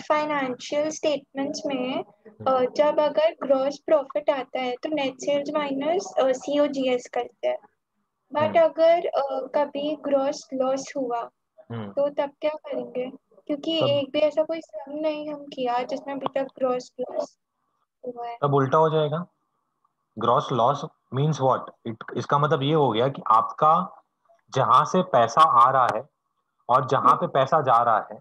Financial statements में जब अगर ग्रॉस प्रॉफिट आता है तो नेट सेल्स माइनस सीओजीएस करते हैं, बट अगर कभी ग्रॉस लॉस हुआ तो तब क्या करेंगे? क्योंकि तब एक भी ऐसा कोई सम नहीं हम किया जिसमें अभी तक ग्रॉस लॉस हुआ है। तब उल्टा हो जाएगा। ग्रॉस लॉस मीन्स व्हाट इसका मतलब ये हो गया कि आपका जहां से पैसा आ रहा है और जहां पे हम्म, पैसा जा रहा है,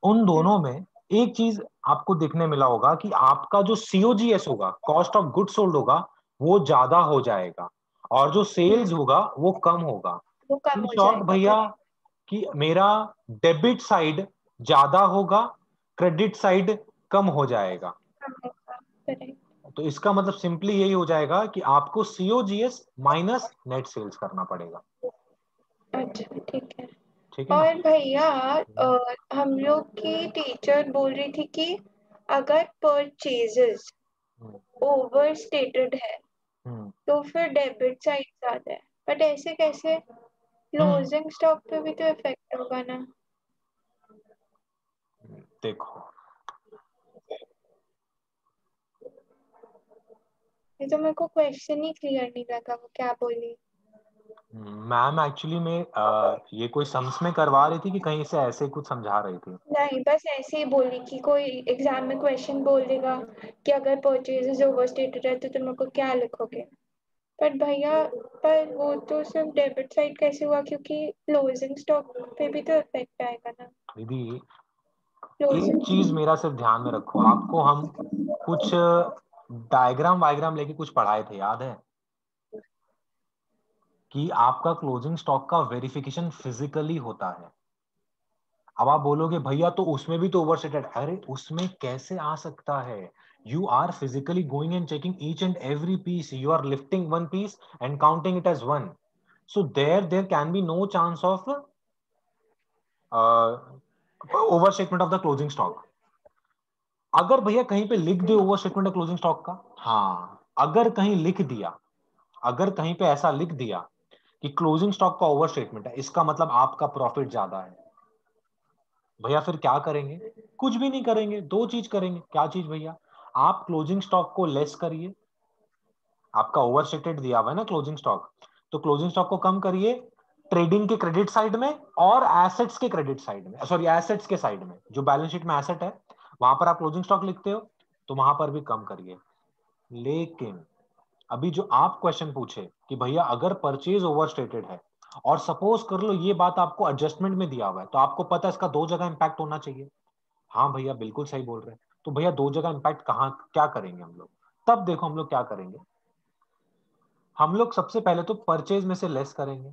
उन हम्म, दोनों में एक चीज आपको देखने मिला होगा कि आपका जो सीओजीएस होगा, कॉस्ट ऑफ गुड सोल्ड होगा, वो ज्यादा हो जाएगा और जो हम्म, सेल्स होगा वो कम होगा। वो कम इन हो शॉर्ट जाएगा, भैया, करेक्ट। कि मेरा डेबिट साइड ज्यादा होगा, क्रेडिट साइड कम हो जाएगा। कम होगा, करेक्ट। तो इसका मतलब सिंपली यही हो जाएगा कि आपको सीओजीएस माइनस नेट सेल्स करना पड़ेगा। अच्छा, ठीक है। ठीक है ना? और भैया हम लोग की टीचर बोल रही थी कि अगर परचेजेस हम्म, ओवर स्टेटेड है हम्म, तो फिर डेबिट साइड ज्यादा है, बट ऐसे कैसे? हम्म। क्लोजिंग स्टॉक पे भी तो इफेक्ट होगा ना। देखो, ये तो मेरे को क्वेश्चन ही क्लियर नहीं लगा वो क्या बोली। मैम एक्चुअली में ये कोई सम्स में करवा रही थी कि कहीं से ऐसे कुछ समझा रही थी? नहीं, बस ऐसे ही बोली कि कोई एग्जाम में क्वेश्चन बोल देगा कि अगर परचेजेस ओवर स्टेटेड है तो तुम लोग को क्या लिखोगे। पर भैया, पर वो तो सिर्फ डेबिट साइड कैसे हुआ, क्योंकि क्लोजिंग स्टॉक पे भी तो इफेक्ट आएगा ना। दीदी, एक क्लोजिंग। चीज मेरा सिर्फ ध्यान में रखो, आपको हम कुछ डायग्राम वायग्राम लेके कुछ पढ़ाए थे, याद है? कि आपका क्लोजिंग स्टॉक का वेरिफिकेशन फिजिकली होता है। अब आप बोलोगे भैया तो उसमें भी तो ओवरस्टेटेड, अरे उसमें कैसे आ सकता है? You are physically going and checking each and every piece, you are lifting one piece and counting it as one. So there can be no chance of over statement of the closing stock. अगर भैया कहीं पे लिख दे over statement of closing stock का, हाँ, अगर कहीं लिख दिया, अगर कहीं पे ऐसा लिख दिया कि क्लोजिंग स्टॉक का ओवर स्टेटमेंट है, इसका मतलब आपका प्रॉफिट ज्यादा है। भैया फिर क्या करेंगे? कुछ भी नहीं करेंगे, दो चीज करेंगे। क्या चीज भैया? आप क्लोजिंग स्टॉक को लेस करिए, आपका ओवर स्टेटेड दिया हुआ है ना क्लोजिंग स्टॉक, तो क्लोजिंग स्टॉक को कम करिए ट्रेडिंग के क्रेडिट साइड में और एसेट्स के क्रेडिट साइड में, सॉरी एसेट्स के साइड में, जो बैलेंस शीट में एसेट है वहां पर आप क्लोजिंग स्टॉक लिखते हो, तो वहां पर भी कम करिए। लेकिन अभी जो आप क्वेश्चन पूछे कि भैया अगर परचेज ओवर स्टेटेड है और सपोज कर लो ये बात आपको एडजस्टमेंट में दिया हुआ है, तो आपको पता है इसका दो जगह इंपैक्ट होना चाहिए। हाँ भैया बिल्कुल सही बोल रहे हैं। तो भैया दो जगह इंपैक्ट कहाँ, क्या करेंगे हम लोग? तब देखो हम लोग क्या करेंगे। हम लोग सबसे पहले तो परचेज में से लेस करेंगे,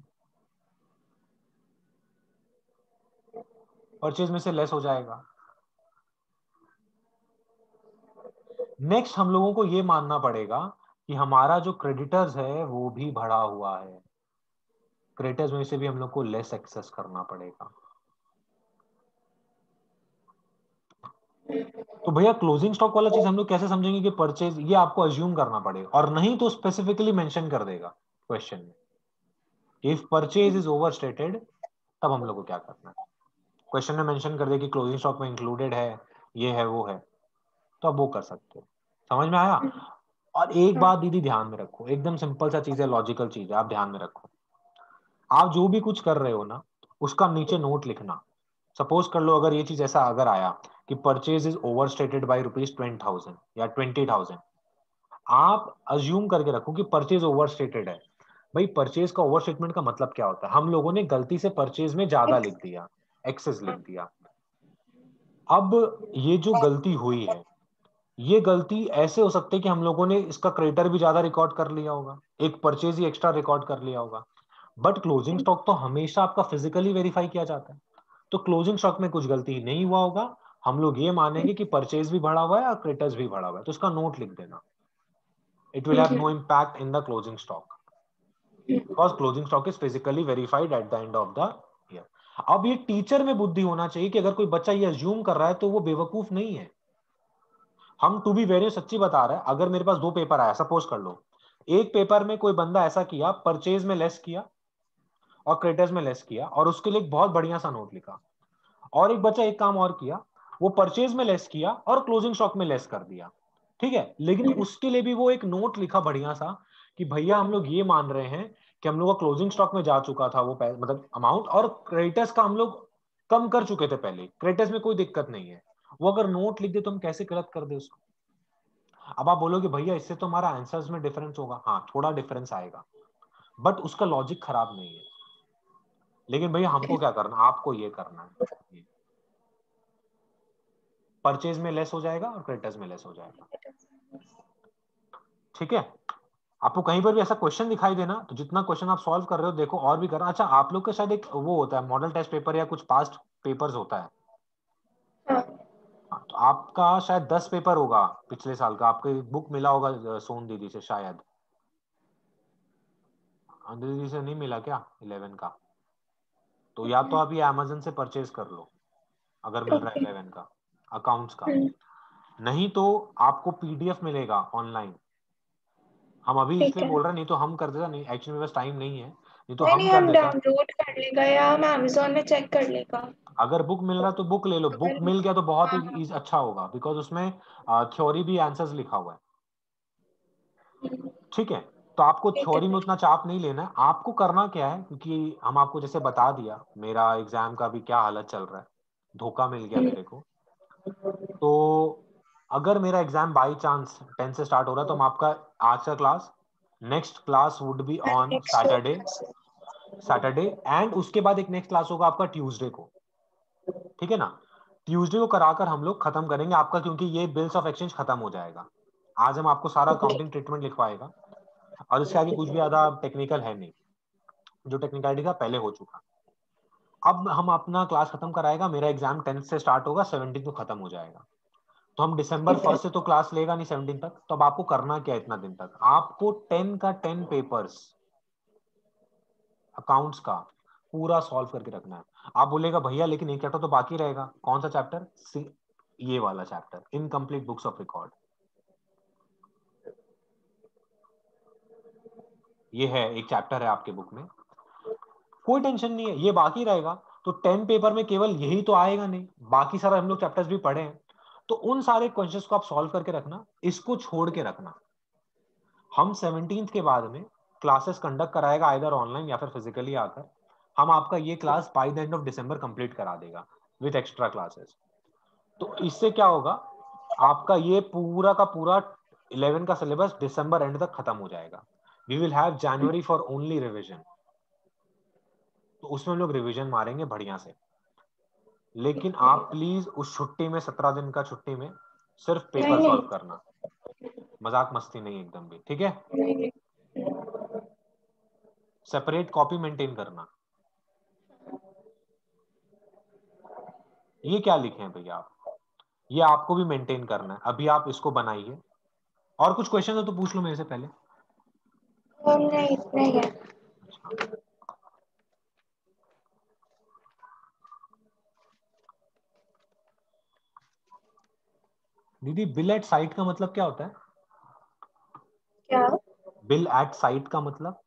परचेज में से लेस हो जाएगा। नेक्स्ट हम लोगों को ये मानना पड़ेगा कि हमारा जो क्रेडिटर्स है वो भी बढ़ा हुआ है, क्रेडिटर्स में से भी हम लोग को लेस एक्सेस करना पड़ेगा। तो भैया क्लोजिंग स्टॉक वाला चीज हम लोग कैसे समझेंगे कि परचेज, ये आपको अज्यूम करना पड़ेगा, और नहीं तो स्पेसिफिकली मेंशन कर देगा क्वेश्चन में, if purchase is over stated, तब हम लोग को क्या करना है। क्वेश्चन में मेंशन कर दे कि क्लोजिंग स्टॉक में इंक्लूडेड है, ये है वो है, तो आप वो कर सकते हो। समझ में आया? और एक हाँ। बात दीदी ध्यान में रखो, एकदम सिंपल सा चीज है, लॉजिकल चीज है, आप ध्यान में रखो। आप जो भी कुछ कर रहे हो ना, उसका नीचे नोट लिखना। सपोज कर लो अगर ये चीज ऐसा अगर आया कि purchase is over stated by ₹20,000 या 20,000, आप अज्यूम करके रखो कि परचेज ओवर स्टेटेड है। भाई परचेज का ओवर स्टेटमेंट का मतलब क्या होता है? हम लोगों ने गलती से परचेज में ज्यादा लिख दिया, एक्सेस लिख दिया। अब ये जो गलती हुई है, ये गलती ऐसे हो सकती है कि हम लोगों ने इसका क्रेडिटर भी ज्यादा रिकॉर्ड कर लिया होगा, एक परचेज ही एक्स्ट्रा रिकॉर्ड कर लिया होगा। बट क्लोजिंग स्टॉक तो हमेशा आपका फिजिकली वेरीफाई किया जाता है, तो क्लोजिंग स्टॉक में कुछ गलती नहीं हुआ होगा। हम लोग ये मानेंगे कि परचेज भी बढ़ा हुआ है और क्रेडिटर्स भी बढ़ा हुआ है, तो इसका नोट लिख देना। It will have no impact in the closing stock, because closing stock is physically verified at the end of the year. अब ये टीचर में बुद्धि होना चाहिए कि अगर कोई बच्चा ये अज्यूम कर रहा है तो वो बेवकूफ नहीं है। हम टू बी वेरी सच्ची बता रहे हैं, अगर मेरे पास दो पेपर आया, सपोज कर लो, एक पेपर में कोई बंदा ऐसा किया, परचेज में लेस किया और क्रेडिटर्स में लेस किया, और उसके लिए एक बहुत बढ़िया सा नोट लिखा, और एक बच्चा एक काम और किया, वो परचेज में लेस किया और क्लोजिंग स्टॉक में लेस कर दिया, ठीक है। लेकिन उसके लिए भी वो एक नोट लिखा बढ़िया सा कि भैया हम लोग ये मान रहे हैं कि हम लोग का क्लोजिंग स्टॉक में जा चुका था वो मतलब अमाउंट, और क्रेडिटर्स का हम लोग कम कर चुके थे पहले, क्रेडिटर्स में कोई दिक्कत नहीं है। वो अगर नोट लिख दे तो हम कैसे गलत कर दे उसको। अब आप बोलोगे भैया इससे तो हमारा आंसर्स में डिफरेंस होगा, हाँ थोड़ा डिफरेंस आएगा, बट उसका लॉजिक खराब नहीं है। लेकिन भैया हमको क्या करना, आपको ये करना है, परचेज में लेस हो जाएगा और क्रेडिटर्स में लेस हो जाएगा, ठीक है। आपको कहीं पर भी ऐसा क्वेश्चन दिखाई देना तो जितना क्वेश्चन आप सॉल्व कर रहे हो देखो और भी करना। अच्छा आप लोग के शायद एक वो होता है मॉडल टेस्ट पेपर या कुछ पास्ट पेपर्स होता है। हाँ। हाँ, तो आपका शायद 10 पेपर होगा पिछले साल का, आपको बुक मिला होगा सोन दीदी से शायद। दीदी से नहीं मिला क्या 11 का? तो या तो आप ये अमेजन से परचेज कर लो अगर मिल रहा है ओके। 11 का अकाउंट्स का, नहीं तो आपको पीडीएफ मिलेगा ऑनलाइन। हम अभी ठीक इसलिए है। बोल रहे हैं, नहीं तो हम कर देता, नहीं एक्चुअली मेरे पास टाइम नहीं है, नहीं तो नहीं हम नहीं, कर हम देता। डाउनलोड कर लेगा या हम अमेजोन में चेक कर लेगा। अगर बुक मिल रहा है तो बुक ले लो, बुक अगर मिल गया तो बहुत हाँ ही हाँ। अच्छा होगा, बिकॉज उसमें थ्योरी भी आंसर्स लिखा हुआ है, ठीक है। तो आपको ठीक है थ्योरी में फिर। उतना चाप नहीं लेना है, आपको करना क्या है, क्योंकि हम आपको जैसे बता दिया मेरा एग्जाम का भी क्या हालत चल रहा है, धोखा मिल गया मेरे को। तो अगर मेरा एग्जाम बाई चांस 10 से स्टार्ट हो रहा है तो हम आपका आज का class, next class would be on next Saturday, Saturday and उसके बाद एक नेक्स्ट क्लास होगा आपका ट्यूसडे को, ठीक है ना। ट्यूसडे को कराकर हम लोग खत्म करेंगे आपका, क्योंकि ये बिल्स ऑफ एक्सचेंज खत्म हो जाएगा। आज हम आपको सारा अकाउंटिंग ट्रीटमेंट लिखवाएगा और इसके आगे कुछ भी ज्यादा टेक्निकल है नहीं, जो टेक्निकलिटी था पहले हो चुका। अब हम अपना क्लास खत्म कराएगा, मेरा एग्जाम 10 से स्टार्ट होगा, 17 को खत्म हो जाएगा। तो हम दिसंबर ठीक है। 1 से तो क्लास लेगा नहीं 17 तक, तो अब आपको करना क्या है इतना दिन तक, आपको 10 का 10 पेपर्स अकाउंट्स का पूरा सॉल्व करके रखना है। आप बोलेगा भैया लेकिन एक चैप्टर तो बाकी रहेगा, कौन सा चैप्टर? ये वाला chapter, incomplete books of record. ये है एक चैप्टर है आपके बुक में, कोई टेंशन नहीं है, ये बाकी रहेगा। तो 10 पेपर में केवल यही तो आएगा नहीं, बाकी सारा हम लोग चैप्टर्स भी पढ़े हैं। तो उन सारे क्वेश्चंस को आप सॉल्व करके रखना, इसको छोड़ के रखना। हम 17 के बाद में क्लासेस कंडक्ट कराएगा, आइदर ऑनलाइन या फिर फिजिकली आकर। हम आपका ये class by the end of December complete करा देगा विद एक्स्ट्रा क्लासेस। तो इससे क्या होगा, आपका ये पूरा का पूरा 11 का सिलेबस दिसंबर एंड तक खत्म हो जाएगा। We will have January for only revision. तो उसमें हम लोग रिविजन मारेंगे बढ़िया से। लेकिन आप प्लीज उस छुट्टी में, 17 दिन का छुट्टी में, सिर्फ नहीं पेपर नहीं। सॉल्व करना, मजाक मस्ती नहीं एकदम भी, ठीक है। नहीं नहीं। सेपरेट कॉपी मेंटेन करना। ये क्या लिखे हैं भैया आप, ये आपको भी मेंटेन करना है, अभी आप इसको बनाइए। और कुछ क्वेश्चन हो तो पूछ लो मेरे से पहले। और नहीं, इतना ही है। अच्छा दीदी, बिल एट साइट का मतलब क्या होता है? क्या? बिल एट साइट का मतलब?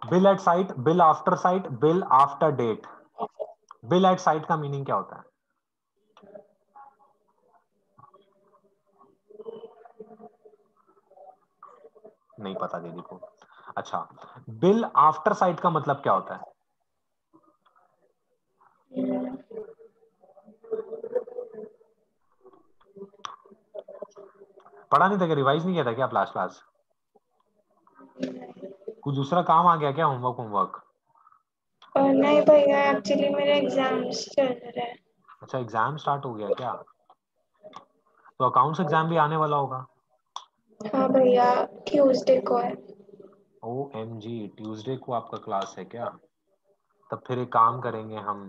Bill at sight, bill after sight, bill after date. Bill at sight का मीनिंग क्या होता है? नहीं पता दीदी को। अच्छा, बिल आफ्टर साइट का मतलब क्या होता है? पढ़ा नहीं था क्या, रिवाइज नहीं किया था क्या आप लास्ट क्लास? कुछ दूसरा काम आ गया क्या, होमवर्क होमवर्क? और नहीं भैया, एक्चुअली मेरे एग्जाम्स चल रहे हैं। अच्छा एग्जाम स्टार्ट हो गया क्या? तो अकाउंट्स एग्जाम भी आने वाला होगा। हाँ भैया, ट्यूसडे को है। ओ एम जी, ट्यूजडे को आपका क्लास है क्या? तब फिर एक काम करेंगे हम,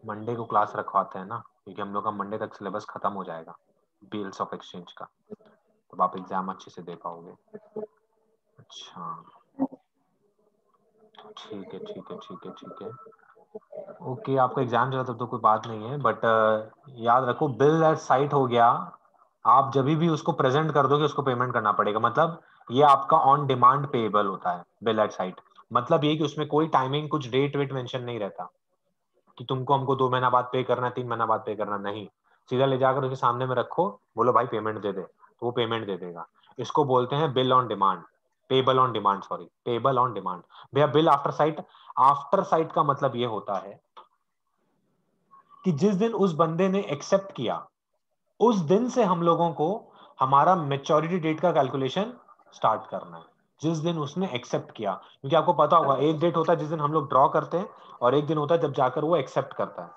मंडे को क्लास रखवाते हैं ना, क्योंकि हम लोग का मंडे तक सिलेबस खत्म हो जाएगा बिल्स ऑफ एक्सचेंज का, तब आप एग्जाम अच्छे से दे पाओगे। अच्छा ठीक है ठीक है ठीक है ठीक है। ओके आपका एग्जाम चला तब तो कोई बात नहीं है, बट याद रखो बिल एट साइट हो गया, आप जब भी उसको प्रेजेंट कर दोगे उसको पेमेंट करना पड़ेगा। मतलब ये आपका ऑन डिमांड पेएबल होता है बिल एट साइट। मतलब ये कि उसमें कोई टाइमिंग कुछ डेट वेट मेंशन नहीं रहता कि तुमको हमको 2 महीना बाद पे करना है, 3 महीना बाद पे करना, नहीं। सीधा ले जाकर उसके सामने में रखो, बोलो भाई पेमेंट दे दे, तो वो पेमेंट दे देगा। इसको बोलते हैं bill on demand, payable on demand, sorry payable on demand. भैया bill after sight, after sight का मतलब ये होता है कि जिस दिन उस बंदे ने एक्सेप्ट किया उस दिन से हम लोगों को हमारा मेच्योरिटी डेट का कैलकुलेशन स्टार्ट करना है, जिस दिन उसने एक्सेप्ट किया। क्योंकि आपको पता होगा एक डेट होता है जिस दिन हम लोग ड्रॉ करते हैं, और एक दिन होता है जब जाकर वो एक्सेप्ट करता है।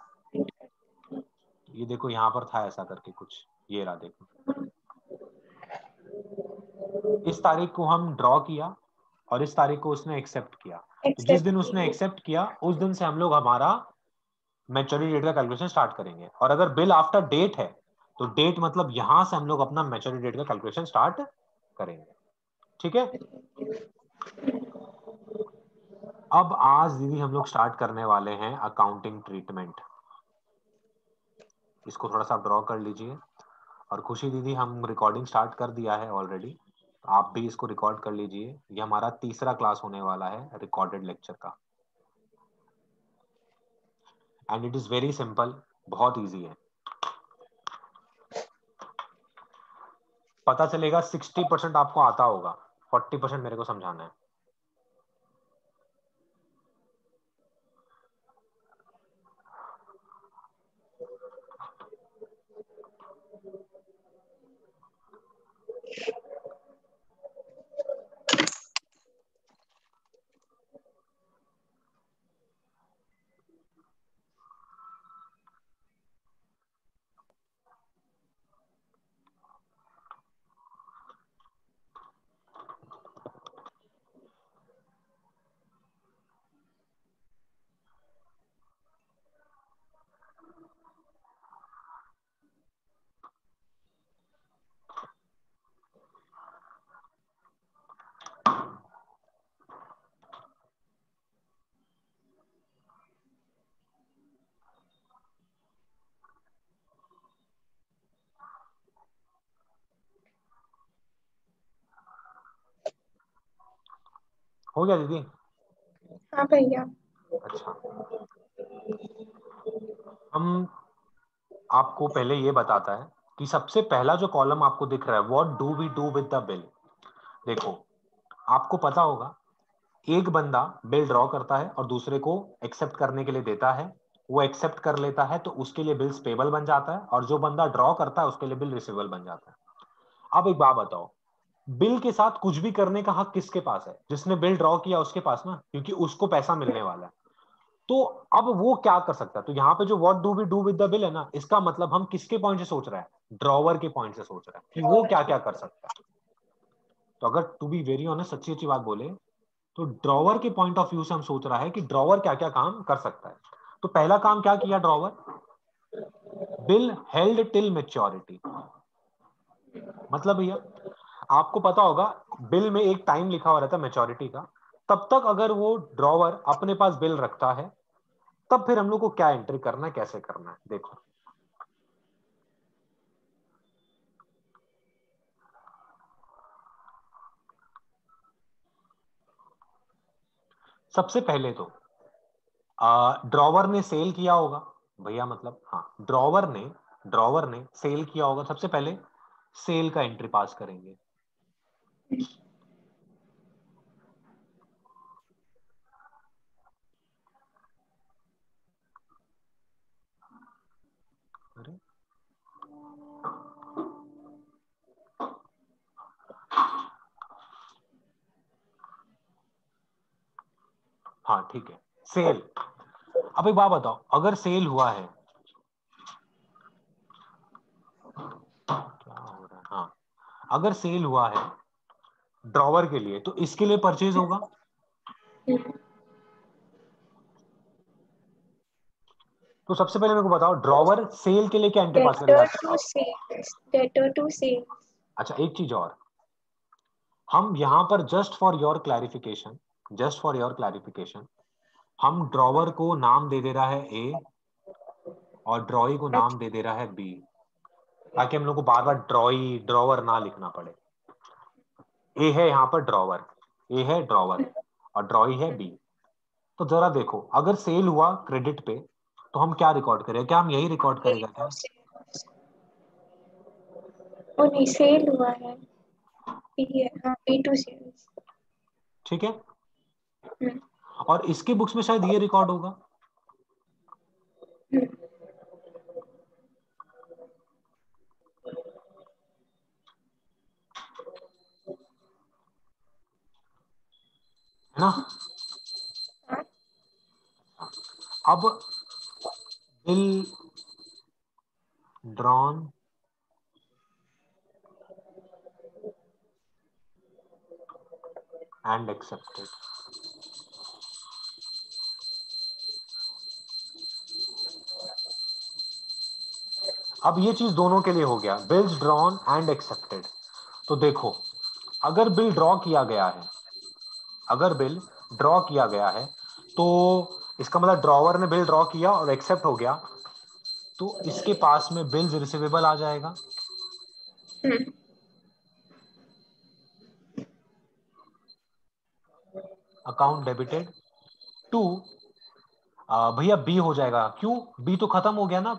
ये देखो यहाँ पर था ऐसा करके कुछ, ये रहा देखो, इस तारीख को हम ड्रॉ किया और इस तारीख को उसने एक्सेप्ट किया। तो जिस दिन उसने एक्सेप्ट। एक्सेप्ट किया उस दिन से हम लोग हमारा मैच्योरिटी डेट का कैलकुलेशन स्टार्ट करेंगे। और अगर बिल आफ्टर डेट है तो डेट मतलब यहां से हम लोग अपना मैच्योरिटी डेट का कैलकुलेशन स्टार्ट करेंगे। ठीक है। अब आज दीदी हम लोग स्टार्ट करने वाले हैं अकाउंटिंग ट्रीटमेंट। इसको थोड़ा सा ड्रॉ कर लीजिए। और खुशी दीदी हम रिकॉर्डिंग स्टार्ट कर दिया है ऑलरेडी, तो आप भी इसको रिकॉर्ड कर लीजिए। ये हमारा तीसरा क्लास होने वाला है रिकॉर्डेड लेक्चर का, and it is very simple, बहुत इजी है। पता चलेगा 60% आपको आता होगा, 40% मेरे को समझाना है। हो गया दीदी? हाँ भैया। अच्छा, हम आपको पहले ये बताता है कि सबसे पहला जो कॉलम आपको दिख रहा है, what do we do with the bill. देखो आपको पता होगा एक बंदा बिल ड्रॉ करता है और दूसरे को एक्सेप्ट करने के लिए देता है, वो एक्सेप्ट कर लेता है तो उसके लिए बिल्स पेबल बन जाता है, और जो बंदा ड्रॉ करता है उसके लिए बिल रिसीवेबल बन जाता है। अब एक बात बताओ, बिल के साथ कुछ भी करने का हक किसके पास है? जिसने बिल ड्रॉ किया उसके पास ना, क्योंकि उसको पैसा मिलने वाला है। तो अब वो क्या कर सकता है? तो यहाँ पे जो what do we do with the bill है ना, इसका मतलब हम किसके पॉइंट से सोच रहे हैं? ड्रॉवर के पॉइंट से सोच रहे हैं कि वो क्या क्या कर सकता है। तो अगर टू बी वेरी ऑनेस्ट, सच्ची अच्छी बात बोले तो ड्रॉवर के पॉइंट ऑफ व्यू से हम सोच रहा है कि ड्रॉवर क्या क्या काम कर सकता है। तो पहला काम क्या किया drawer? Bill held till maturity. मतलब भैया आपको पता होगा बिल में एक टाइम लिखा हुआ रहता है मेच्योरिटी का, तब तक अगर वो ड्रॉवर अपने पास बिल रखता है तब फिर हम लोग को क्या एंट्री करना है, कैसे करना है, देखो। सबसे पहले तो ड्रॉवर ने सेल किया होगा भैया, मतलब हाँ ड्रॉवर ने सेल किया होगा। सबसे पहले सेल का एंट्री पास करेंगे। अरे हाँ ठीक है, सेल। अब एक बात बताओ, अगर सेल हुआ है, क्या हो रहा है, हाँ, अगर सेल हुआ है ड्रॉवर के लिए तो इसके लिए परचेज होगा। तो सबसे पहले मेरे को बताओ ड्रॉवर सेल के लिए क्या एंट्री पास करेगा? Debtor to sales, debtor to sales. अच्छा एक चीज और, हम यहां पर जस्ट फॉर योर क्लैरिफिकेशन हम ड्रॉवर को नाम दे दे रहा है ए और ड्रॉई को नाम दे दे रहा है बी, ताकि हम लोग को बार बार ड्रॉई ड्रॉवर ना लिखना पड़े। ए है यहाँ पर ड्रॉवर, ए है ड्रॉवर और ड्रॉई है बी। तो जरा देखो, अगर सेल हुआ क्रेडिट पे तो हम क्या रिकॉर्ड करें? क्या हम यही रिकॉर्ड करेगा क्या? ओ नहीं, सेल हुआ है, ये हाँ B2 सेल्स। ठीक है, और इसके बुक्स में शायद ये रिकॉर्ड होगा। है ना? अब बिल ड्रॉन एंड एक्सेप्टेड। अब ये चीज दोनों के लिए हो गया, बिल्स ड्रॉन एंड एक्सेप्टेड। तो देखो, अगर बिल ड्रॉ किया गया है, अगर बिल ड्रॉ किया गया है तो इसका मतलब ड्रॉवर ने बिल ड्रॉ किया और एक्सेप्ट हो गया, तो इसके पास में बिल्स रिसीवेबल आ जाएगा। अकाउंट डेबिटेड टू, भैया बी हो जाएगा। क्यों? बी तो खत्म हो गया ना।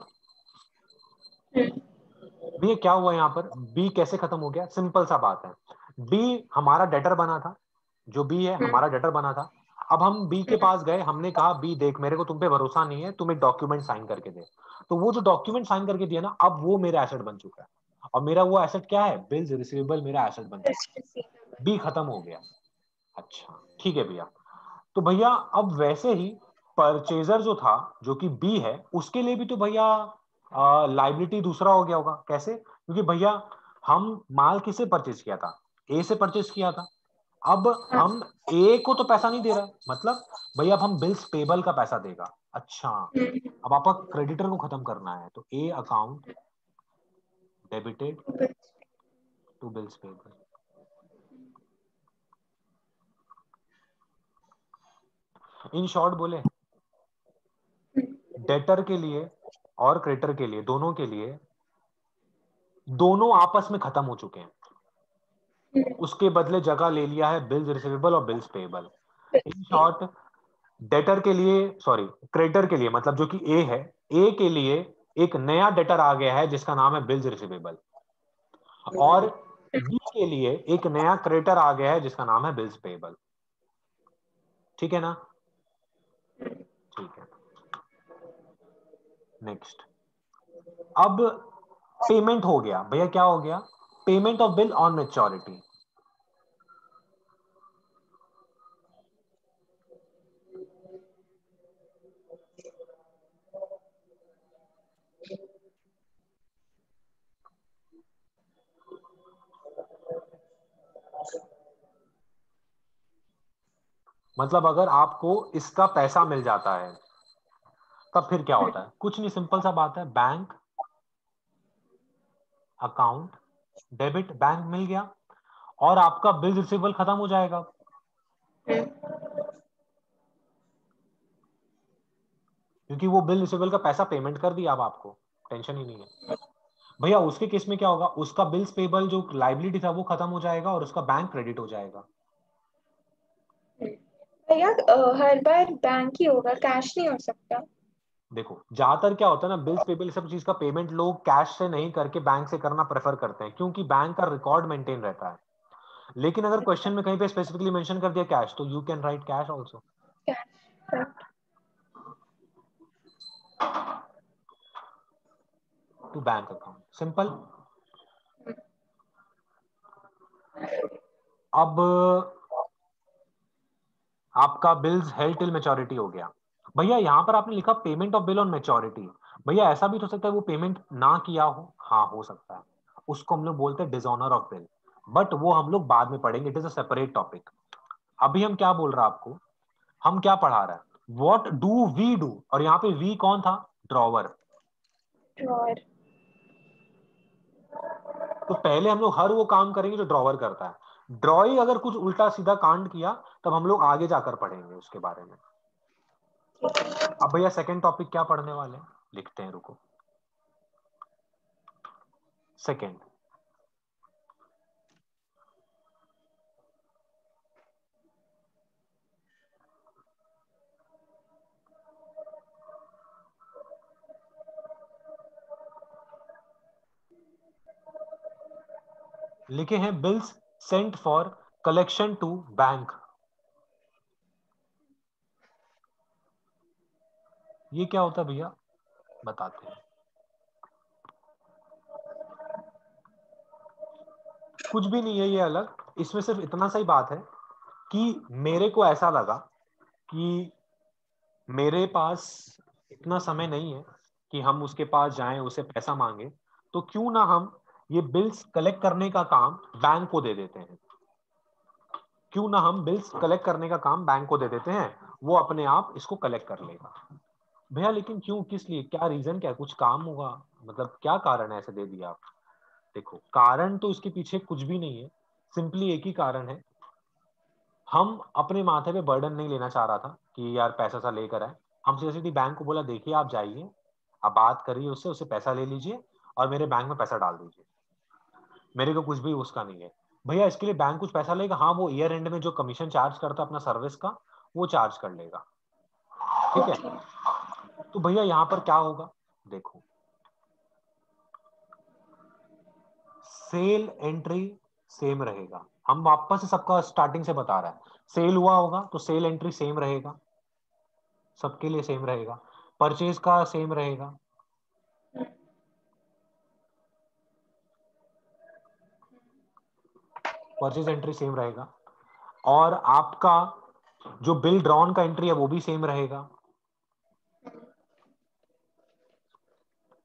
भैया क्या हुआ यहाँ पर? बी कैसे खत्म हो गया? सिंपल सा बात है, बी हमारा डेटर बना था, जो बी है हमारा डेटर बना था। अब हम बी के पास गए, हमने कहा बी देख, मेरे को तुम पे भरोसा नहीं है, तुम एक डॉक्यूमेंट साइन करके दे। तो वो जो डॉक्यूमेंट साइन करके दिया ना, अब वो मेरा एसेट बन चुका है। और मेरा वो एसेट क्या है? बिल्स रिसीवेबल मेरा एसेट बन चुका है, बी खत्म हो गया। अच्छा ठीक है भैया। तो भैया अब वैसे ही परचेजर जो था, जो कि बी है, उसके लिए भी तो भैया लाइबिलिटी दूसरा हो गया होगा। कैसे? क्योंकि भैया हम माल किसे परचेज किया था? ए से परचेज किया था। अब हम ए को तो पैसा नहीं दे रहा है, मतलब भैया अब हम बिल्स पेबल का पैसा देगा। अच्छा, अब आपका क्रेडिटर को खत्म करना है, तो A account debited to bills payable. In short बोले, डेटर के लिए और क्रेडिटर के लिए, दोनों के लिए, दोनों आपस में खत्म हो चुके हैं। उसके बदले जगह ले लिया है बिल्स रिसीवेबल और bills payable. In short, debtor के लिए, सॉरी क्रेडिटर के लिए, मतलब जो कि ए है, ए के लिए एक नया डेटर आ गया है जिसका नाम है बिल्स रिसीवेबल, और बी के लिए एक नया क्रेडिटर आ गया है जिसका नाम है बिल्स पेएबल। ठीक है ना? ठीक है। नेक्स्ट, अब पेमेंट हो गया भैया। क्या हो गया? Payment of bill on maturity. मतलब अगर आपको इसका पैसा मिल जाता है तब फिर क्या होता है? कुछ नहीं, सिंपल सा बात है, बैंक अकाउंट डेबिट, बैंक मिल गया और आपका बिल रिसीवेबल खत्म हो जाएगा। क्योंकि वो बिल रिसीवेबल का पैसा पेमेंट कर दिया, अब आपको टेंशन ही नहीं है। भैया उसके केस में क्या होगा? उसका बिल्स पेबल जो लाइबिलिटी था वो खत्म हो जाएगा और उसका बैंक क्रेडिट हो जाएगा। भैया हर बार बैंक ही होगा, कैश नहीं हो सकता? देखो ज्यादातर क्या होता है ना, बिल्स पेबल सब चीज का पेमेंट लोग कैश से नहीं करके बैंक से करना प्रेफर करते हैं, क्योंकि बैंक का रिकॉर्ड मेंटेन रहता है। लेकिन अगर क्वेश्चन में कहीं पे स्पेसिफिकली मेंशन कर दिया कैश, तो you can write cash also cash. To bank account, simple. अब आपका बिल्स हेल्ड टिल मेच्योरिटी हो गया। भैया यहाँ पर आपने लिखा payment of bill on maturity. भैया ऐसा भी तो हो सकता है वो पेमेंट ना किया हो। हाँ हो सकता है, उसको हम लोग बोलते हैं डिसऑनर ऑफ बिल, बट वो हम लोग बाद में पढ़ेंगे, it is a separate topic. अभी हम क्या बोल रहा है आपको, हम क्या पढ़ा रहा है, वॉट डू वी डू, और यहाँ पे वी कौन था? ड्रॉवर। ड्रॉअर। तो पहले हम लोग हर वो काम करेंगे जो ड्रॉवर करता है। ड्रॉई अगर कुछ उल्टा सीधा कांड किया तब हम लोग आगे जाकर पढ़ेंगे उसके बारे में। अब भैया सेकंड टॉपिक क्या पढ़ने वाले हैं, लिखते हैं, रुको। सेकंड, लिखे हैं bills sent for collection to bank. ये क्या होता है भैया, बताते हैं। कुछ भी नहीं है ये अलग, इसमें सिर्फ इतना सा ही बात है कि मेरे को ऐसा लगा कि मेरे पास इतना समय नहीं है कि हम उसके पास जाएं, उसे पैसा मांगे, तो क्यों ना हम ये बिल्स कलेक्ट करने का काम बैंक को दे देते हैं। क्यों ना हम बिल्स कलेक्ट करने का काम बैंक को दे देते हैं, वो अपने आप इसको कलेक्ट कर लेगा। भैया लेकिन क्यों, किस लिए, क्या रीजन, क्या कुछ काम होगा, मतलब क्या कारण है ऐसे दे दिया आप। देखो कारण तो इसके पीछे कुछ भी नहीं है, सिंपली एक ही कारण है, हम अपने माथे पे बर्डन नहीं लेना चाह रहा था कि यार पैसा सा लेकर आए। हम सीधे सीधे बैंक को बोला देखिए आप जाइए, आप बात करिए उससे, उससे पैसा ले लीजिए और मेरे बैंक में पैसा डाल दीजिए, मेरे को कुछ भी उसका नहीं है। भैया इसके लिए बैंक कुछ पैसा लेगा, हाँ वो ईयर एंड में जो कमीशन चार्ज करता अपना सर्विस का वो चार्ज कर लेगा, ठीक है। ओके। तो भैया यहाँ पर क्या होगा, देखो सेल एंट्री सेम रहेगा, हम वापस से सबका स्टार्टिंग से बता रहा है, सेल हुआ होगा तो सेल एंट्री सेम रहेगा, सबके लिए सेम रहेगा, परचेज का सेम रहेगा, परचेज एंट्री सेम रहेगा, और आपका जो बिल ड्रॉन का एंट्री है वो भी सेम रहेगा,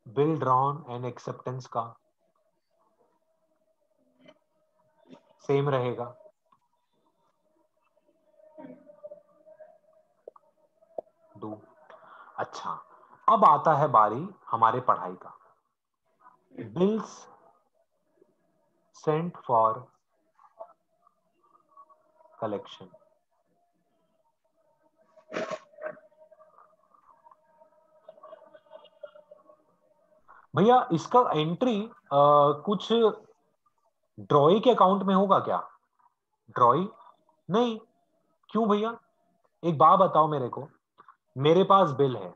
बिल ड्रॉन एंड एक्सेप्टेंस का सेम रहेगा। दो, अच्छा, अब आता है बारी हमारे पढ़ाई का। बिल्स सेंट फॉर कलेक्शन, भैया इसका एंट्री कुछ ड्रॉई के अकाउंट में होगा क्या, ड्रॉई नहीं, क्यों भैया, एक बात बताओ मेरे को, मेरे पास बिल है,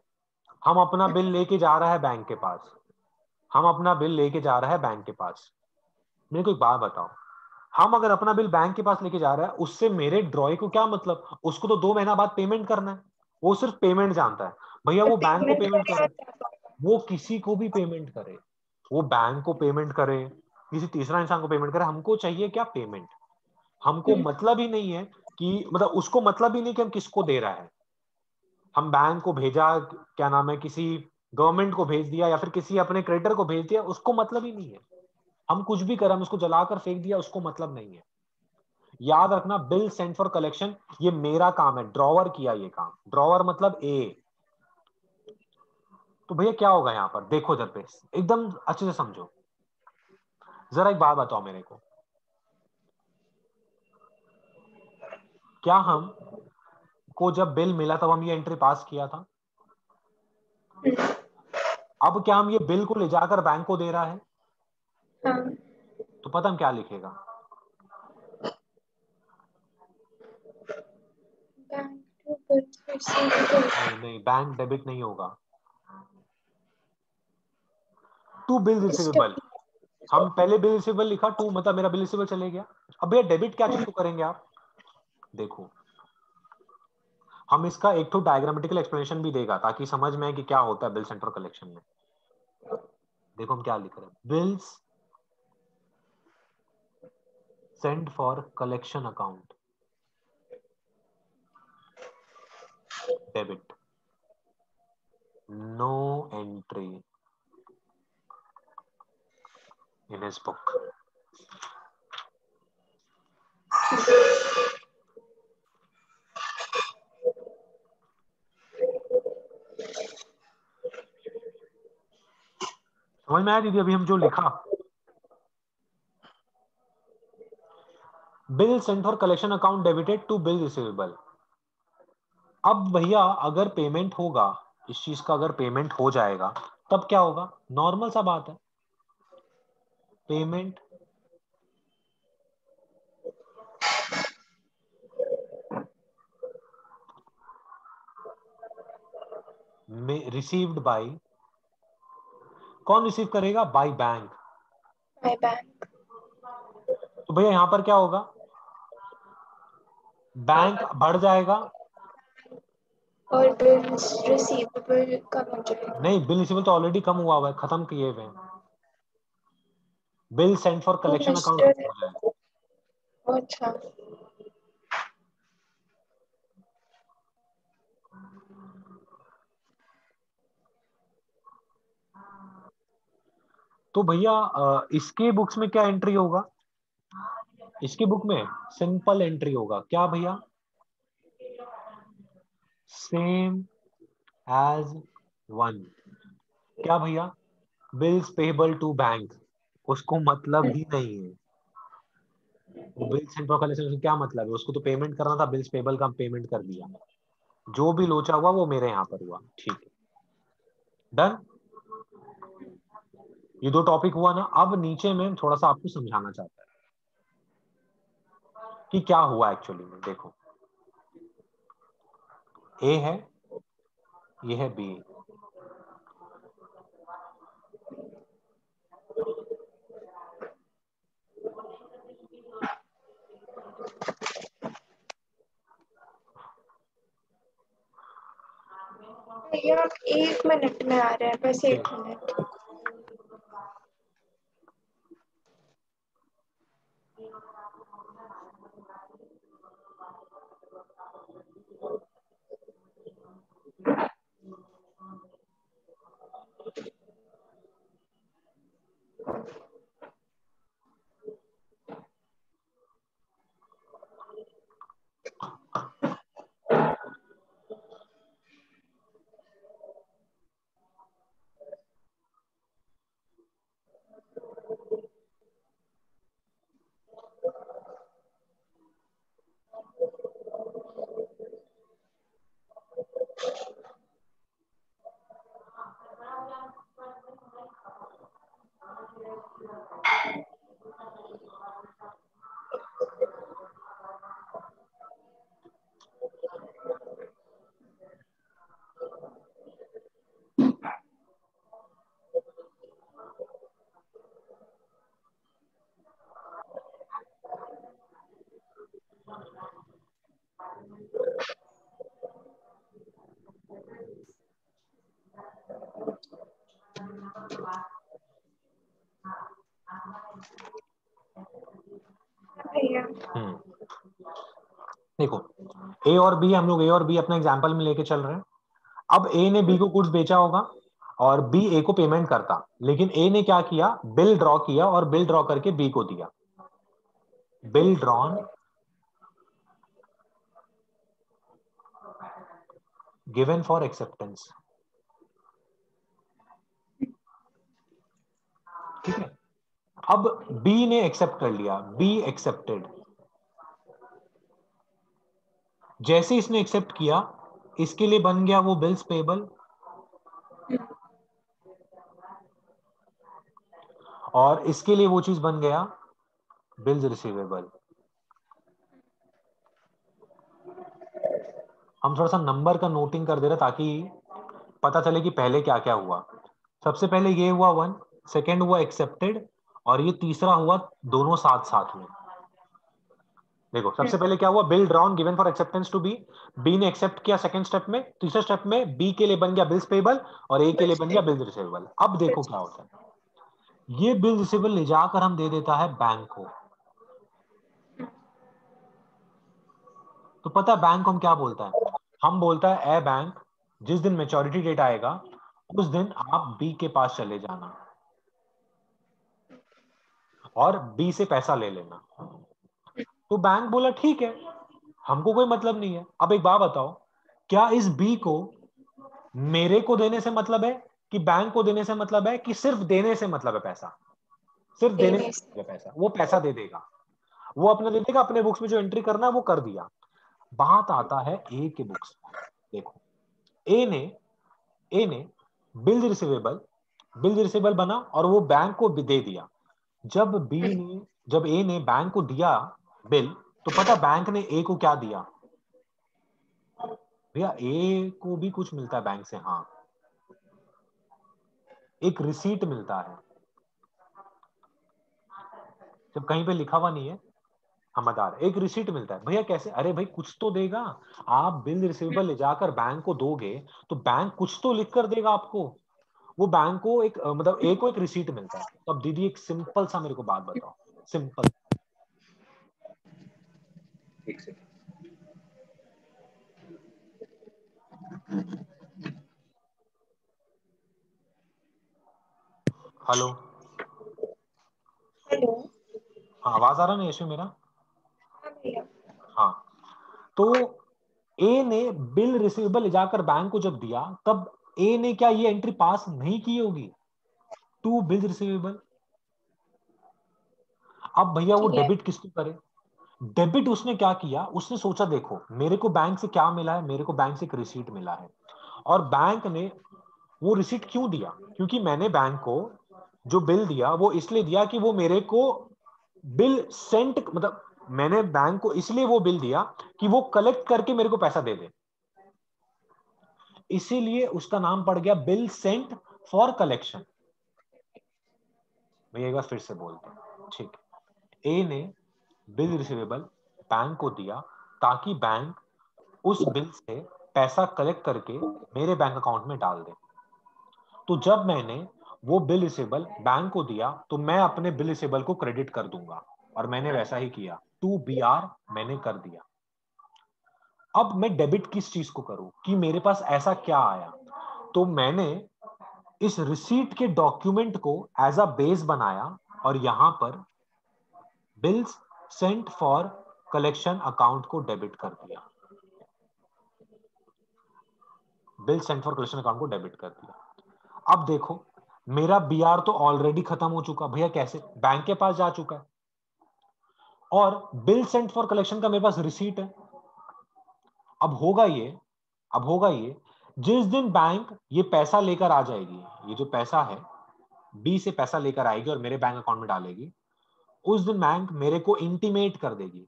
हम अपना बिल लेके जा रहा है बैंक के पास, हम अपना बिल लेके जा रहा है बैंक के पास, मेरे को एक बात बताओ, हम अगर अपना बिल बैंक के पास लेके जा रहा है उससे मेरे ड्रॉई को क्या मतलब, उसको तो 2 महीना बाद पेमेंट करना है, वो सिर्फ पेमेंट जानता है। भैया वो बैंक को पेमेंट पेमेंट का करे, क्या? वो किसी को भी पेमेंट करे, वो बैंक को पेमेंट करे, किसी तीसरा इंसान को पेमेंट करे, हमको चाहिए क्या, पेमेंट। हमको मतलब ही नहीं है कि, मतलब उसको मतलब ही नहीं कि हम किसको दे रहा है, हम बैंक को भेजा, क्या नाम है, किसी गवर्नमेंट को भेज दिया या फिर किसी अपने क्रेडिटर को भेज दिया, उसको मतलब ही नहीं है, हम कुछ भी करें, हम उसको जलाकर फेंक दिया, उसको मतलब नहीं है। याद रखना, बिल सेंट फॉर कलेक्शन ये मेरा काम है, ड्रॉवर किया ये काम, ड्रॉवर मतलब ए। तो भैया क्या होगा यहाँ पर, देखो जब पे एकदम अच्छे से समझो, जरा एक बात बताओ मेरे को, क्या हम को जब बिल मिला तब हम ये एंट्री पास किया था, अब क्या हम ये बिल को ले जाकर बैंक को दे रहा है, हाँ। तो पता हम क्या लिखेगा, बैंक टू परचेज। नहीं नहीं, बैंक डेबिट नहीं होगा, टू बिल रिसीवेबल, हम पहले बिल रिसीवेबल लिखा, टू मतलब मेरा बिल रिसीवेबल चले गया। अब भैया डेबिट क्या चीज को करेंगे आप, देखो हम इसका एक तो डायग्रामेटिकल एक्सप्लेनेशन भी देगा ताकि समझ में आए कि क्या होता है बिल सेंटर कलेक्शन में। देखो हम क्या लिख रहे हैं, bills send for collection account debit, no entry in his book. समझ में आया दीदी अभी हम जो लिखा, bill sent for collection account debited to bill receivable, अब भैया अगर पेमेंट होगा, इस चीज का अगर पेमेंट हो जाएगा तब क्या होगा? नॉर्मल सा बात है, पेमेंट में रिसीव्ड बाय, कौन रिसीव करेगा? By bank. By bank. तो भैया यहां पर क्या होगा? बैंक बढ़ जाएगा। और बिल्स रिसीवेबल कम हो जाएगा। नहीं, बिल रिसीवेबल तो ऑलरेडी कम हुआ है, खत्म किए हुए हैं। बिल सेंड फॉर तो कलेक्शन अकाउंट मिस्टर, खत्म हो जाएगा। अच्छा। तो भैया इसके बुक्स में क्या एंट्री होगा? इसकी बुक में सिंपल एंट्री होगा, क्या भैया? Same as one. क्या भैया? Bills payable to bank. उसको मतलब ही नहीं है वो बिल सेंड फॉर कलेक्शन, क्या मतलब है? उसको तो पेमेंट करना था, बिल्स पेबल का पेमेंट कर दिया। जो भी लोचा हुआ वो मेरे यहाँ पर हुआ, ठीक है, डन। ये दो टॉपिक हुआ ना। अब नीचे में थोड़ा सा आपको समझाना चाहता है कि क्या हुआ एक्चुअली में। देखो, ए है, ये है बी। भैया 1 मिनट में आ रहे हैं, बस ठीक, 1 मिनट। भैया देखो, ए और बी, हम लोग ए और बी अपने एग्जांपल में लेके चल रहे हैं। अब ए ने बी को गुड्स बेचा होगा और बी ए को पेमेंट करता, लेकिन ए ने क्या किया? बिल ड्रॉ किया और बिल ड्रॉ करके बी को दिया। Bill drawn given for acceptance, ठीक है। अब बी ने एक्सेप्ट कर लिया, बी एक्सेप्टेड। जैसे इसने एक्सेप्ट किया, इसके लिए बन गया वो बिल्स पेबल, और इसके लिए वो चीज बन गया बिल्स रिसीवेबल। हम थोड़ा सा नंबर का नोटिंग कर दे रहे ताकि पता चले कि पहले क्या क्या हुआ। सबसे पहले ये हुआ वन, सेकेंड हुआ एक्सेप्टेड, और ये तीसरा हुआ दोनों साथ साथ में। देखो, सबसे पहले क्या हुआ? Bill drawn given for acceptance to B. B ने एक्सेप्ट किया सेकंड स्टेप में। तीसरे स्टेप में बी के लिए बन गया बिल्स पेबल और ए के लिए बन गया बिल्स रिसीवेबल। अब देखो क्या होता है, ये बिल रिसीवेबल ले जाकर हम दे देता है बैंक को। तो पता है बैंक को हम क्या बोलता है? हम बोलता है, ए बैंक, जिस दिन मेच्योरिटी डेट आएगा उस दिन आप बी के पास चले जाना और बी से पैसा ले लेना। तो बैंक बोला ठीक है, हमको कोई मतलब नहीं है। अब एक बात बताओ, क्या इस बी को मेरे को देने से मतलब है कि बैंक को देने से मतलब है, कि सिर्फ देने से मतलब है? पैसा सिर्फ देने से देने से। मतलब है पैसा। वो पैसा दे देगा, वो अपना दे देगा, अपने बुक्स में जो एंट्री करना है वो कर दिया। बात आता है ए के बुक्स में। देखो, ए ने बिल रिसीवेबल बना और वो बैंक को भी दे दिया। जब ए ने बैंक को दिया बिल, तो पता बैंक ने ए को क्या दिया? भैया ए को भी कुछ मिलता है बैंक से, हाँ, एक रिसीट मिलता है। जब कहीं पे लिखा हुआ नहीं है हमदार, एक रिसीट मिलता है। भैया कैसे? अरे भाई कुछ तो देगा। आप बिल रिसीवेबल ले जाकर बैंक को दोगे तो बैंक कुछ तो लिख कर देगा आपको। वो बैंक को एक मतलब ए को एक रिसीट मिलता है। तो अब दीदी एक सिंपल सा मेरे को बात बताओ, सिंपल। एक सेकंड। हेलो। हेलो। हाँ, आवाज आ रहा ना यशु मेरा? हाँ भैया। हाँ, तो ए ने बिल रिसीवेबल ले जाकर बैंक को जब दिया, तब ए ने क्या ये एंट्री पास नहीं की होगी टू बिल रिसीवेबल? अब भैया वो ठीक है। डेबिट किसको करे? डेबिट उसने क्या किया, उसने सोचा देखो मेरे को बैंक से क्या मिला है, मेरे को बैंक से एक रिसीट मिला है। और बैंक ने वो रिसीट क्यों दिया? क्योंकि मैंने बैंक को जो बिल दिया वो इसलिए दिया कि वो मेरे को बिल सेंट, मतलब मैंने बैंक को इसलिए वो बिल दिया कि वो कलेक्ट करके मेरे को पैसा दे दे। इसीलिए उसका नाम पड़ गया बिल सेंट फॉर कलेक्शन। मैं एक बार फिर से बोलता हूं, ठीक। ए ने बिल रिसीवेबल बैंक को दिया ताकि बैंक उस बिल से पैसा कलेक्ट करके मेरे बैंक अकाउंट में डाल दे। तो जब मैंने वो बिल रिसीवेबल बैंक को दिया तो मैं अपने बिल रिसीवेबल को क्रेडिट कर दूंगा, और मैंने वैसा ही किया, टू बी आर मैंने कर दिया। अब मैं डेबिट किस चीज को करूं कि मेरे पास ऐसा क्या आया? तो मैंने इस रिसीट के डॉक्यूमेंट को एज अ बेस बनाया और यहां पर bills sent for collection account को डेबिट कर दिया। Bill sent for collection account को डेबिट कर दिया। अब देखो, मेरा बीआर तो ऑलरेडी खत्म हो चुका। भैया कैसे? बैंक के पास जा चुका है और बिल सेंट फॉर कलेक्शन का मेरे पास रिसीट है। अब होगा ये अब होगा ये जिस दिन बैंक ये पैसा लेकर आ जाएगी, ये जो पैसा है बी से पैसा लेकर आएगी और मेरे बैंक अकाउंट में डालेगी, उस दिन बैंक मेरे को इंटीमेट कर देगी।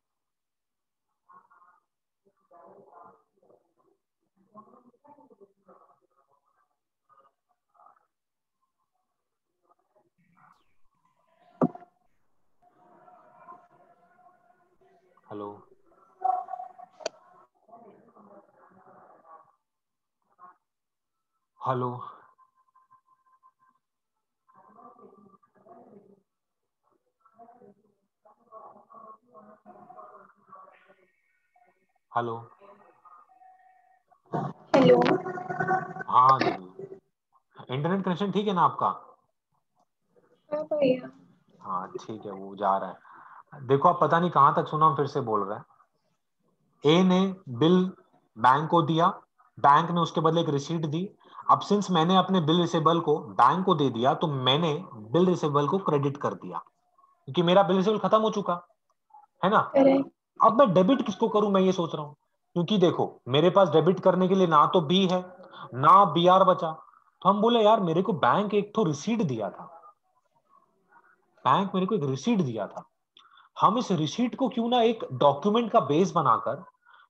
हेलो। हेलो। हेलो। हेलो। हाँ दीदी, इंटरनेट कनेक्शन ठीक है ना आपका? हाँ भैया। हाँ ठीक है, वो जा रहा है। देखो आप पता नहीं कहां तक सुना, हम फिर से बोल रहे हैं। ए ने बिल बैंक को दिया, बैंक ने उसके बदले एक रिसीट दी। अब सिंस मैंने अपने बिल रिसेबल को बैंक को दे दिया तो मैंने बिल रिसेबल को क्रेडिट कर दिया क्योंकि मेरा बिल रिसेबल खत्म हो चुका है ना। करेक्ट। अब मैं डेबिट किसको करूं, मैं ये सोच रहा हूं, क्योंकि देखो मेरे पास डेबिट करने के लिए ना तो बी है ना बी आर बचा। तो हम बोले यार मेरे को बैंक एक तो रिसीट दिया था, बैंक मेरे को एक रिसीट दिया था, हम इस रिसीट को क्यों ना एक डॉक्यूमेंट का बेस बनाकर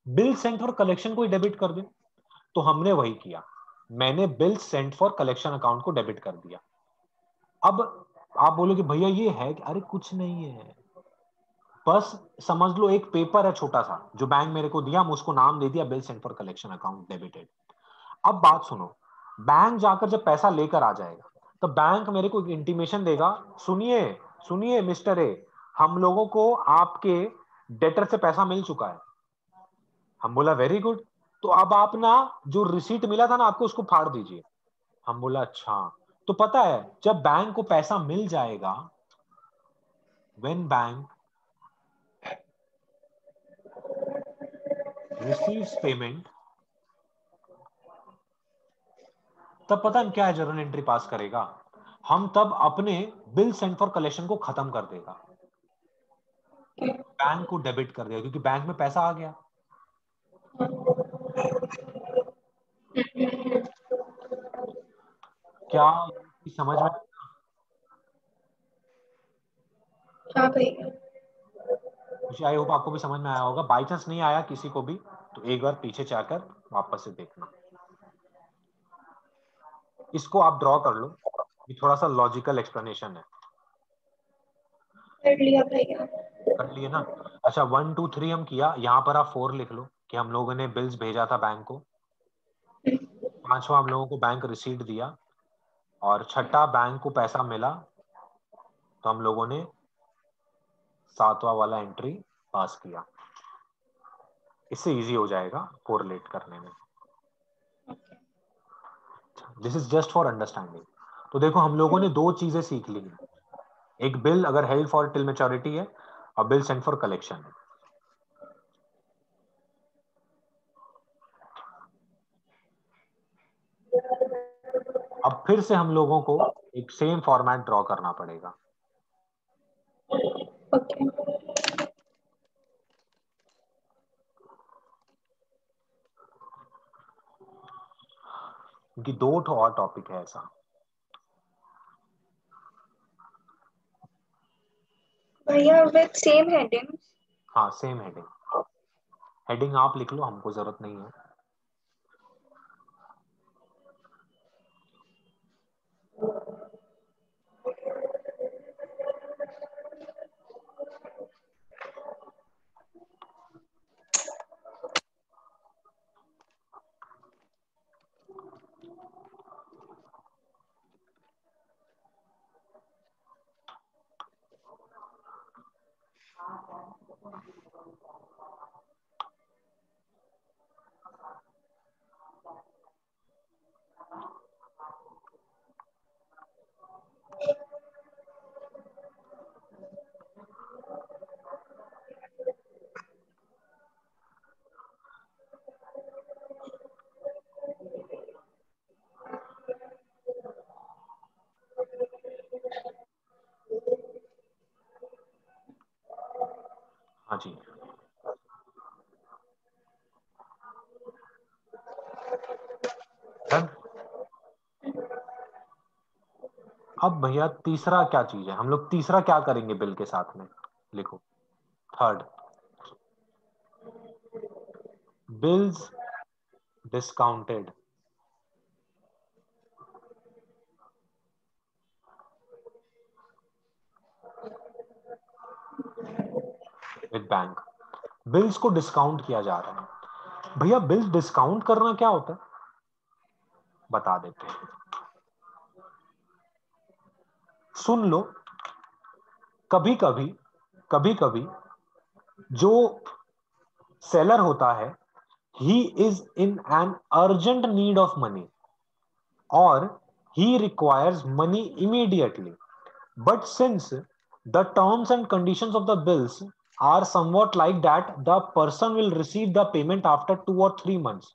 बिल सेंट फॉर कलेक्शन को ही डेबिट कर दे। तो हमने वही किया, मैंने bill sent for collection account को डेबिट कर दिया। अब आप बोलोगे भैया ये है कि, अरे कुछ नहीं है, बस समझ लो एक पेपर है छोटा सा जो बैंक मेरे को दिया, हम उसको नाम दे दिया bill sent for collection account debited. अब बात सुनो, बैंक जाकर जब पैसा लेकर आ जाएगा तो बैंक मेरे को एक इंटीमेशन देगा, सुनिए सुनिए मिस्टर ए, हम लोगों को आपके डेटर से पैसा मिल चुका है। हम बोला वेरी गुड, तो अब आप ना जो रिसीट मिला था ना आपको उसको फाड़ दीजिए। हम बोला अच्छा। तो पता है जब बैंक को पैसा मिल जाएगा, व्हेन बैंक रिसीव्स पेमेंट, तब पता है क्या है जर्नल एंट्री पास करेगा, हम तब अपने बिल सेंड फॉर कलेक्शन को खत्म कर देगा, बैंक को डेबिट कर देगा क्योंकि बैंक में पैसा आ गया। क्या ये समझ में? हाँ भैया। मुझे आई होप आपको भी समझ में आया होगा। बाई चांस नहीं आया किसी को भी तो एक बार पीछे जाकर वापस से देखना। इसको आप ड्रॉ कर लो, ये थोड़ा सा लॉजिकल एक्सप्लेनेशन है। कर लिया भैया। कर लिए ना? अच्छा 1 2 3 हम किया, यहाँ पर आप 4 लिख लो कि हम लोगों ने बिल्स भेजा था बैंक को। पांचवा हम लोगों को बैंक रिसीट दिया, और छठा बैंक को पैसा मिला तो हम लोगों ने सातवां वाला एंट्री पास किया। इससे इजी हो जाएगा कोरिलेट करने में। This is just for understanding. तो देखो हम लोगों ने दो चीजें सीख ली हैं। एक बिल अगर हेल्ड फॉर टिल मैच्योरिटी है, और बिल सेंट फॉर कलेक्शन है। अब फिर से हम लोगों को एक सेम फॉर्मेट ड्रॉ करना पड़ेगा। ओके। क्योंकि दो और टॉपिक है ऐसा। भैया विद सेम हेडिंग। हाँ सेम हेडिंग। हेडिंग आप लिख लो, हमको जरूरत नहीं है। हाँ जी। डन। अब भैया तीसरा क्या चीज है, हम लोग तीसरा क्या करेंगे बिल के साथ में? लिखो third, bills discounted with bank. Bills को डिस्काउंट किया जा रहा है। भैया बिल्स डिस्काउंट करना क्या होता है बता देते हैं, सुन लो। कभी कभी जो सेलर होता है, he is in an urgent need of money, और he requires money immediately. But since the terms and conditions of the bills are somewhat like that, the person will receive the payment after 2 or 3 months.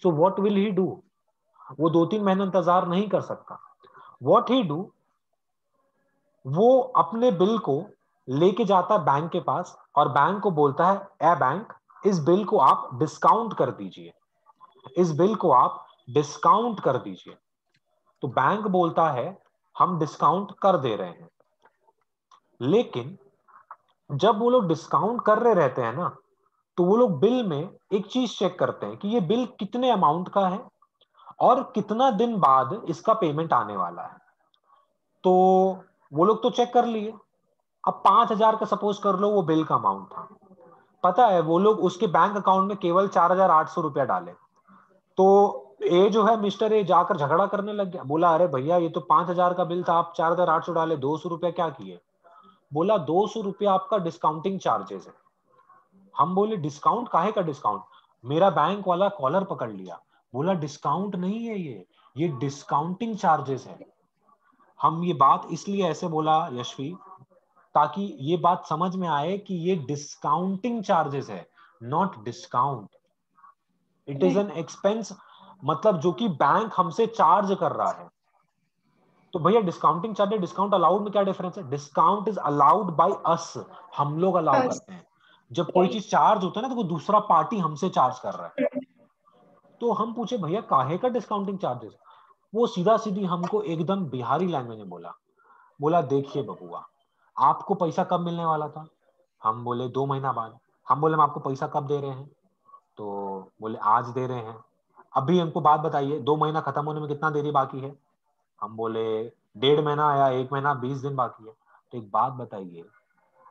So what will he do? वो 2-3 महीने इंतजार नहीं कर सकता। What he do? वो अपने bill को लेके जाता है बैंक के पास, और बैंक को बोलता है ए बैंक, इस बिल को आप डिस्काउंट कर दीजिए, इस बिल को आप डिस्काउंट कर दीजिए। तो बैंक बोलता है हम डिस्काउंट कर दे रहे हैं। लेकिन जब वो लोग डिस्काउंट कर रहे रहते हैं ना, तो वो लोग बिल में एक चीज चेक करते हैं कि ये बिल कितने अमाउंट का है और कितना दिन बाद इसका पेमेंट आने वाला है। तो वो लोग तो चेक कर लिए। अब 5,000 का सपोज कर लो वो बिल का अमाउंट था, पता है वो लोग उसके बैंक अकाउंट में केवल 4,800 रुपया डाले। तो ये जो है मिस्टर ए जाकर झगड़ा करने लग गया, बोला अरे भैया ये तो 5,000 का बिल था, आप 4,800 डाले, 200 रुपया क्या किए? बोला 200 रुपया आपका डिस्काउंटिंग चार्जेस है। हम बोले डिस्काउंट काहे का डिस्काउंट? मेरा बैंक वाला कॉलर पकड़ लिया, बोला डिस्काउंट नहीं है ये डिस्काउंटिंग चार्जेस है। हम ये बात इसलिए ऐसे बोला यशवी, ताकि ये बात समझ में आए कि ये डिस्काउंटिंग चार्जेस है, not discount. It is an expense, मतलब जो कि बैंक हमसे चार्ज कर रहा है। तो भैया डिस्काउंटिंग चार्ज डिस्काउंट अलाउड में क्या डिफरेंस है? Discount is allowed by us, हम लोग अलाउ करते हैं। जब कोई चीज चार्ज होता है ना, तो वो दूसरा पार्टी हमसे चार्ज कर रहा है। तो हम पूछे भैया काहे का डिस्काउंटिंग चार्जेस, वो सीधा सीधी हमको एकदम बिहारी लैंग्वेज में बोला, बोला देखिए बबुआ, आपको पैसा कब मिलने वाला था? हम बोले 2 महीना बाद। हम बोले हम आपको पैसा कब दे रहे हैं? तो बोले आज दे रहे हैं। अभी हमको बात बताइए 2 महीना खत्म होने में कितना देरी बाकी है? हम बोले 1.5 महीना या 1 महीना 20 दिन बाकी है। तो एक बात बताइए,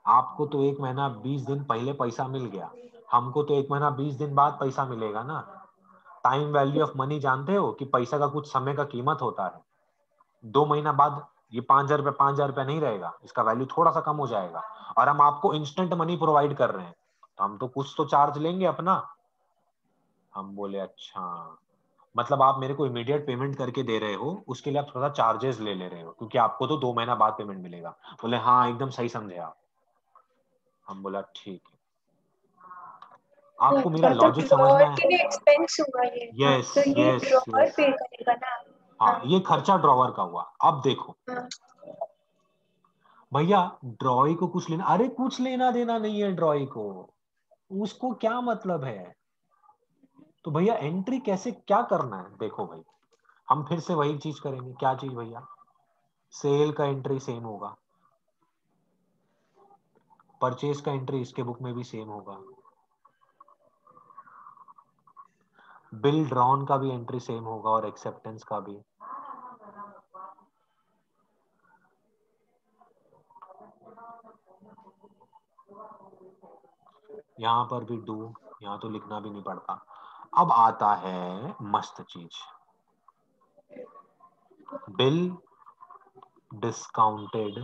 आपको तो 1 महीना 20 दिन पहले पैसा मिल गया, हमको तो 1 महीना 20 दिन बाद पैसा मिलेगा ना। टाइम वैल्यू ऑफ मनी जानते हो कि पैसा का कुछ समय का कीमत होता है। 2 महीना बाद ये 5,000 रुपया 5,000 रुपया नहीं रहेगा, इसका वैल्यू थोड़ा सा कम हो जाएगा, और हम आपको इंस्टेंट मनी प्रोवाइड कर रहे हैं, तो हम तो कुछ तो चार्ज लेंगे अपना। हम बोले अच्छा, मतलब आप मेरे को इमीडिएट पेमेंट करके दे रहे हो, उसके लिए आप थोड़ा चार्जेस ले रहे हो, क्योंकि आपको तो 2 महीना बाद पेमेंट मिलेगा। बोले हाँ एकदम सही समझे आप। हम बोला ठीक है, आपको मेरा अच्छा, तो लॉजिक समझ में ड्रॉअर आया? के लिए एक्सपेंस हुआ ये। हाँ, यस तो ये यस ड्रॉअर यस, पे करेगा ना। हाँ हाँ ये खर्चा ड्रॉवर का हुआ। अब देखो हाँ। भैया, ड्रॉई को कुछ लेना, अरे कुछ लेना देना नहीं है ड्रॉई को, उसको क्या मतलब है? तो भैया एंट्री कैसे क्या करना है, देखो भाई, हम फिर से वही चीज करेंगे। क्या चीज भैया? सेल का एंट्री सेम होगा, परचेज का एंट्री इसके बुक में भी सेम होगा, बिल ड्रॉन का भी एंट्री सेम होगा, और एक्सेप्टेंस का भी। यहाँ पर भी डू, यहाँ तो लिखना भी नहीं पड़ता। अब आता है मस्त चीज, bill discounted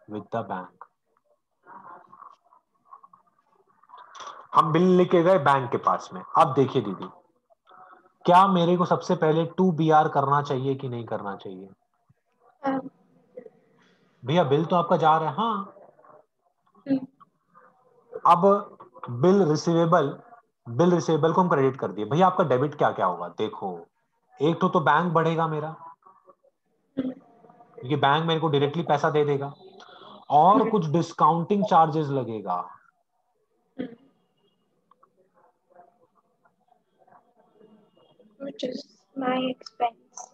with the bank. हम बिल लेके गए बैंक के पास में। अब देखिए दीदी, क्या मेरे को सबसे पहले 2BR करना चाहिए कि नहीं करना चाहिए? हाँ। भैया बिल तो आपका जा रहा है, हाँ। हम्म, अब बिल रिसीवेबल को हम क्रेडिट कर दिए, भैया आपका डेबिट क्या क्या होगा? देखो, एक तो बैंक बढ़ेगा मेरा, हम्म, क्योंकि बैंक मेरे को डायरेक्टली पैसा दे देगा, और हम्म, कुछ डिस्काउंटिंग चार्जेस लगेगा। हम्म, which is my expense.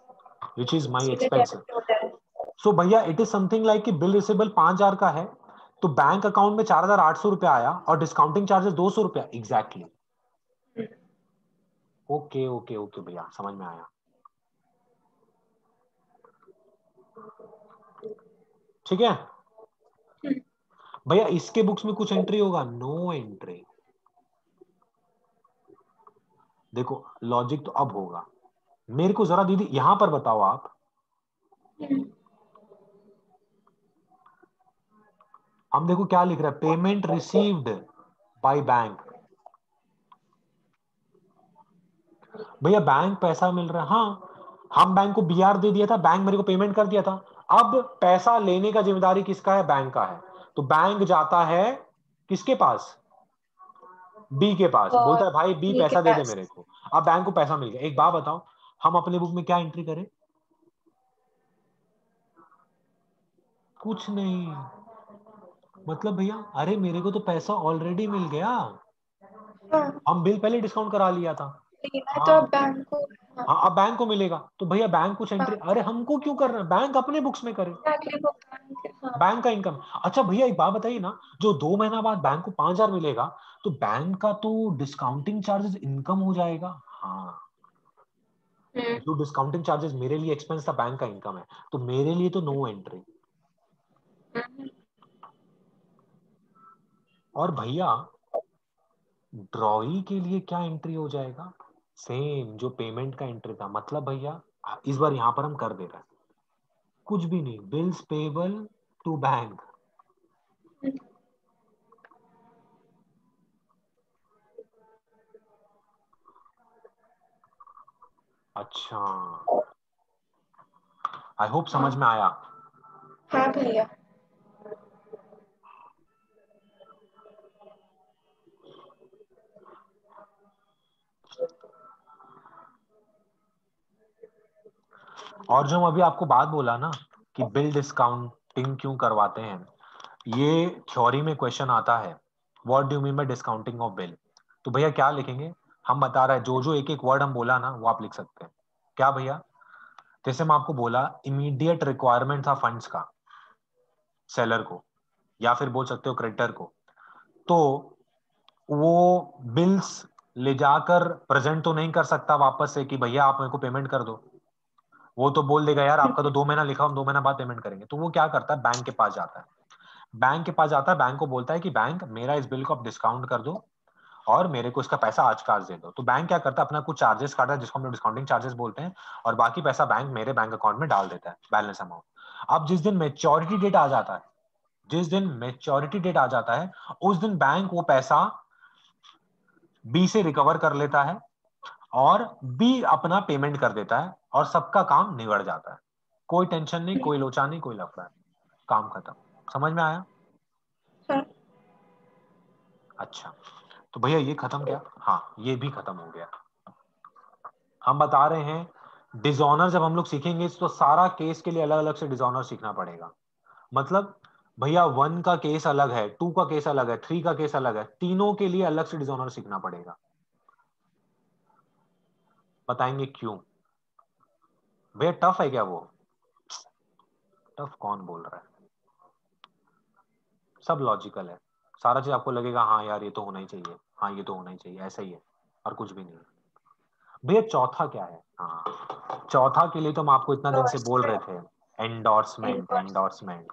Which is my सीधे एक्सपेंस। डेबिट होता है। सो भैया इट इज समथिंग लाइक कि बिल रिसीवेबल 5,000 का है, तो बैंक अकाउंट में 4,800 रुपया आया, और डिस्काउंटिंग चार्जेस 200 रुपया एग्जैक्टली। हम्म, ओके ओके ओके भैया, समझ में आया। ठीक है हम्म, भैया, इसके बुक्स में कुछ एंट्री होगा? No entry. देखो लॉजिक तो अब होगा। मेरे को जरा दीदी यहां पर बताओ आप, हम्म, हम देखो क्या लिख रहा है, पेमेंट रिसीव्ड बाय बैंक। भैया बैंक पैसा मिल रहा है, हाँ, हम बैंक को BR दे दिया था, बैंक मेरे को पेमेंट कर दिया था। अब पैसा लेने का जिम्मेदारी किसका है? बैंक का है। तो बैंक जाता है किसके पास? बी के पास, बोलता और है भाई बी ये के पैसा दे दे पास। मेरे को। अब बैंक को पैसा मिल गया। एक बात बताओ, हम अपने बुक में क्या एंट्री करें? कुछ नहीं। मतलब भैया, अरे मेरे को तो पैसा ऑलरेडी मिल गया, हाँ, हम बिल पहले डिस्काउंट करा लिया था। लेना है तो हाँ अब बैंक को। हाँ हाँ, अब बैंक को मिलेगा, तो भैया बैंक कुछ एंट्री, हाँ, अरे हमको क्यों करना है, बैंक अपने बुक्स में करे, एग्जैक्टली वो बैंक। हाँ बैंक का इनकम। अच्छा भैया एक बात बताइए ना, जो 2 महीना बाद बैंक को 5,000 मिलेगा, तो बैंक का तो डिस्काउंटिंग चार्जेस इनकम हो जाएगा। हाँ, हम्म, जो डिस्काउंटिंग चार्जेस मेरे लिए एक्सपेंस था, बैंक का इनकम है, तो मेरे लिए तो नो एंट्री। हम्म, और भैया ड्रॉई के लिए क्या एंट्री हो जाएगा? सेम जो पेमेंट का एंट्री था, मतलब भैया इस बार यहां पर हम कर दे रहे हैं, कुछ भी नहीं, बिल्स पेबल टू बैंक। हम्म, अच्छा, आई होप समझ में आया। हाँ भैया। और जो हम अभी आपको बात बोला ना कि बिल डिस्काउंटिंग क्यों करवाते हैं, ये थ्योरी में क्वेश्चन आता है what do you mean bye discounting of bill? तो भैया क्या लिखेंगे, हम बता रहे हैं, जो जो एक एक वर्ड हम बोला ना वो आप लिख सकते हैं। क्या भैया, जैसे मैं आपको बोला इमीडिएट रिक्वायरमेंट था फंड्स का सेलर को, या फिर बोल सकते हो क्रेडिटर को, तो वो बिल्स ले जाकर प्रेजेंट तो नहीं कर सकता वापस से कि भैया आप मेरे को पेमेंट कर दो। वो तो बोल देगा यार आपका तो 2 महीना लिखा, हम 2 महीना बाद पेमेंट करेंगे। तो वो क्या करता है, बैंक के पास जाता है, बैंक के पास जाता है, बैंक को बोलता है कि बैंक मेरा इस बिल को आप डिस्काउंट कर दो और मेरे को इसका पैसा आज का आज दे दो। तो बैंक क्या करता है, अपना कुछ चार्जेस काटा है जिसको हम लोग डिस्काउंटिंग चार्जेस बोलते हैं, और बाकी पैसा बैंक मेरे बैंक अकाउंट में डाल देता है, बैलेंस अमाउंट। अब जिस दिन मेच्योरिटी डेट आ जाता है, जिस दिन मेच्योरिटी डेट आ जाता है, उस दिन बैंक वो पैसा बी से रिकवर कर लेता है और बी अपना पेमेंट कर देता है और सबका काम निबड़ जाता है। कोई टेंशन नहीं, कोई लोचा नहीं, कोई लफड़ा नहीं, काम खत्म। समझ में आया? हाँ। अच्छा, तो भैया ये खत्म क्या? हाँ, ये भी खत्म हो गया। हम बता रहे हैं डिसऑनर जब हम लोग सीखेंगे तो सारा केस के लिए अलग अलग से डिसऑनर सीखना पड़ेगा। मतलब भैया 1 का केस अलग है, 2 का केस अलग है, 3 का केस अलग है, तीनों के लिए अलग से डिसऑनर सीखना पड़ेगा। बताएंगे क्यों? भैया टफ है क्या वो? टफ कौन बोल रहा है? सब लॉजिकल है, सारा चीज आपको लगेगा हाँ यार ये तो होना ही चाहिए, हाँ ये तो होना ही चाहिए, ऐसा ही है, और कुछ भी नहीं। भैया चौथा क्या है? हाँ, चौथा के लिए तो हम आपको इतना दिन से बोल रहे थे, एंडोर्समेंट, एंडोर्समेंट।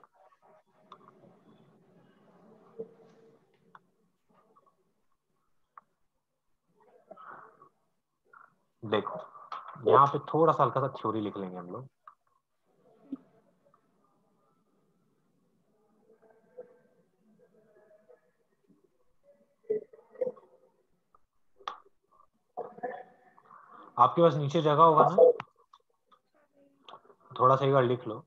देखो यहाँ पे थोड़ा सा हल्का सा थ्योरी लिख लेंगे हम लोग। आपके पास नीचे जगह होगा ना, थोड़ा सा एक बार लिख लो।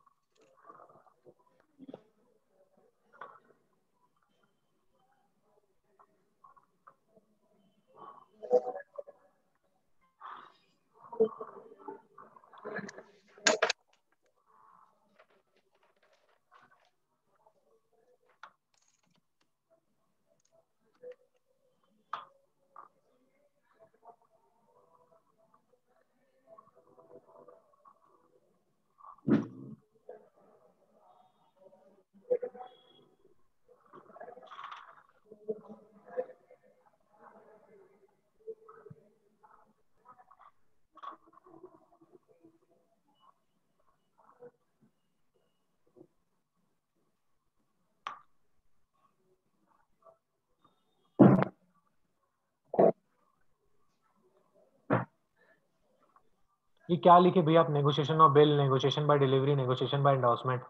ये क्या लिखे भैया आप, negotiation of bill, negotiation by delivery, negotiation by endorsement,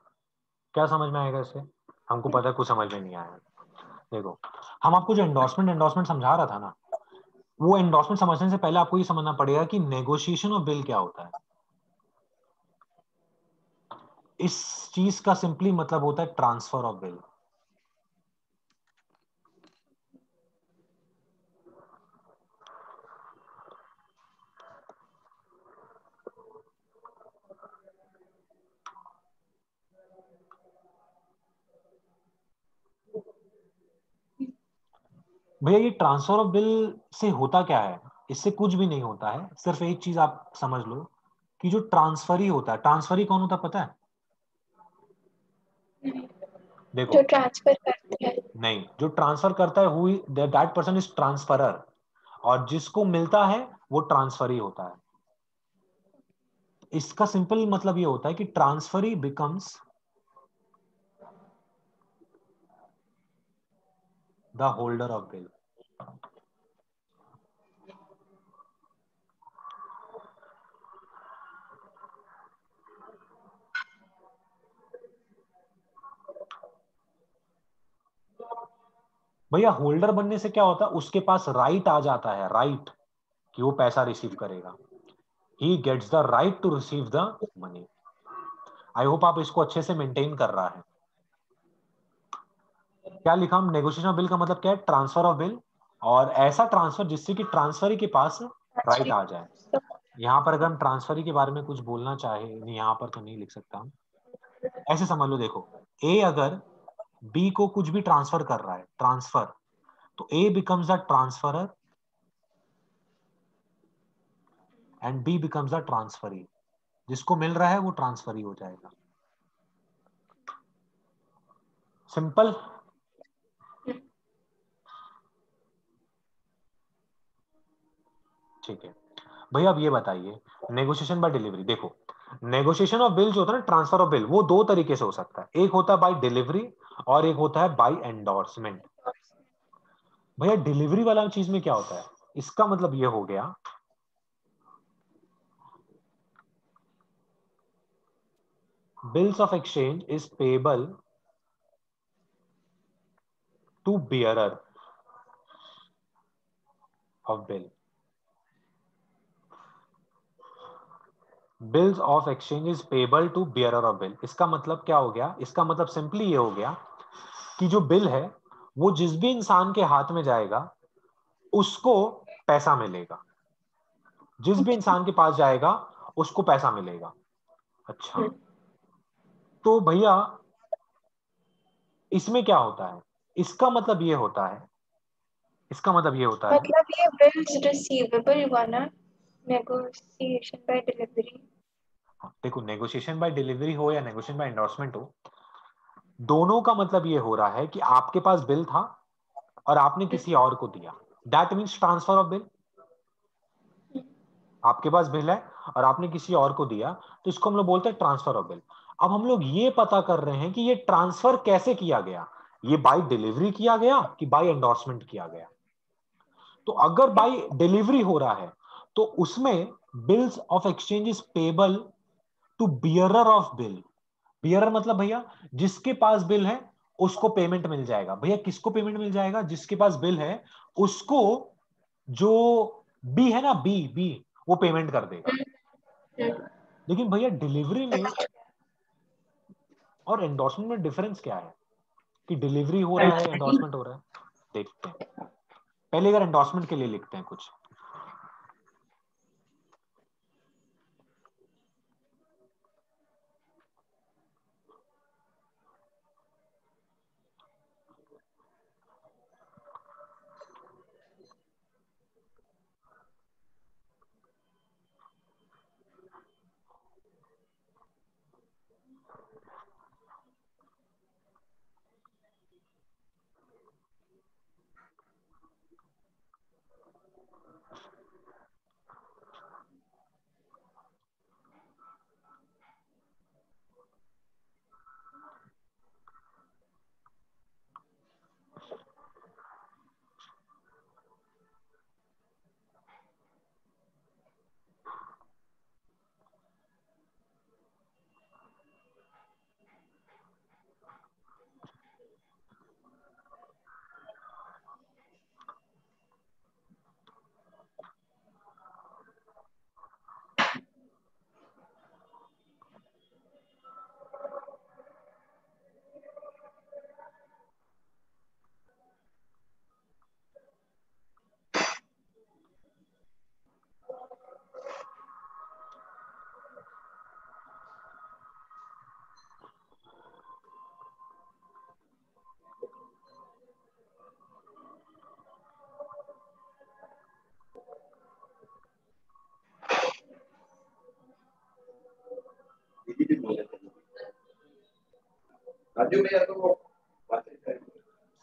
क्या समझ में आएगा इससे? हमको पता है कुछ समझ में नहीं आया। देखो, हम आपको जो एंडोर्समेंट एंडोर्समेंट समझा रहा था ना, वो एंडोर्समेंट समझने से पहले आपको ये समझना पड़ेगा कि नेगोशिएशन ऑफ बिल क्या होता है। इस चीज का सिंपली मतलब होता है ट्रांसफर ऑफ बिल। भैया ये ट्रांसफर ऑफ बिल से होता क्या है? इससे कुछ भी नहीं होता है, सिर्फ एक चीज आप समझ लो कि जो ट्रांसफर ही होता है, ट्रांसफर ही कौन होता है पता है? जो देखो, ट्रांसफर करते हैं। नहीं, जो ट्रांसफर करता है who that person is transferor, और जिसको मिलता है वो ट्रांसफर ही होता है। इसका सिंपल मतलब ये होता है कि transfer he becomes the holder of bill. भैया होल्डर बनने से क्या होता है, उसके पास राइट आ जाता है, राइट कि वो पैसा रिसीव करेगा। He gets the right to receive the money. I hope आप इसको अच्छे से मेंटेन कर रहा है। क्या लिखा हम, नेगोशिएशन ऑफ बिल का मतलब क्या है, ट्रांसफर ऑफ बिल, और ऐसा ट्रांसफर जिससे कि ट्रांसफरी के पास राइट आ जाए। यहाँ पर अगर हम ट्रांसफरी के बारे में कुछ बोलना चाहे, नहीं यहाँ पर तो नहीं लिख सकता हम, ऐसे समझ लो, देखो ए अगर बी को कुछ भी ट्रांसफर कर रहा है, ट्रांसफर, तो A becomes the transferer and B becomes the transferee. जिसको मिल रहा है वो ट्रांसफरी हो जाएगा. सिंपल. ठीक है भैया, अब ये बताइए नेगोशिएशन बाय डिलीवरी. देखो, नेगोशिएशन ऑफ बिल जो होता है ना, ट्रांसफर ऑफ बिल, वो दो तरीके से हो सकता है. एक होता है बाय डिलीवरी और एक होता है बाय एंडोर्समेंट. भैया डिलीवरी वाला चीज में क्या होता है? इसका मतलब ये हो गया, bills of exchange is payable to bearer of bill. Bills of exchange is payable to bearer of bill. इसका मतलब क्या हो गया? इसका मतलब सिंपली ये हो गया कि जो बिल है वो जिस भी इंसान के हाथ में जाएगा उसको पैसा मिलेगा. जिस भी इंसान के पास जाएगा उसको पैसा मिलेगा. अच्छा, तो भैया इसमें क्या होता है? इसका मतलब ये होता है, इसका मतलब ये होता है, मतलब ये बिल्स रिसीवेबल हुआ ना, नेगोशिएशन बाय डिलीवरी. देखो नेगोशिएशन बाय डिलीवरी हो या नेगोशिएशन बाय एंडोर्समेंट हो, दोनों का मतलब ये हो रहा है कि आपके पास बिल था और आपने किसी और को दिया. That means transfer of bill. आपके पास बिल है और आपने किसी और को दिया, तो इसको हम लोग बोलते हैं ट्रांसफर ऑफ बिल. अब हम लोग ये पता कर रहे हैं कि ये ट्रांसफर कैसे किया गया. ये बाय डिलीवरी किया गया कि बाय एंडोर्समेंट किया गया? तो अगर बाय डिलीवरी हो रहा है तो उसमें bills of exchange is payable to bearer of bill. Bearer मतलब भैया जिसके पास बिल है उसको पेमेंट मिल जाएगा. भैया किसको पेमेंट मिल जाएगा? जिसके पास बिल है उसको. जो बी है ना, बी बी वो पेमेंट कर देगा. लेकिन भैया डिलीवरी में और एंडोर्समेंट में डिफरेंस क्या है कि डिलीवरी हो रहा है, एंडोर्समेंट हो रहा है? देखते हैं. पहले अगर एंडोर्समेंट के लिए लिखते हैं कुछ.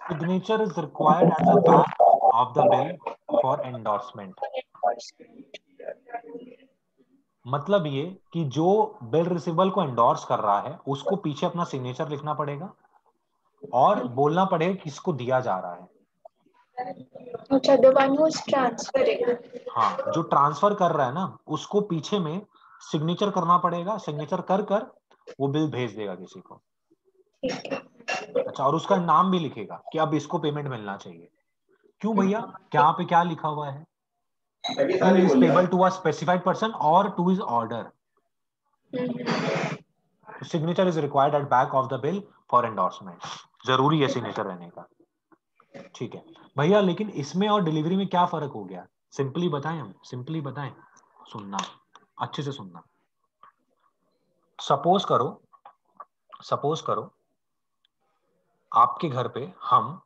Signature is required at the back of the bill for endorsement. मतलब ये कि जो बिल रिसीवेबल को एंडोर्स कर रहा है उसको पीछे अपना सिग्नेचर लिखना पड़ेगा और बोलना पड़ेगा किसको दिया जा रहा है. अच्छा, the one who's transferring. हाँ, जो ट्रांसफर कर रहा है ना उसको पीछे में सिग्नेचर करना पड़ेगा. सिग्नेचर कर कर वो बिल भेज देगा किसी को. ठीक है. अच्छा, और उसका नाम भी लिखेगा कि अब इसको पेमेंट मिलना चाहिए. क्यों भैया? क्या पे क्या लिखा हुआ है? Bill is payable to a specified person और to his order. Signature is required at back of the bill for endorsement. जरूरी है सिग्नेचर रहने का. ठीक है भैया, लेकिन इसमें और डिलीवरी में क्या फर्क हो गया? सिंपली बताएं, हम सिंपली बताएं. सुनना, अच्छे से सुनना. सपोज करो, सपोज करो आपके घर पे हम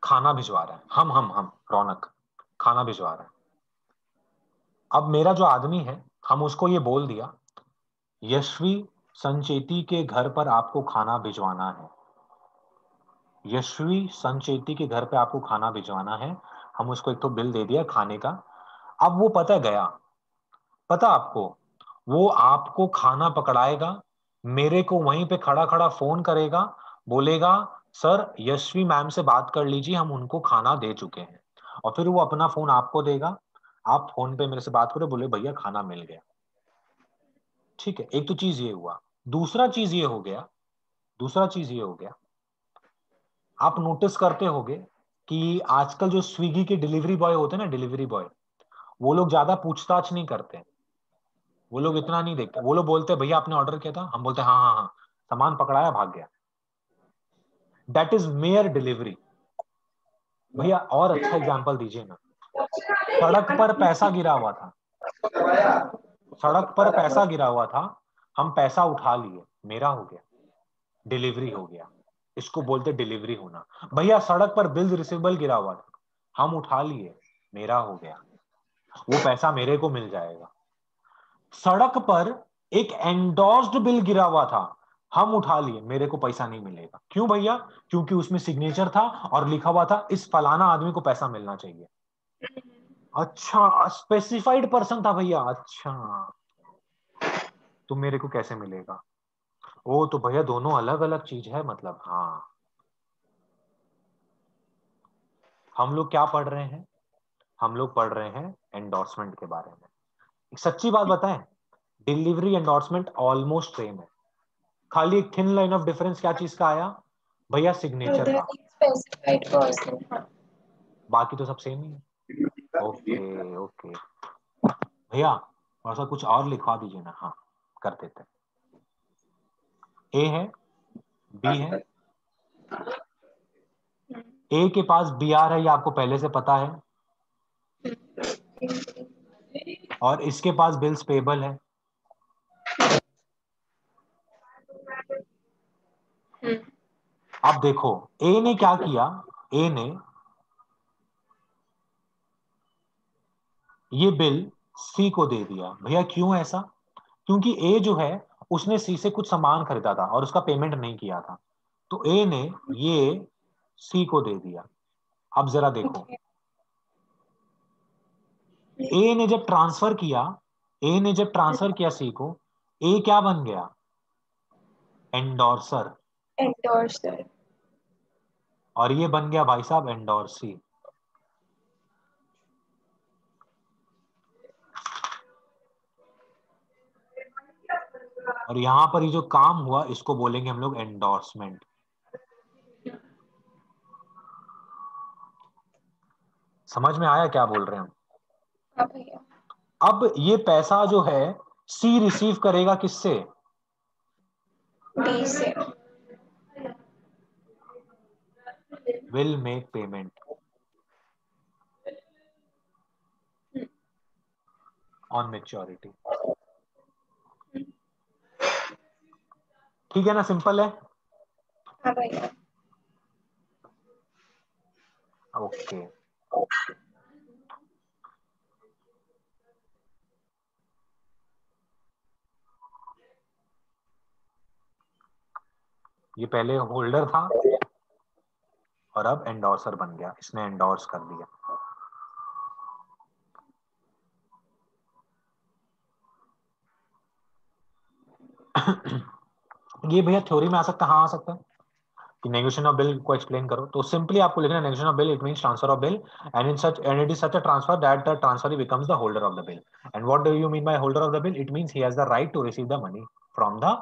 खाना भिजवा रहा है, हम रौनक खाना भिजवा रहा है। अब मेरा जो आदमी है, हम उसको ये बोल दिया, यशवी संचेती के घर पर आपको खाना भिजवाना है, यशवी संचेती के घर पे आपको खाना भिजवाना है। हम उसको एक तो बिल दे दिया खाने का। अब वो पता गया, पता आपको, वो आपको खाना पकड़ाएगा, मेरे को वहीं पे खड़ा खड़ा फोन करेगा, बोलेगा सर यशवी मैम से बात कर लीजिए, हम उनको खाना दे चुके हैं। और फिर वो अपना फोन आपको देगा, आप फोन पे मेरे से बात करो, बोले भैया खाना मिल गया। ठीक है, एक तो चीज ये हुआ। दूसरा चीज ये हो गया, दूसरा चीज ये हो गया, आप नोटिस करते होगे कि आजकल जो स्विगी के डिलीवरी बॉय होते हैं ना, डिलीवरी बॉय, वो लोग ज्यादा पूछताछ नहीं करते, वो लोग इतना नहीं देखते। वो लोग बोलते हैं भैया आपने ऑर्डर किया था, हम बोलते हैं हाँ हाँ हाँ, सामान पकड़ाया भाग गया। That is mayor delivery. भैया और अच्छा एग्जांपल दीजिए ना। सड़क पर पैसा गिरा हुआ था, सड़क पर पैसा गिरा हुआ था, हम पैसा उठा लिए, मेरा हो गया, डिलीवरी हो गया। इसको बोलते डिलीवरी होना। भैया सड़क पर बिल रिसीवेबल गिरा हुआ था, हम उठा लिए, मेरा हो गया, वो पैसा मेरे को मिल जाएगा। सड़क पर एक एंडोर्स्ड बिल गिरा हुआ था, हम उठा लिए, मेरे को पैसा नहीं मिलेगा। क्यों भैया? क्योंकि उसमें सिग्नेचर था और लिखा हुआ था इस फलाना आदमी को पैसा मिलना चाहिए। अच्छा, स्पेसिफाइड पर्सन था भैया, अच्छा, तो मेरे को कैसे मिलेगा? ओ तो भैया दोनों अलग अलग चीज है, मतलब हाँ। हम लोग क्या पढ़ रहे हैं? हम लोग पढ़ रहे हैं एंडोर्समेंट के बारे में। एक सच्ची बात बताएं, डिलीवरी एंडोर्समेंट ऑलमोस्ट सेम है, खाली एक थिन लाइन ऑफ डिफरेंस क्या चीज का आया भैया? सिग्नेचर उधर का। स्पेसिफाइड पर्सन, हाँ। बाकी तो सब सेम ही है। ओके ओके भैया, थोड़ा सा कुछ और लिखवा दीजिए ना। हाँ, कर देते हैं। ए है, बी है, ए के पास बी आर है, ये आपको पहले से पता है, और इसके पास बिल्स पेबल है। अब देखो, ए ने क्या किया, ए ने ये बिल सी को दे दिया। भैया क्यों ऐसा? क्योंकि ए जो है उसने सी से कुछ सामान खरीदा था और उसका पेमेंट नहीं किया था, तो ए ने ये सी को दे दिया। अब जरा देखो, ए ने जब ट्रांसफर किया, ए ने जब ट्रांसफर किया सी को, ए क्या बन गया? एंडोर्सर। एंडोर्सर। और ये बन गया भाई साहब एंडोर्सी। और यहां पर ये जो काम हुआ इसको बोलेंगे हम लोग एंडोर्समेंट। समझ में आया क्या बोल रहे हैं हम? हाँ भैया। अब ये पैसा जो है सी रिसीव करेगा किससे? बी से। Will make payment on maturity. ठीक है ना, सिंपल है। हाँ भैया। ओके, ये पहले होल्डर था और अब एंडोर्सर बन गया, इसने एंडोर्स कर दिया। ये भैया थ्योरी में आ सकता है, हाँ आ सकता है कि नेगोशिएशन ऑफ बिल को एक्सप्लेन करो, तो सिंपली आपको लिखना है negotiation of bill it means transfer of bill and it is such a transfer that the transferee becomes the holder of the bill. And what do you mean by holder of the bill? It means he has the right to receive the money from the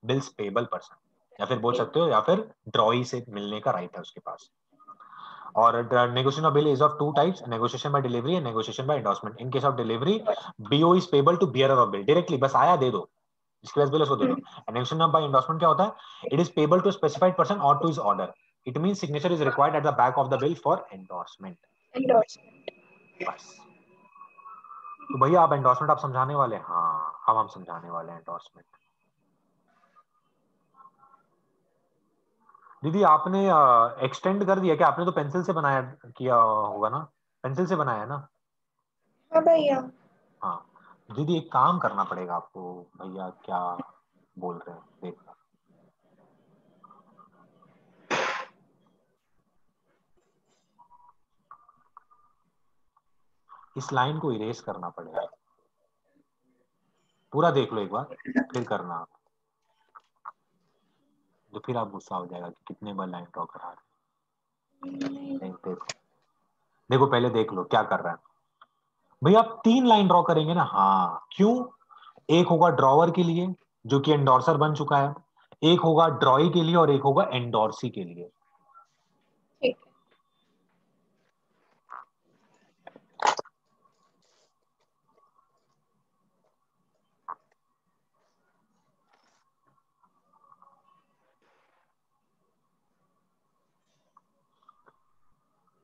bills payable person, या फिर बोल सकते हो, या फिर ड्रॉई से मिलने का राइट है उसके पास। और negotiation of bill is of two types: negotiation by delivery and negotiation by endorsement. In case of delivery, BO is payable to bearer of bill directly, बस आया दे दो, जिसके पास बिल उसको दे दो। negotiation by endorsement क्या होता है? It is payable to a specified person or to his order. It means signature is required at the back of the bill for endorsement. Endorsement. बस। तो भैया आप एंडोर्समेंट आप समझाने वाले हैं? हाँ, अब हम समझाने वाले हैं एंडोर्समेंट। दीदी आपने एक्सटेंड कर दिया क्या? आपने तो पेंसिल से बनाया किया होगा ना, पेंसिल से बनाया है ना? हाँ भैया। हाँ दीदी एक काम करना पड़ेगा आपको। भैया क्या बोल रहे हैं देख लो। इस लाइन को इरेज करना पड़ेगा। पूरा देख लो एक बार, फिर करना आप। तो फिर आप गुस्सा हो जाएगा कि कितने बार लाइन ड्रॉ करा रहे नहीं। हैं। नहीं देखो, देखो पहले देख लो क्या कर रहा है। भैया आप 3 लाइन ड्रॉ करेंगे ना? हाँ क्यों? एक होगा ड्रॉवर के लिए जो कि एंडोर्सर बन चुका है, एक होगा ड्रॉई के लिए और एक होगा एंडोर्सी के लिए। ठीक है।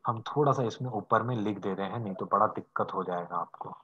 हम थोड़ा सा इसमें ऊपर में लिख दे रहे हैं, नहीं तो बड़ा दिक्कत हो जाएगा आपको।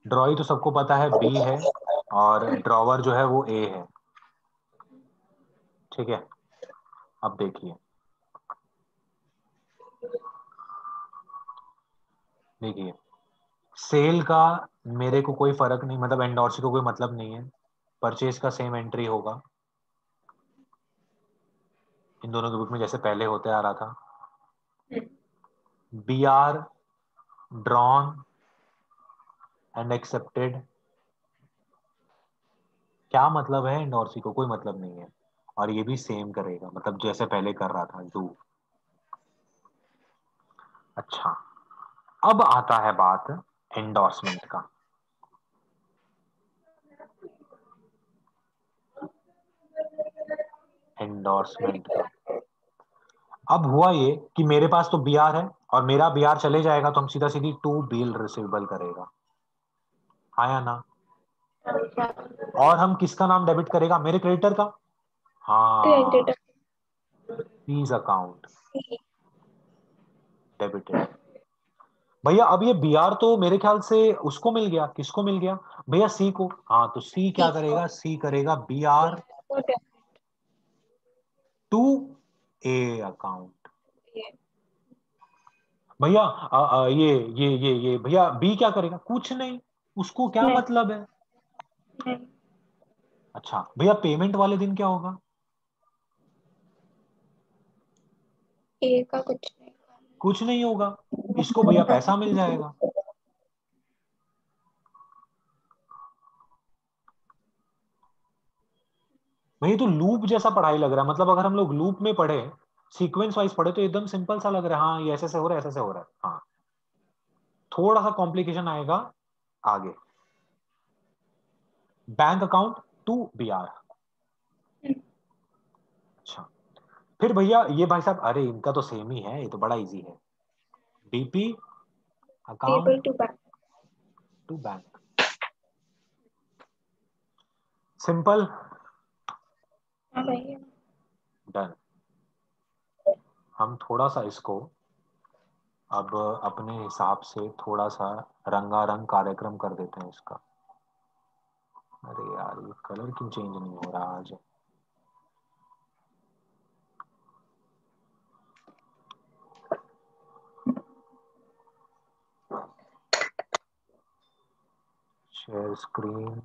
ड्रॉई तो सबको पता है बी है, और ड्रॉवर जो है वो ए है। ठीक है, अब देखिए, देखिए सेल का मेरे को कोई फर्क नहीं, मतलब एंडोर्सी को कोई मतलब नहीं है। परचेज का सेम एंट्री होगा इन दोनों के बुक में जैसे पहले होते आ रहा था। B R drawn and accepted. क्या मतलब है? एंडोर्सी को कोई मतलब नहीं है, और ये भी सेम करेगा, मतलब जैसे पहले कर रहा था डू। अच्छा, अब आता है बात एंडोर्समेंट का। एंडोर्समेंट का अब हुआ ये कि मेरे पास तो बी आर है, और मेरा बी आर चले जाएगा तो हम सीधा सीधी टू बिल रिसीवेबल करेगा, आया ना? और हम किसका नाम डेबिट करेगा? मेरे क्रेडिटर का। हाँ, क्रेडिट। Fees account debited. भैया अब ये बी आर तो मेरे ख्याल से उसको मिल गया, किसको मिल गया? भैया सी को। हाँ तो सी क्या करेगा? सी करेगा B R to A account. भैया ये भैया बी क्या करेगा? कुछ नहीं, उसको क्या नहीं। मतलब है? नहीं। अच्छा भैया पेमेंट वाले दिन क्या होगा? ए का कुछ नहीं। कुछ नहीं होगा, इसको भैया पैसा मिल जाएगा। भैया तो लूप जैसा पढ़ाई लग रहा है, मतलब अगर हम लोग लूप में पढ़े, सीक्वेंस वाइज पढ़े तो एकदम सिंपल सा लग रहा है। हाँ ये ऐसे से हो रहा है, ऐसे से हो रहा है। हाँ थोड़ा सा कॉम्प्लिकेशन आएगा आगे। Bank account to B R. अच्छा, फिर भैया ये भाई साहब, अरे इनका तो सेम ही है, ये तो बड़ा इजी है। BP payable account to bank. To bank. Simple. हाँ भैया। डन। हम थोड़ा सा इसको अब अपने हिसाब से थोड़ा सा रंगारंग कार्यक्रम कर देते हैं इसका। अरे यार ये कलर क्यों चेंज नहीं हो रहा आज? Share screen.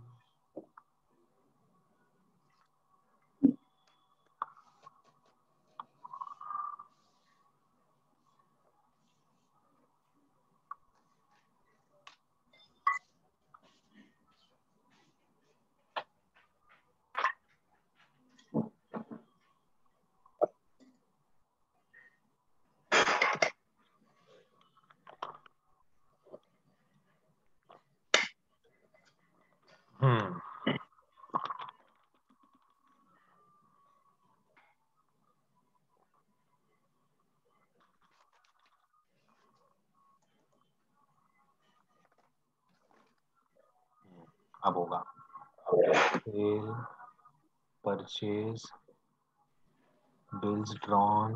अब होगा sale, purchase, bills drawn,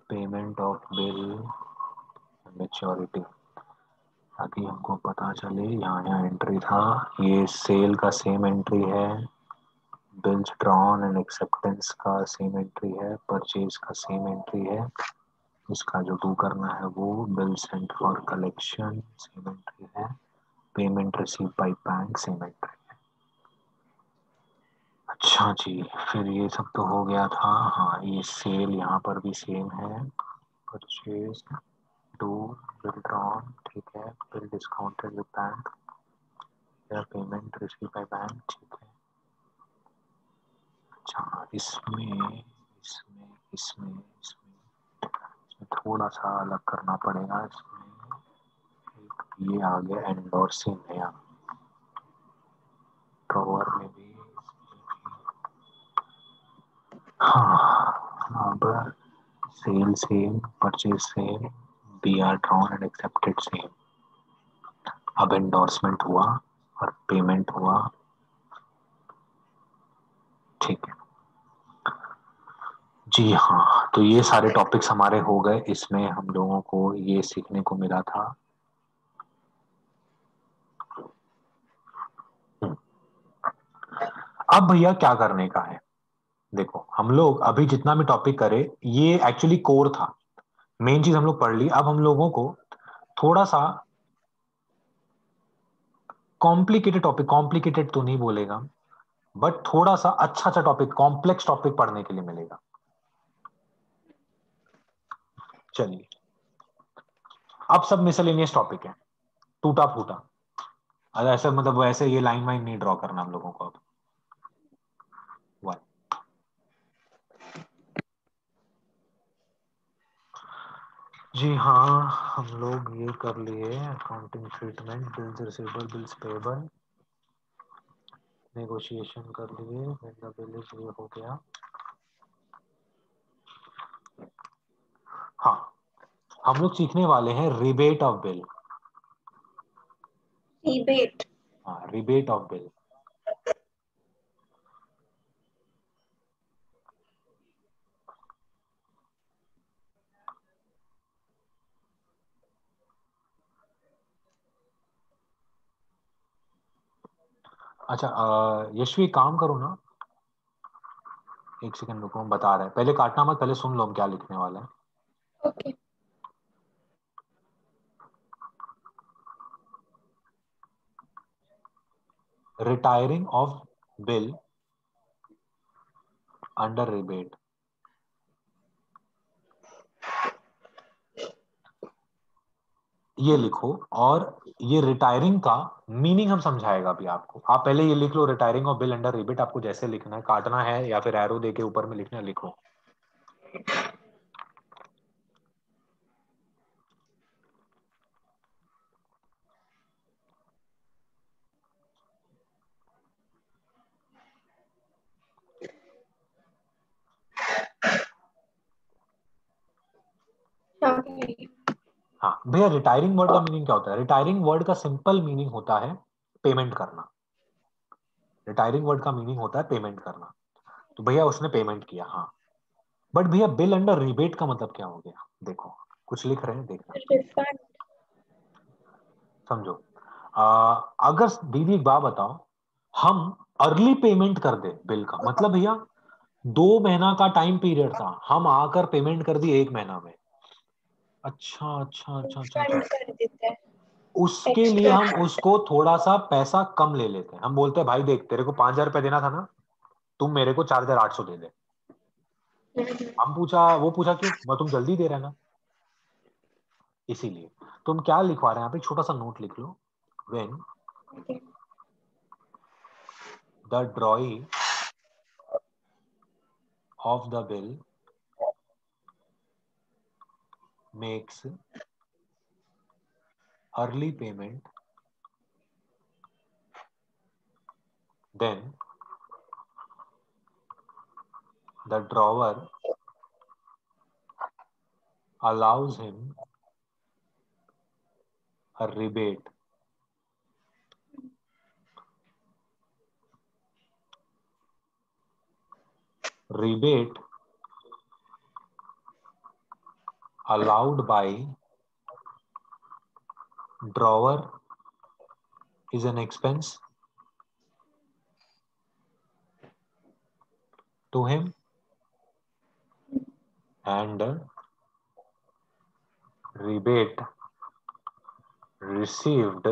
payment of bill, maturity. ताकि हमको पता चले यहाँ एंट्री था, ये सेल का सेम एंट्री है, बिल्स ड्रॉन एंड एक्सेप्टेंस का सेम एंट्री है, परचेज का सेम एंट्री है, इसका जो डू करना है वो bill sent for collection same entry है, payment receive by bank same entry है। अच्छा जी, फिर ये सब तो हो गया था। हाँ, ये सेल यहाँ पर भी सेम है, परचेज, डू, बिल ड्रॉन, ठीक है, बिल डिस्काउंटेड विद बैंक या पेमेंट रिसीव बाय बैंक, ठीक है। अच्छा, इसमें थोड़ा सा अलग करना पड़ेगा। इसमें एक ये आ गया एंडोर्सिंग नया, ड्रॉवर में भी। हाँ, अब sale same, purchase same, B R drawn and accepted same. अब एंडोर्समेंट हुआ और पेमेंट हुआ, ठीक है जी। हाँ, तो ये सारे टॉपिक्स हमारे हो गए। इसमें हम लोगों को ये सीखने को मिला था। अब भैया क्या करने का है, देखो हम लोग अभी जितना भी टॉपिक करे ये एक्चुअली कोर था, मेन चीज हम लोग पढ़ ली। अब हम लोगों को थोड़ा सा कॉम्प्लिकेटेड टॉपिक, कॉम्प्लिकेटेड तो नहीं बोलेगा बट थोड़ा सा अच्छा अच्छा टॉपिक, कॉम्प्लेक्स टॉपिक पढ़ने के लिए मिलेगा। चलिए, अब सब मिसलेनियस टॉपिक है, टूटा फूटा। ऐसे मतलब वैसे ये लाइन वाइन नहीं ड्रॉ करना हम लोगों को अब। One. जी हाँ, हम लोग ये कर लिए accounting treatment, bills receivable, bills payable, negotiation कर लिए, बिल ये हो गया। हाँ, हम लोग सीखने वाले हैं रिबेट ऑफ बिल। रिबेट। हाँ, रिबेट ऑफ बिल। अच्छा, यशवी काम करो ना, एक सेकंड रुको, हम बता रहे हैं, पहले काटना मत, पहले सुन लो हम क्या लिखने वाले हैं। Okay. Retiring of bill under rebate. ये लिखो, और ये रिटायरिंग का मीनिंग हम समझाएगा अभी आपको। आप पहले ये लिख लो, retiring of bill under rebate, आपको जैसे लिखना है, काटना है या फिर एरो देके ऊपर में लिखना है, लिखो। हाँ भाई। हाँ भैया, रिटायरिंग वर्ड का मीनिंग क्या होता है? रिटायरिंग वर्ड का सिंपल मीनिंग होता है पेमेंट करना। रिटायरिंग वर्ड का मीनिंग होता है पेमेंट करना। तो भैया उसने पेमेंट किया, हाँ। बट भैया बिल अंडर रिबेट का मतलब क्या हो गया? देखो, कुछ लिख रहे हैं, देखना, रिफंड। समझो। अगर दीदी एक बात बताओ, हम अर्ली पेमेंट कर दे बिल का, मतलब भैया 2 महीना का टाइम पीरियड था, हम आकर पेमेंट कर दिए 1 महीना में। अच्छा अच्छा अच्छा अच्छा अच्छा। रिफंड कर देता है उसके लिए एक्स्ट्रा। हम उसको थोड़ा सा पैसा कम ले लेते हैं। हम बोलते हैं भाई देख, तेरे को 5,000 रुपया देना था ना, तुम मेरे को 4,800 दे दे। हम पूछा, वो पूछा क्यों? मैं, तुम जल्दी दे रहे ना, इसीलिए। तुम क्या लिखवा रहे हैं यहाँ पे? छोटा सा नोट लिख लो। When the drawee of the bill makes early payment, then the drawer allows him a rebate rebate allowed by drawer is an expense to him, and rebate received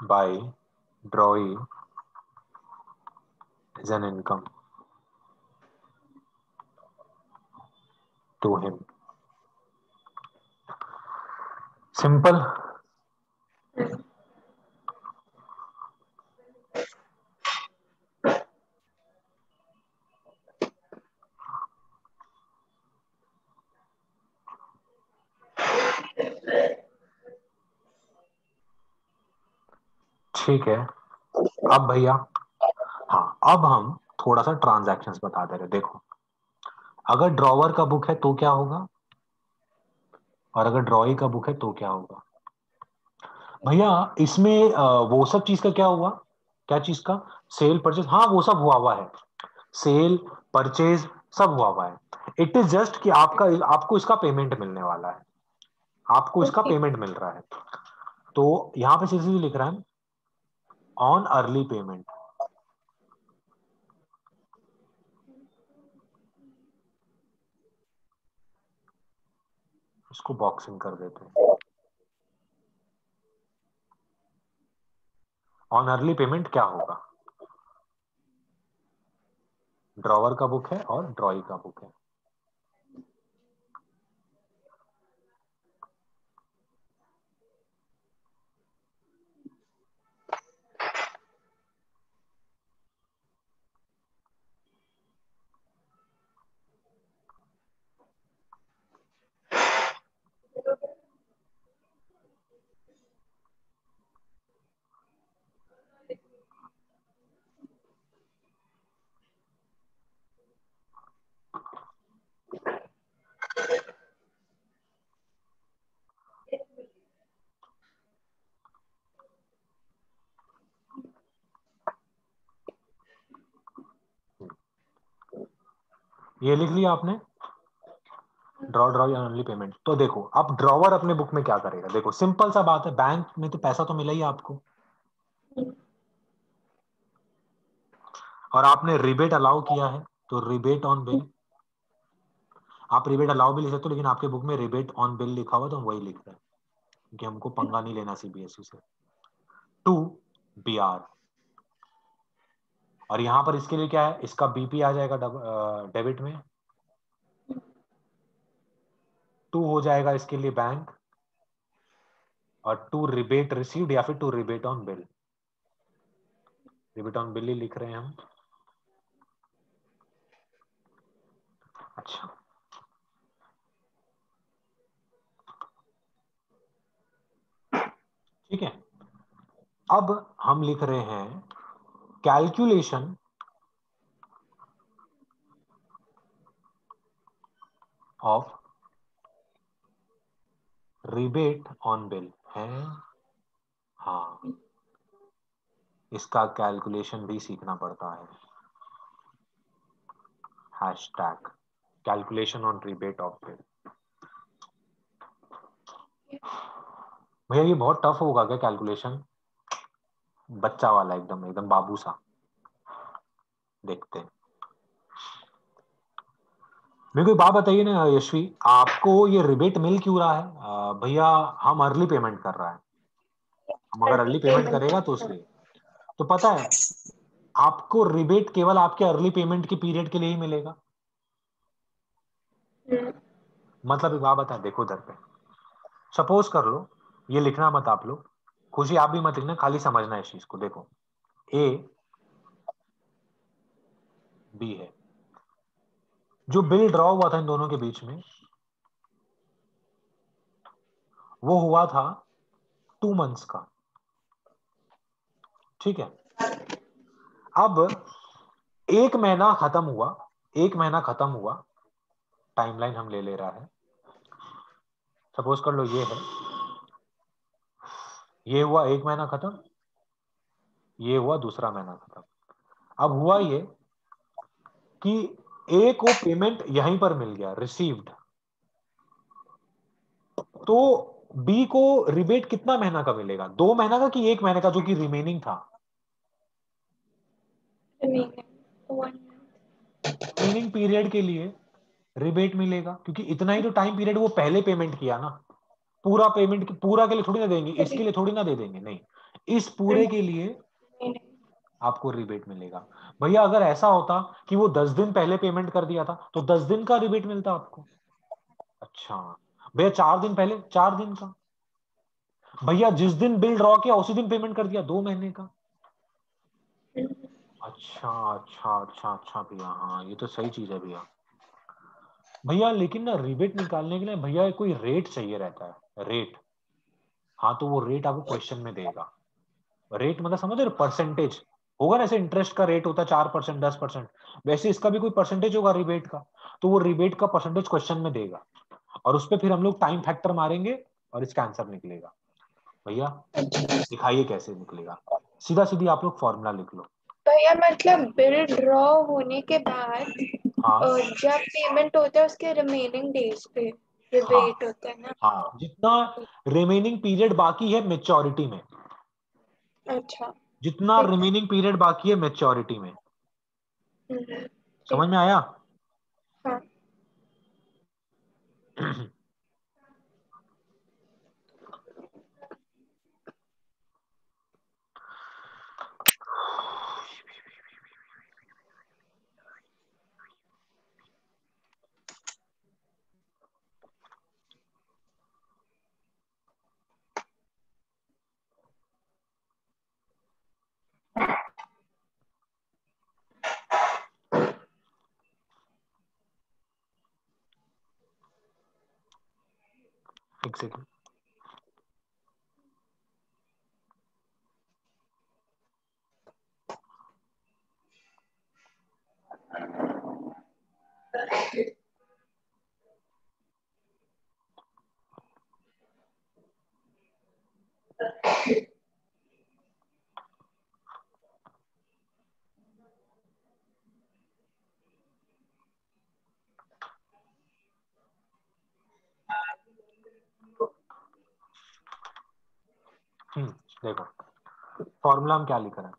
by drawee is an income to him. Simple. ठीक है, अब भैया, हाँ, अब हम थोड़ा सा transactions बता दे रहे। देखो, अगर ड्रॉवर का बुक है तो क्या होगा, और अगर ड्रॉई का बुक है तो क्या होगा। भैया इसमें वो सब चीज का क्या हुआ, क्या चीज का, सेल परचेज, हाँ वो सब हुआ हुआ है, सेल परचेज सब हुआ हुआ है। इट इज जस्ट कि आपका, आपको इसका पेमेंट मिलने वाला है, आपको इसका ओके। पेमेंट मिल रहा है। तो यहां पे सीधे लिख रहा है ऑन अर्ली पेमेंट। इसको बॉक्सिंग कर देते हैं। ऑन अर्ली पेमेंट क्या होगा, ड्रॉवर का बुक है और ड्रॉई का बुक है। ये लिख लिया आपने, ड्रॉ अर्ली पेमेंट। तो देखो अब ड्रॉवर अपने बुक में क्या करेगा, देखो सिंपल सा बात है, बैंक में तो पैसा तो मिला ही आपको, और आपने रिबेट अलाउ किया है, तो रिबेट ऑन बिल, आप रिबेट अलाउ भी लिख सकते हो, लेकिन आपके बुक में रिबेट ऑन बिल लिखा हुआ तो हम वही लिख रहे हैं, क्योंकि हमको पंगा नहीं लेना सीबीएसई से। टू बीआर, और यहां पर इसके लिए क्या है, इसका बीपी आ जाएगा डेबिट में, टू हो जाएगा इसके लिए बैंक, और टू रिबेट रिसीव्ड या फिर to rebate on bill, rebate on bill ही लिख रहे हैं हम। अच्छा, ठीक है, अब हम लिख रहे हैं calculation of rebate on bill है। हाँ, इसका कैलकुलेशन भी सीखना पड़ता है, hashtag calculation on rebate of bill. भैया ये बहुत टफ होगा क्या कैलकुलेशन, बच्चा वाला, एकदम एकदम बाबू सा, देखते हैं। मेरे को एक बात बताइए ना यशवी, आपको ये रिबेट मिल क्यों रहा है, भैया हम अर्ली पेमेंट कर रहा है, हम अगर अर्ली पेमेंट पेमेंट। करेगा तो इसलिए, तो पता है आपको रिबेट केवल आपके अर्ली पेमेंट के पीरियड के लिए ही मिलेगा। मतलब एक बात बता, देखो उधर पे, सपोज कर लो, ये लिखना मत आप लोग, खुशी आप भी मत लिखना, खाली समझना इस चीज को। देखो ए बी है, जो बिल ड्रॉ हुआ था इन दोनों के बीच में, वो हुआ था 2 मंथ्स का, ठीक है। अब एक महीना खत्म हुआ, एक महीना खत्म हुआ, टाइमलाइन हम ले ले रहा है, सपोज कर लो ये है, ये हुआ एक महीना खत्म, ये हुआ दूसरा महीना खत्म। अब हुआ ये कि ए को पेमेंट यहीं पर मिल गया, रिसीव्ड, तो बी को रिबेट कितना महीना का मिलेगा? 2 महीना का कि 1 महीने का जो कि रिमेनिंग था? रिमेनिंग पीरियड के लिए रिबेट मिलेगा, क्योंकि इतना ही तो टाइम पीरियड वो पहले पेमेंट किया ना। पूरा पेमेंट पूरा के लिए थोड़ी ना देंगे, इसके लिए थोड़ी ना दे देंगे, नहीं, इस पूरे के लिए आपको रिबेट मिलेगा। भैया अगर ऐसा होता कि वो 10 दिन पहले पेमेंट कर दिया था तो 10 दिन का रिबेट मिलता आपको। अच्छा भैया 4 दिन पहले, 4 दिन का। भैया जिस दिन बिल ड्रॉ किया उसी दिन पेमेंट कर दिया, 2 महीने का। अच्छा अच्छा अच्छा अच्छा भैया, हाँ ये तो सही चीज है भैया। भैया लेकिन ना रिबेट निकालने के लिए भैया कोई रेट चाहिए रहता है, रेट। हाँ तो वो रेट आपको क्वेश्चन में देगा। रेट मतलब समझ रहे, परसेंटेज होगा ना, ऐसे इंटरेस्ट का रेट होता है 4%, 10%, वैसे इसका भी कोई परसेंटेज होगा रिबेट का। तो वो रिबेट का परसेंटेज क्वेश्चन में देगा, और उस पर फिर हम लोग टाइम फैक्टर मारेंगे और इसका आंसर निकलेगा। भैया दिखाइए कैसे निकलेगा, सीधा सीधी आप लोग फॉर्मूला लिख लो। भैया मतलब बिल ड्रॉ होने के बाद हाँ जब पेमेंट होता है उसके रिमेनिंग डेज पे हाँ रिबेट होता है ना। हाँ, जितना रिमेनिंग पीरियड बाकी है मेच्योरिटी में, अच्छा जितना ठीक है। रिमेनिंग पीरियड बाकी है मेच्योरिटी में, समझ ठीक में है। आया? हाँ। एक सेकेंड। देखो फॉर्मूला हम क्या लिख रहे हैं,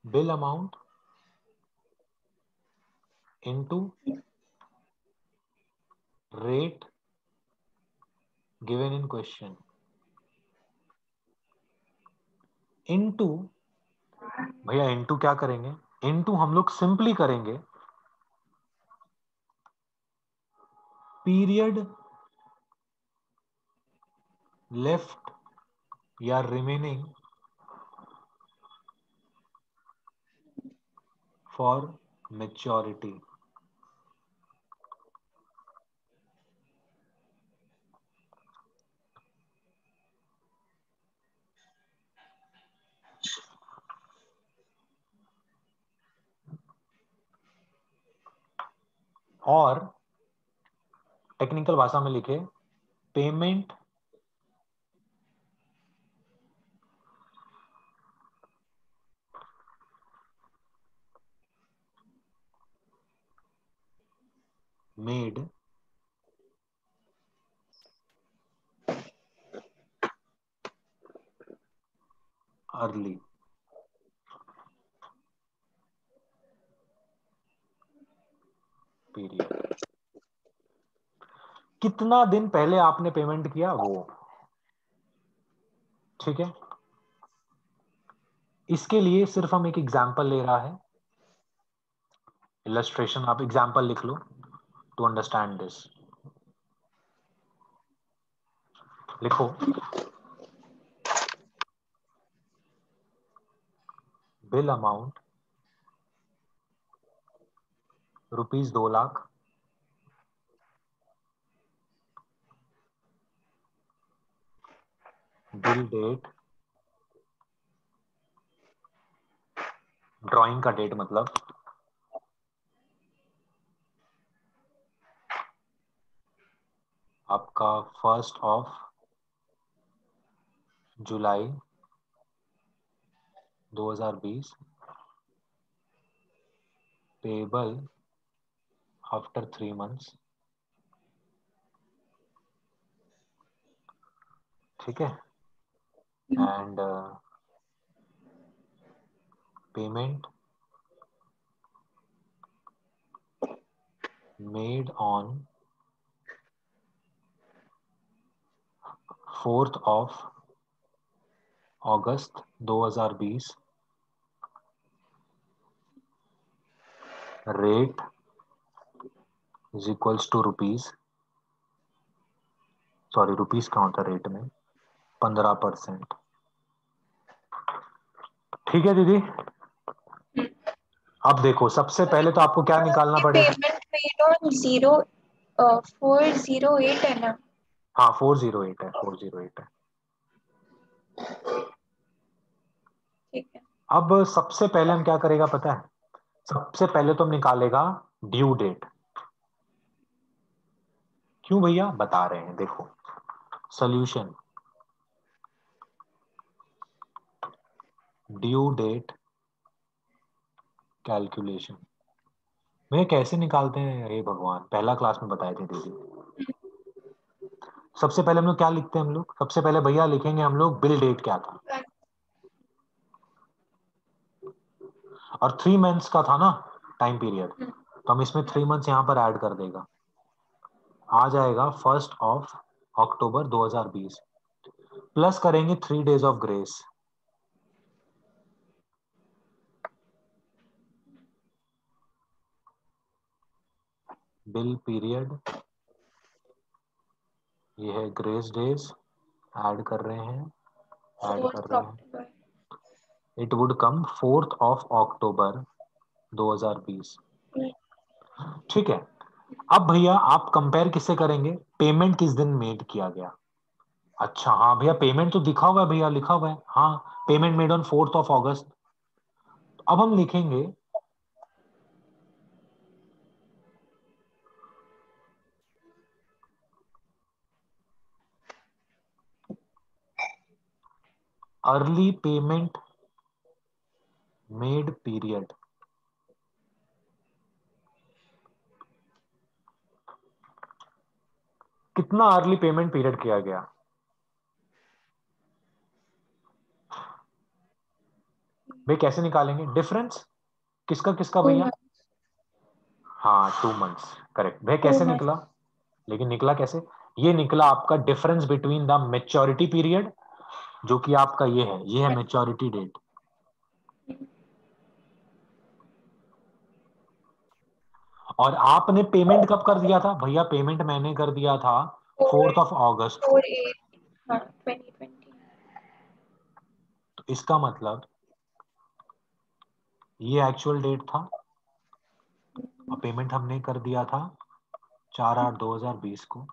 bill amount into rate given in question into, भैया इनटू क्या करेंगे, इनटू हम लोग सिंपली करेंगे पीरियड लेफ्ट या रिमेनिंग फॉर मेच्योरिटी। और टेक्निकल भाषा में लिखे पेमेंट मेड अर्ली। पीरियड कितना दिन पहले आपने पेमेंट किया वो, ठीक है। इसके लिए सिर्फ हम एक एग्जांपल ले रहा है, इलस्ट्रेशन, आप एग्जांपल लिख लो टू अंडरस्टैंड दिस। लिखो bill amount ₹2,00,000, bill date, drawing का डेट मतलब आपका 1 जुलाई 2020 पेबल आफ्टर 3 months। ठीक है। And payment made on 4th of August 2020, rate is equals to rupees, sorry rupees का होता रेट में 15%। ठीक है दीदी। अब देखो सबसे पहले तो आपको क्या निकालना पड़ेगा। पेमेंट मेड ऑन 408 है ना? हाँ 408 है, 408 है। ठीक है। अब सबसे पहले हम क्या करेगा पता है, सबसे पहले तो हम निकालेगा ड्यू डेट। क्यों भैया, बता रहे हैं, देखो सोल्यूशन ड्यू डेट कैलकुलेशन भैया कैसे निकालते हैं, हे भगवान, पहला क्लास में बताए थे दीदी। सबसे पहले हम लोग क्या लिखते हैं, हम लोग सबसे पहले भैया लिखेंगे हम लोग बिल डेट क्या था, और 3 months का था ना टाइम पीरियड, तो हम इसमें 3 months यहां पर ऐड कर देगा, आ जाएगा 1 October 2020, प्लस करेंगे 3 days of grace, bill period, ये है ग्रेस डेज, ऐड कर रहे हैं, ऐड कर 4 रहे हैं, अक्टूबर। It would come 4 October 2020। ठीक है। अब भैया आप कंपेयर किससे करेंगे, पेमेंट किस दिन मेड किया गया। अच्छा हाँ भैया, पेमेंट तो दिखा हुआ है भैया, लिखा हुआ है, हाँ payment made on 4th of August। अब हम लिखेंगे अर्ली पेमेंट मेड पीरियड। कितना अर्ली पेमेंट पीरियड किया गया, भाई कैसे निकालेंगे डिफरेंस, किसका किसका टू भैया। मंथ हाँ 2 months, करेक्ट भैया, टू कैसे मंथ निकला, लेकिन निकला कैसे, ये निकला आपका difference between the maturity period, जो कि आपका ये है मेच्योरिटी डेट, और आपने पेमेंट कब कर दिया था भैया, पेमेंट मैंने कर दिया था 4th of August को। 4/8, हाँ 2020। तो इसका मतलब ये एक्चुअल डेट था, और पेमेंट हमने कर दिया था 4/8/2020 को।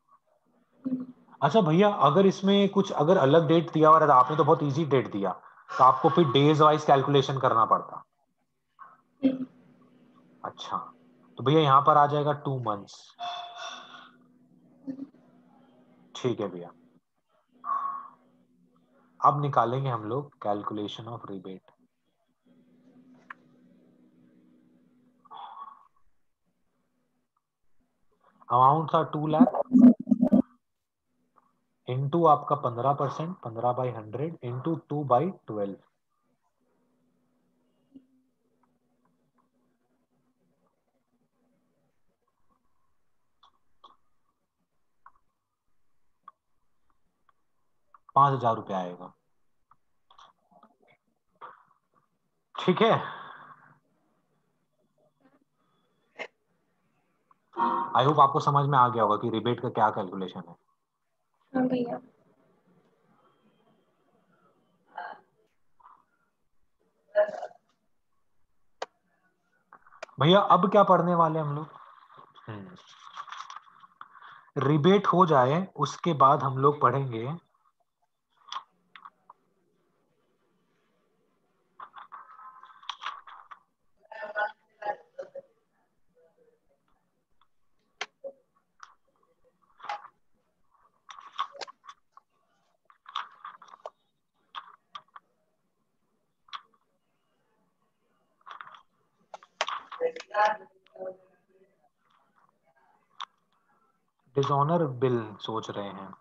अच्छा भैया, अगर इसमें कुछ अगर अलग डेट दिया हुआ रहता, आपने तो बहुत इजी डेट दिया, तो आपको फिर डेज वाइज कैलकुलेशन करना पड़ता। अच्छा, तो भैया यहां पर आ जाएगा 2 months। ठीक है भैया, अब निकालेंगे हम लोग कैलकुलेशन ऑफ रिबेट। अमाउंट था 2 लाख, इंटू आपका 15%, 15/100 इंटू 2/12, 5,000 रुपये आएगा। ठीक है, आई होप आपको समझ में आ गया होगा कि रिबेट का क्या कैलकुलेशन है। हाँ भैया। भैया अब क्या पढ़ने वाले हम लोग, रिबेट हो जाए उसके बाद हम लोग पढ़ेंगे डिसऑनर बिल सोच रहे हैं।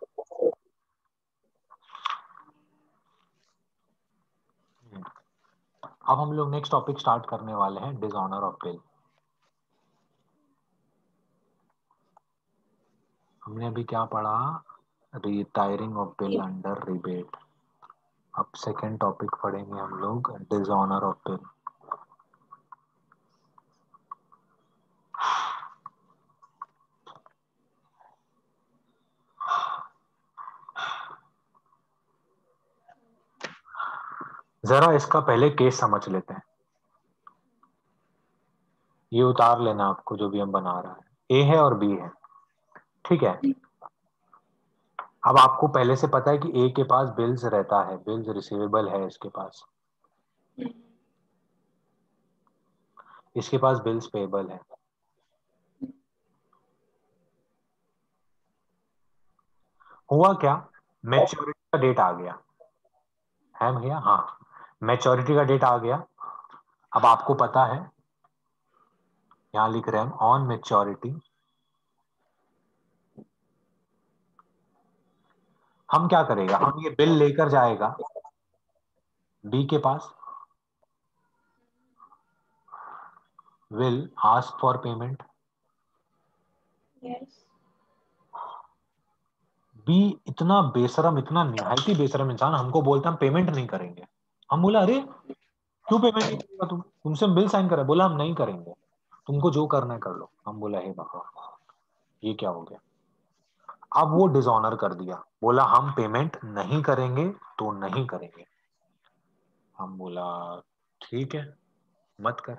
अब हम लोग नेक्स्ट टॉपिक स्टार्ट करने वाले हैं, डिसऑनर ऑफ बिल। हमने अभी क्या पढ़ा? Retiring of bill under rebate. अब सेकेंड टॉपिक पढ़ेंगे हम लोग, डिसऑनर ऑफ बिल। जरा इसका पहले केस समझ लेते हैं। ये उतार लेना आपको, जो भी हम बना रहा है, ए है और बी है, ठीक है। अब आपको पहले से पता है कि ए के पास बिल्स रहता है, बिल्स रिसीवेबल है इसके पास, इसके पास बिल्स पेएबल है। हुआ क्या, मैच्योरिटी का डेट आ गया है भैया, हाँ, मैच्योरिटी का डेट आ गया। अब आपको पता है, यहां लिख रहे हैं ऑन मैच्योरिटी हम क्या करेगा, हम ये बिल लेकर जाएगा बी के पास, will ask for payment. Yes. B इतना बेशरम, इतना निहायती बेशरम इंसान, हमको बोलता हम पेमेंट नहीं करेंगे। हम बोला अरे क्यों पेमेंट नहीं करेगा, तुमसे हम बिल साइन करा, बोला हम नहीं करेंगे, तुमको जो करना है कर लो। हम बोला हे भगवान, ये क्या हो गया। अब वो डिसऑनर कर दिया, बोला हम पेमेंट नहीं करेंगे तो नहीं करेंगे। हम बोला ठीक है, मत कर।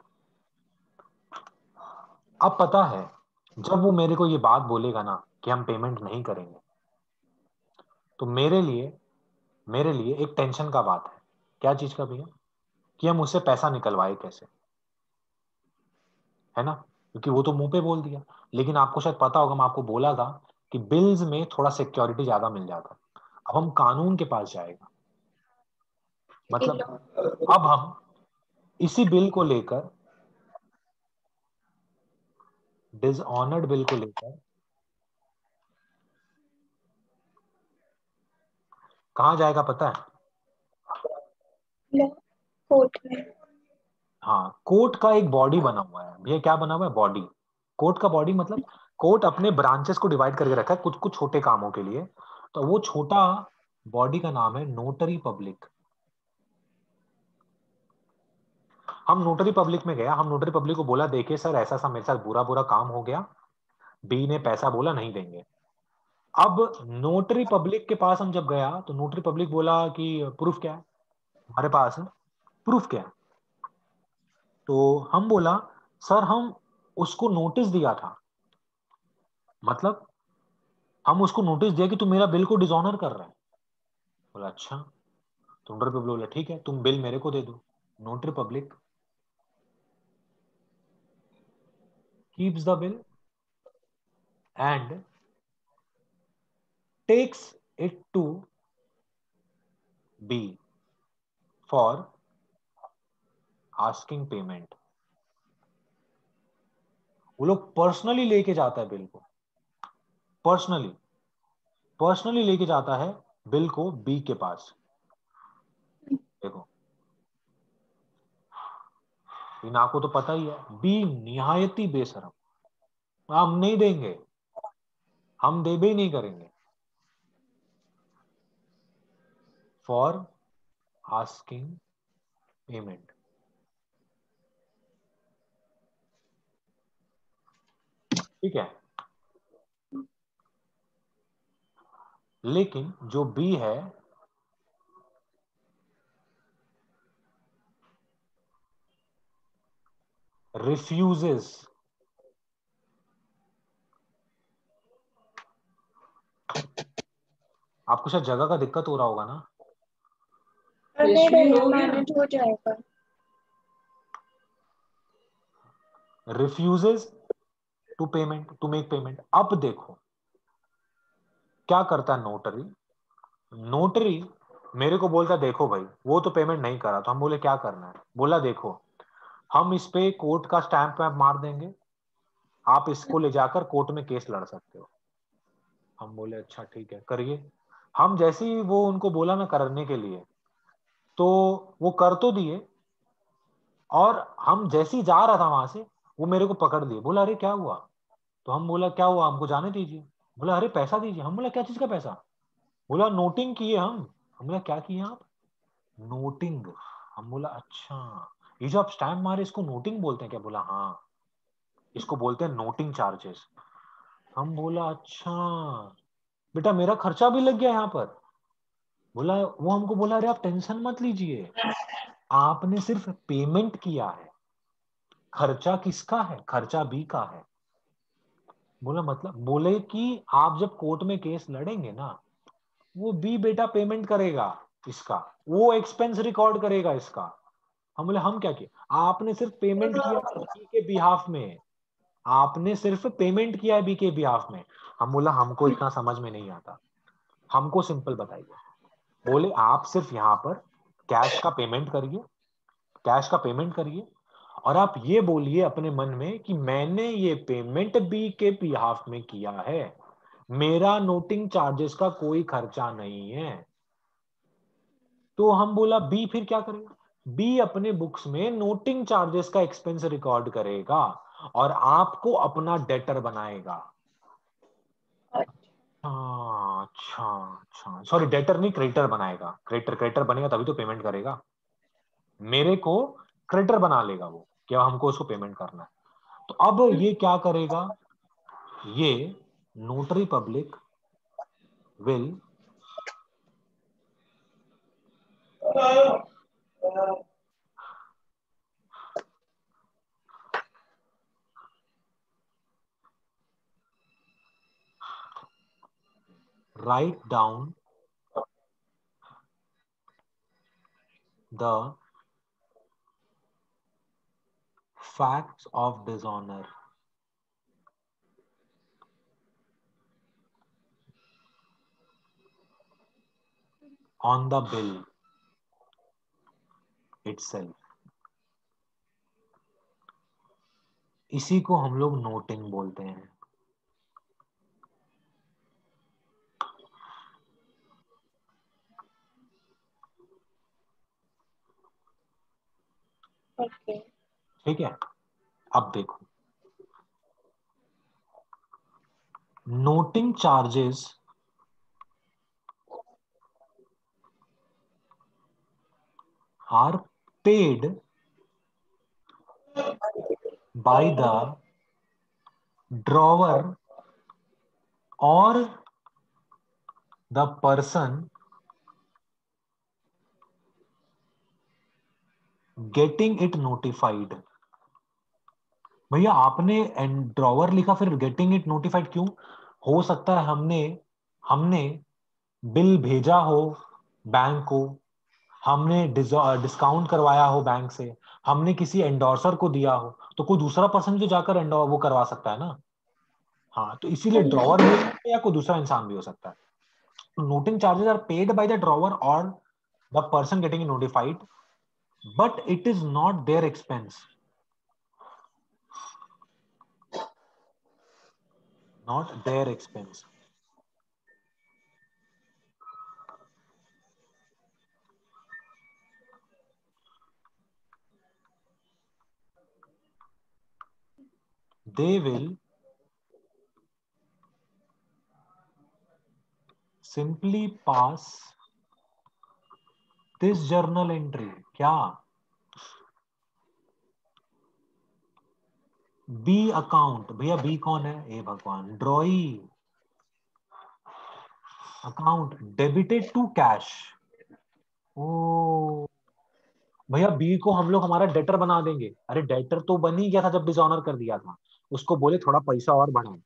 अब पता है, जब वो मेरे को ये बात बोलेगा ना कि हम पेमेंट नहीं करेंगे, तो मेरे लिए एक टेंशन का बात है। क्या चीज का भैया? कि हम उससे पैसा निकलवाए कैसे, है ना, क्योंकि वो तो मुंह पे बोल दिया। लेकिन आपको शायद पता होगा, मैं आपको बोला था कि बिल्स में थोड़ा सिक्योरिटी ज्यादा मिल जाता है। अब हम कानून के पास जाएगा, मतलब अब हम इसी बिल को लेकर, डिसऑनर्ड बिल को लेकर कहाँ जाएगा पता है? कोर्ट में। हाँ, कोर्ट का एक बॉडी बना हुआ है भैया। क्या बना हुआ है? बॉडी। कोर्ट का बॉडी मतलब कोर्ट अपने ब्रांचेस को डिवाइड करके रखा है कुछ कुछ छोटे कामों के लिए। तो वो छोटा बॉडी का नाम है नोटरी पब्लिक। हम नोटरी पब्लिक में गया, हम नोटरी पब्लिक को बोला देखिए सर ऐसा सा मेरे साथ बुरा बुरा काम हो गया, बी ने पैसा बोला नहीं देंगे। अब नोटरी पब्लिक के पास हम जब गया तो नोटरी पब्लिक बोला कि प्रूफ क्या है हमारे पास है, प्रूफ क्या है? तो हम बोला सर हम उसको नोटिस दिया था, मतलब हम उसको नोटिस दिया कि तुम मेरा बिल को डिसऑनर कर रहे हैं। बोला अच्छा। तो नोटरी पब्लिक बोला ठीक है तुम बिल मेरे को दे दो। Notary public keeps the bill and takes it to B for asking payment. वो लोग पर्सनली लेके जाता है बिल को, पर्सनली पर्सनली लेके जाता है बिल को बी के पास। देखो, इन आपको तो पता ही है, बी निहायती बेशरम, हम नहीं देंगे, हम देबे ही नहीं करेंगे, फॉर आस्किंग पेमेंट। ठीक है, लेकिन जो बी है रिफ्यूजेस, आपको शायद जगह का दिक्कत हो रहा होगा ना। नहीं भैया मैनेज हो जाएगा। Refuses to payment, to make payment. अब देखो क्या करता है नोटरी। नोटरी मेरे को बोलता देखो भाई वो तो पेमेंट नहीं करा, तो हम बोले क्या करना है, बोला देखो हम इस पे कोर्ट का स्टैंप मार देंगे, आप इसको ले जाकर कोर्ट में केस लड़ सकते हो। हम बोले अच्छा ठीक है करिए। हम जैसे ही वो उनको बोला ना करने के लिए, तो वो कर तो दिए, और हम जैसे ही जा रहा था वहां से, वो मेरे को पकड़ लिए, बोला अरे क्या हुआ? तो हम बोला क्या हुआ, हमको जाने दीजिए। बोला अरे पैसा दीजिए। हम बोला क्या चीज का पैसा? बोला नोटिंग किए हम बोला क्या किए आप? नोटिंग। हम बोला अच्छा, ये जो आप स्टैम्प मारे इसको नोटिंग बोलते हैं क्या? बोला हाँ, इसको बोलते हैं नोटिंग चार्जेस। हम बोला अच्छा बेटा, मेरा खर्चा भी लग गया यहाँ पर। बोला, वो हमको बोला अरे आप टेंशन मत लीजिए, आपने सिर्फ पेमेंट किया है, खर्चा किसका है? खर्चा बी का है। बोला मतलब? बोले कि आप जब कोर्ट में केस लड़ेंगे ना, वो बी बेटा पेमेंट करेगा इसका, वो एक्सपेंस रिकॉर्ड करेगा इसका। हम बोले हम क्या किए? आपने सिर्फ पेमेंट किया है बी के बिहाफ में, आपने सिर्फ पेमेंट किया है बी के बिहाफ में। हम बोला हमको इतना समझ में नहीं आता, हमको सिंपल बताइए। बोले आप सिर्फ यहाँ पर कैश का पेमेंट करिए, कैश का पेमेंट करिए, और आप ये बोलिए अपने मन में कि मैंने ये पेमेंट बी के बिहाफ में किया है, मेरा नोटिंग चार्जेस का कोई खर्चा नहीं है। तो हम बोला बी फिर क्या करेगा? बी अपने बुक्स में नोटिंग चार्जेस का एक्सपेंस रिकॉर्ड करेगा और आपको अपना डेटर बनाएगा। अच्छा अच्छा, सॉरी डेटर नहीं, क्रेडिटर बनाएगा। क्रेडिटर क्रेडिटर बनेगा तभी तो पेमेंट करेगा। मेरे को क्रेडिटर बना लेगा वो, क्या हमको उसको पेमेंट करना है। तो अब ये क्या करेगा? ये notary public will write down the facts of dishonor on the bill itself। इसी को हम लोग नोटिंग बोलते हैं। ओके। ठीक है, अब देखो, noting charges are paid by the drawer or the person getting it notified। भैया आपने ड्रॉवर लिखा, फिर गेटिंग इट नोटिफाइड क्यों? हो सकता है हमने हमने बिल भेजा हो बैंक को, हमने डिस्काउंट करवाया हो बैंक से, हमने किसी एंडोर्सर को दिया हो, तो कोई दूसरा पर्सन जो जाकर वो करवा सकता है ना। हाँ, तो इसीलिए ड्रॉवर भी हो सकता है या कोई दूसरा इंसान भी हो सकता है। Noting charges are paid by the drawer और the person getting notified, but it is not their expense, not their expense. They will simply pass this journal entry। क्या? B account. भैया बी कौन है? ए भगवान, drawee account debited to cash. ओ भैया, B को हम लोग हमारा डेटर बना देंगे। अरे डेटर तो बन ही गया था जब डिसऑनर कर दिया था, उसको बोले थोड़ा पैसा और बढ़ाओ,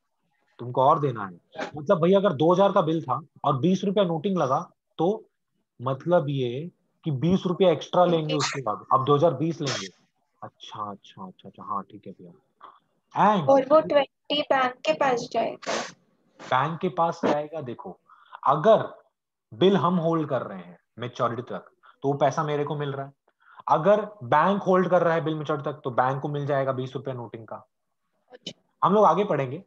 तुमको और देना है। मतलब भैया अगर 2000 का बिल था और 20 रुपया नोटिंग लगा, तो मतलब ये कि 20 रुपया एक्स्ट्रा लेंगे, उसके बाद अब 2020 लेंगे। अच्छा अच्छा अच्छा अच्छा, हाँ ठीक है भैया। एंड और वो 20 बैंक के पास जाएगा। बैंक के पास जाएगा। देखो, अगर बिल हम होल्ड कर रहे हैं मेच्योरिटी तक, तो वो पैसा मेरे को मिल रहा है। अगर बैंक होल्ड कर रहा है बिल मैच्योरिटी तक तो बैंक को मिल जाएगा 20 रुपया नोटिंग का। हम लोग आगे पढ़ेंगे।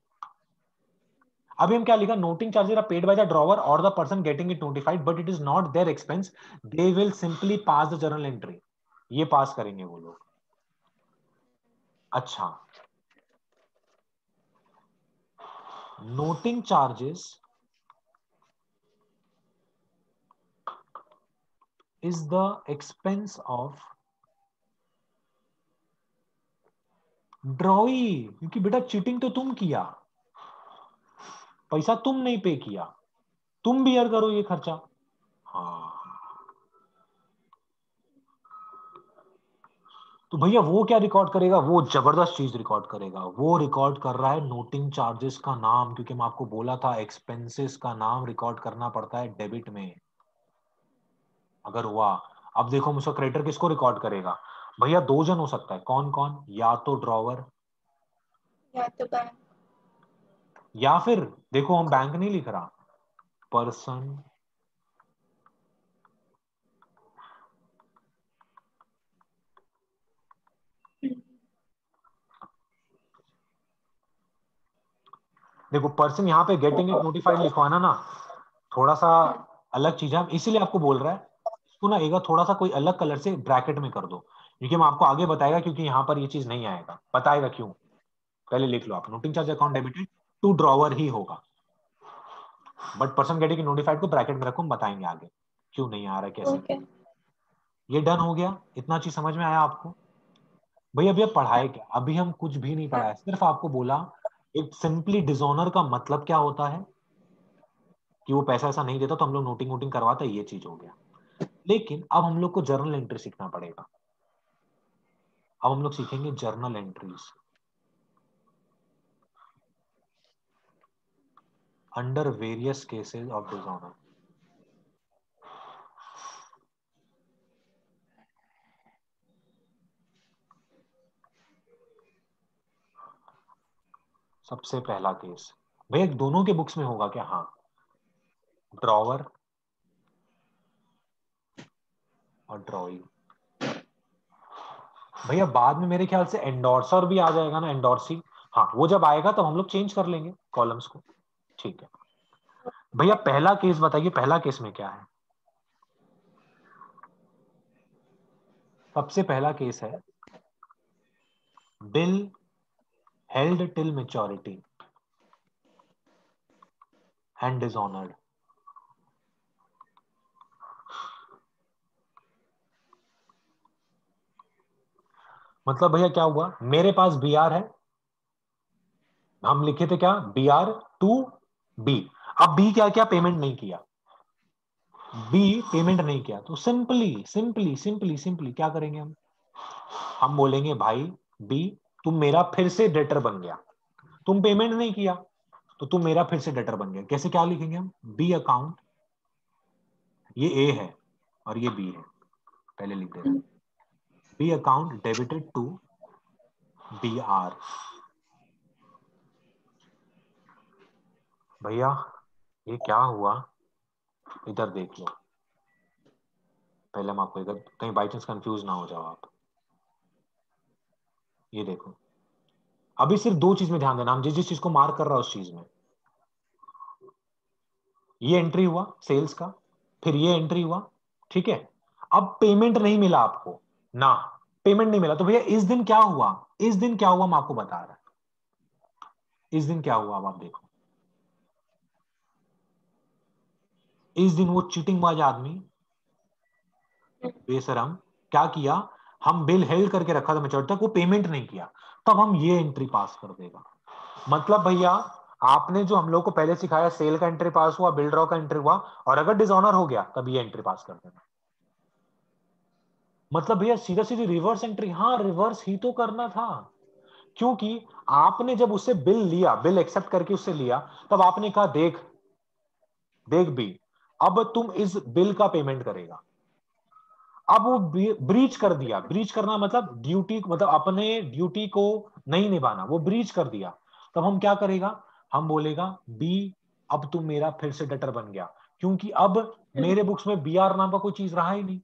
अभी हम क्या लिखा, noting charges are paid by the drawer और the person getting it notified but it is not their expense, they will simply pass the journal entry. ये पास करेंगे वो लोग। अच्छा, noting charges is the expense of drawee, क्योंकि बेटा cheating तो तुम किया, पैसा तुम नहीं पे किया, तुम बियर करो ये खर्चा। हाँ, तो भैया वो क्या रिकॉर्ड करेगा, वो जबरदस्त चीज रिकॉर्ड करेगा। वो रिकॉर्ड कर रहा है नोटिंग चार्जेस का नाम, क्योंकि मैं आपको बोला था एक्सपेंसेस का नाम रिकॉर्ड करना पड़ता है डेबिट में अगर हुआ। अब देखो मुझको क्रेडिटर किसको रिकॉर्ड करेगा, भैया दो जन हो सकता है, कौन कौन, या तो ड्रॉवर या तो बैंक। या फिर देखो हम बैंक नहीं लिख रहा, पर्सन देखो पर्सन यहाँ पे गेटिंग इट नोटिफाइड लिखवाना ना थोड़ा सा अलग चीज है, इसीलिए आपको बोल रहा है इसको ना एक बार थोड़ा सा कोई अलग कलर से ब्रैकेट में कर दो, क्योंकि मैं आपको आगे बताएगा, क्योंकि यहाँ पर ये चीज नहीं आएगा, बताएगा क्यों। पहले लिख लो आप, noting charge account debited to drawer ही होगा, but person getting it notified को ब्रैकेट में रखो, हम बताएंगे आगे क्यों नहीं आ रहा है कैसे। ओके। ये डन हो गया, इतना चीज समझ में आया आपको। भैया अभी पढ़ाए क्या, अभी हम कुछ भी नहीं हाँ। पढ़ाया, सिर्फ आपको बोला एक सिंपली डिसऑनर का मतलब क्या होता है, कि वो पैसा ऐसा नहीं देता तो हम लोग नोटिंग वोटिंग करवाते, ये चीज हो गया। लेकिन अब हम लोग को जर्नल एंट्री सीखना पड़ेगा। अब हम लोग सीखेंगे journal entries under various cases of dishonour. सबसे पहला केस भैया दोनों के बुक्स में होगा क्या, हाँ, ड्रॉवर और ड्रॉइंग। भैया बाद में मेरे ख्याल से एंडोर्सर भी आ जाएगा ना, एंडोर्सी, हाँ वो जब आएगा तब हम लोग चेंज कर लेंगे कॉलम्स को, ठीक है। भैया पहला केस बताइए, पहला केस में क्या है। सबसे पहला केस है bill held till maturity and dishonoured. मतलब भैया क्या हुआ, मेरे पास बी आर है, हम लिखे थे क्या, बी आर टू बी। अब बी क्या क्या पेमेंट नहीं किया, बी पेमेंट नहीं किया, तो सिंपली सिंपली सिंपली सिंपली क्या करेंगे हम बोलेंगे भाई बी तुम मेरा फिर से डेटर बन गया, तुम पेमेंट नहीं किया तो तुम मेरा फिर से डेटर बन गया। कैसे क्या लिखेंगे हम, बी अकाउंट, ये ए है और ये बी है, पहले लिख दे रहे हैं, B account debited to B R. भैया ये क्या हुआ, इधर देख लो, पहले हम आपको इधर कहीं बाई चांस कंफ्यूज ना हो जाओ आप। ये देखो, अभी सिर्फ दो चीज में ध्यान देना, हम जिस जिस चीज को मार्क कर रहा है उस चीज में, ये एंट्री हुआ सेल्स का, फिर ये एंट्री हुआ, ठीक है। अब पेमेंट नहीं मिला आपको ना, पेमेंट नहीं मिला, तो भैया इस दिन क्या हुआ, इस दिन क्या हुआ मैं आपको बता रहा, इस दिन क्या हुआ अब आप देखो। इस दिन वो चीटिंगबाज आदमी बेशरम क्या किया, हम बिल हेल्ड करके रखा था मैच्योरिटी तक, वो पेमेंट नहीं किया, तब हम ये एंट्री पास कर देगा। मतलब भैया आपने जो हम लोग को पहले सिखाया, सेल का एंट्री पास हुआ, बिल ड्रॉ का एंट्री हुआ, और अगर डिसऑनर हो गया तब ये एंट्री पास कर देना। मतलब भैया सीधा सीधी रिवर्स एंट्री, हाँ रिवर्स ही तो करना था, क्योंकि आपने जब उससे बिल लिया, बिल एक्सेप्ट करके उससे लिया, तब आपने कहा देख देख बी, अब तुम इस बिल का पेमेंट करेगा। अब वो ब्रीच कर दिया, ब्रीच करना मतलब ड्यूटी, मतलब अपने ड्यूटी को नहीं निभाना, वो ब्रीच कर दिया, तब हम क्या करेगा, हम बोलेगा बी अब तुम मेरा फिर से डेटर बन गया, क्योंकि अब मेरे बुक्स में बी आर नाम का कोई चीज रहा ही नहीं,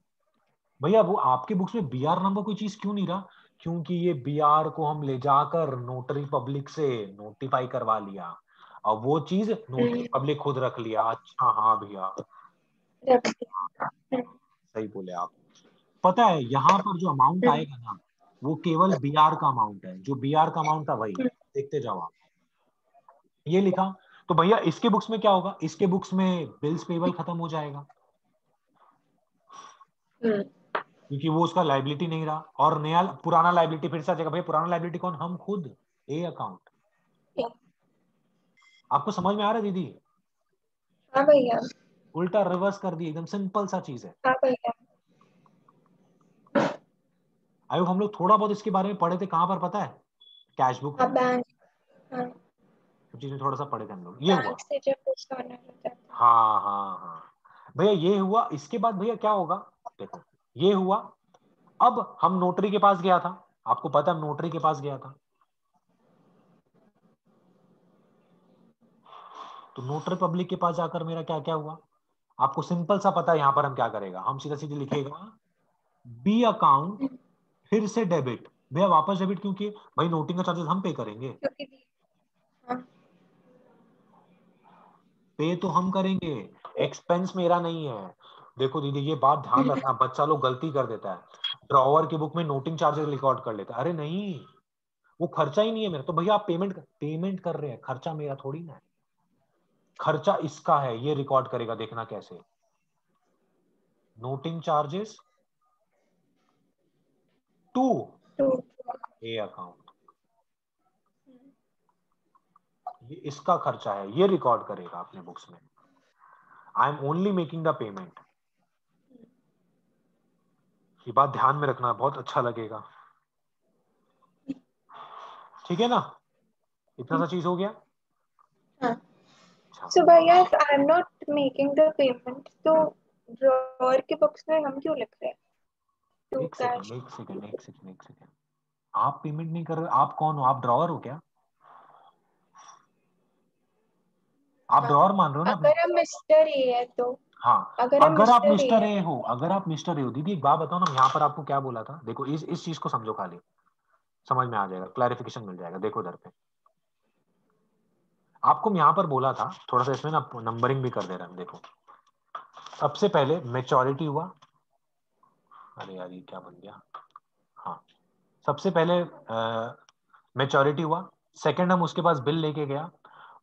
भैया वो आपकी बुक्स में बी आर नंबर कोई चीज क्यों नहीं रहा? क्योंकि ये बी आर को हम ले जाकर नोटरी पब्लिक से नोटिफाई करवा लिया, अब वो चीज नोटरी पब्लिक खुद रख लिया। अच्छा हाँ भैया, रख दिया। सही बोले आप। पता है यहाँ पर जो अमाउंट आएगा ना, वो केवल बी आर का अमाउंट है, जो बी आर का अमाउंट था वही, देखते जाओ आप। ये लिखा, तो भैया इसके बुक्स में क्या होगा? इसके बुक्स में बिल्स पेबल खत्म हो जाएगा, क्योंकि वो उसका लाइबिलिटी नहीं रहा, और नया पुराना लाइबिलिटी फिर से आ जाएगा। भैया पुराना लाइबिलिटी कौन? हम खुद, ए अकाउंट। आपको समझ में आ रहा है दीदी? हाँ भैया। उल्टा रिवर्स कर दिया, एकदम सिंपल सा चीज है। हाँ भैया। आयो हम लोग थोड़ा बहुत इसके बारे में पढ़े थे, कहां पर पता है? कैश बुक हाँ में, बैंक। हाँ चीज में थोड़ा सा पढ़े थे हम लोग। ये हुआ, बैंक से जब कुछ ऑनर हो जाता है। हाँ हाँ हाँ भैया ये हुआ। इसके बाद भैया क्या होगा? देखो ये हुआ, अब हम नोटरी के पास गया था, आपको पता है नोटरी के पास गया था, तो नोटरी पब्लिक के पास जाकर मेरा क्या क्या हुआ? आपको सिंपल सा पता है यहाँ पर हम क्या करेगा, हम सीधा सीधे लिखेगा बी अकाउंट, फिर से डेबिट। भैया वापस डेबिट क्यों किए? भाई नोटिंग का चार्जेस हम पे करेंगे, क्योंकि हाँ। पे तो हम करेंगे, एक्सपेंस मेरा नहीं है। देखो दीदी ये बात ध्यान रखना, बच्चा लोग गलती कर देता है, ड्रॉवर की बुक में नोटिंग चार्जेस रिकॉर्ड कर लेता है। अरे नहीं, वो खर्चा ही नहीं है मेरा। तो भैया आप पेमेंट कर रहे हैं, खर्चा मेरा थोड़ी ना है, खर्चा इसका है, ये रिकॉर्ड करेगा, देखना कैसे। नोटिंग चार्जेस टू तो ए अकाउंट, ये इसका खर्चा है, ये रिकॉर्ड करेगा अपने बुक्स में। I am only making the payment. ये बात ध्यान में रखना, बहुत अच्छा लगेगा, ठीक है ना? इतना सा चीज हो गया। हाँ। अच्छा सो भैया if I am not making the payment तो ड्रॉअर के बॉक्स में हम क्यों लिख रहे हैं टू एक सेकेंड कैश? एक सेकेंड एक सेकेंड एक सेकेंड, आप पेमेंट नहीं कर रहे, आप कौन हो? आप ड्रॉवर हो क्या? आप हाँ ड्रॉवर मान रहे हो ना अपने? अगर हम मिस्टर ए है तो, हाँ, अगर हम अगर आप मिस्टर ए मिस्टर है ए हो, अगर आप मिस्टर ए हो, दीदी एक बात बताओ ना, यहाँ पर आपको क्या बोला था? देखो इस चीज को समझो, खाली समझ में आ जाएगा, क्लैरिफिकेशन मिल जाएगा। देखो इधर पे आपको यहाँ पर बोला था, थोड़ा सा इसमें ना नंबरिंग भी कर दे रहा है, देखो सबसे पहले मेच्योरिटी हुआ। अरे यार ये क्या बन गया? हाँ, सबसे पहले मेच्योरिटी हुआ, सेकंड हम उसके पास बिल लेके गया,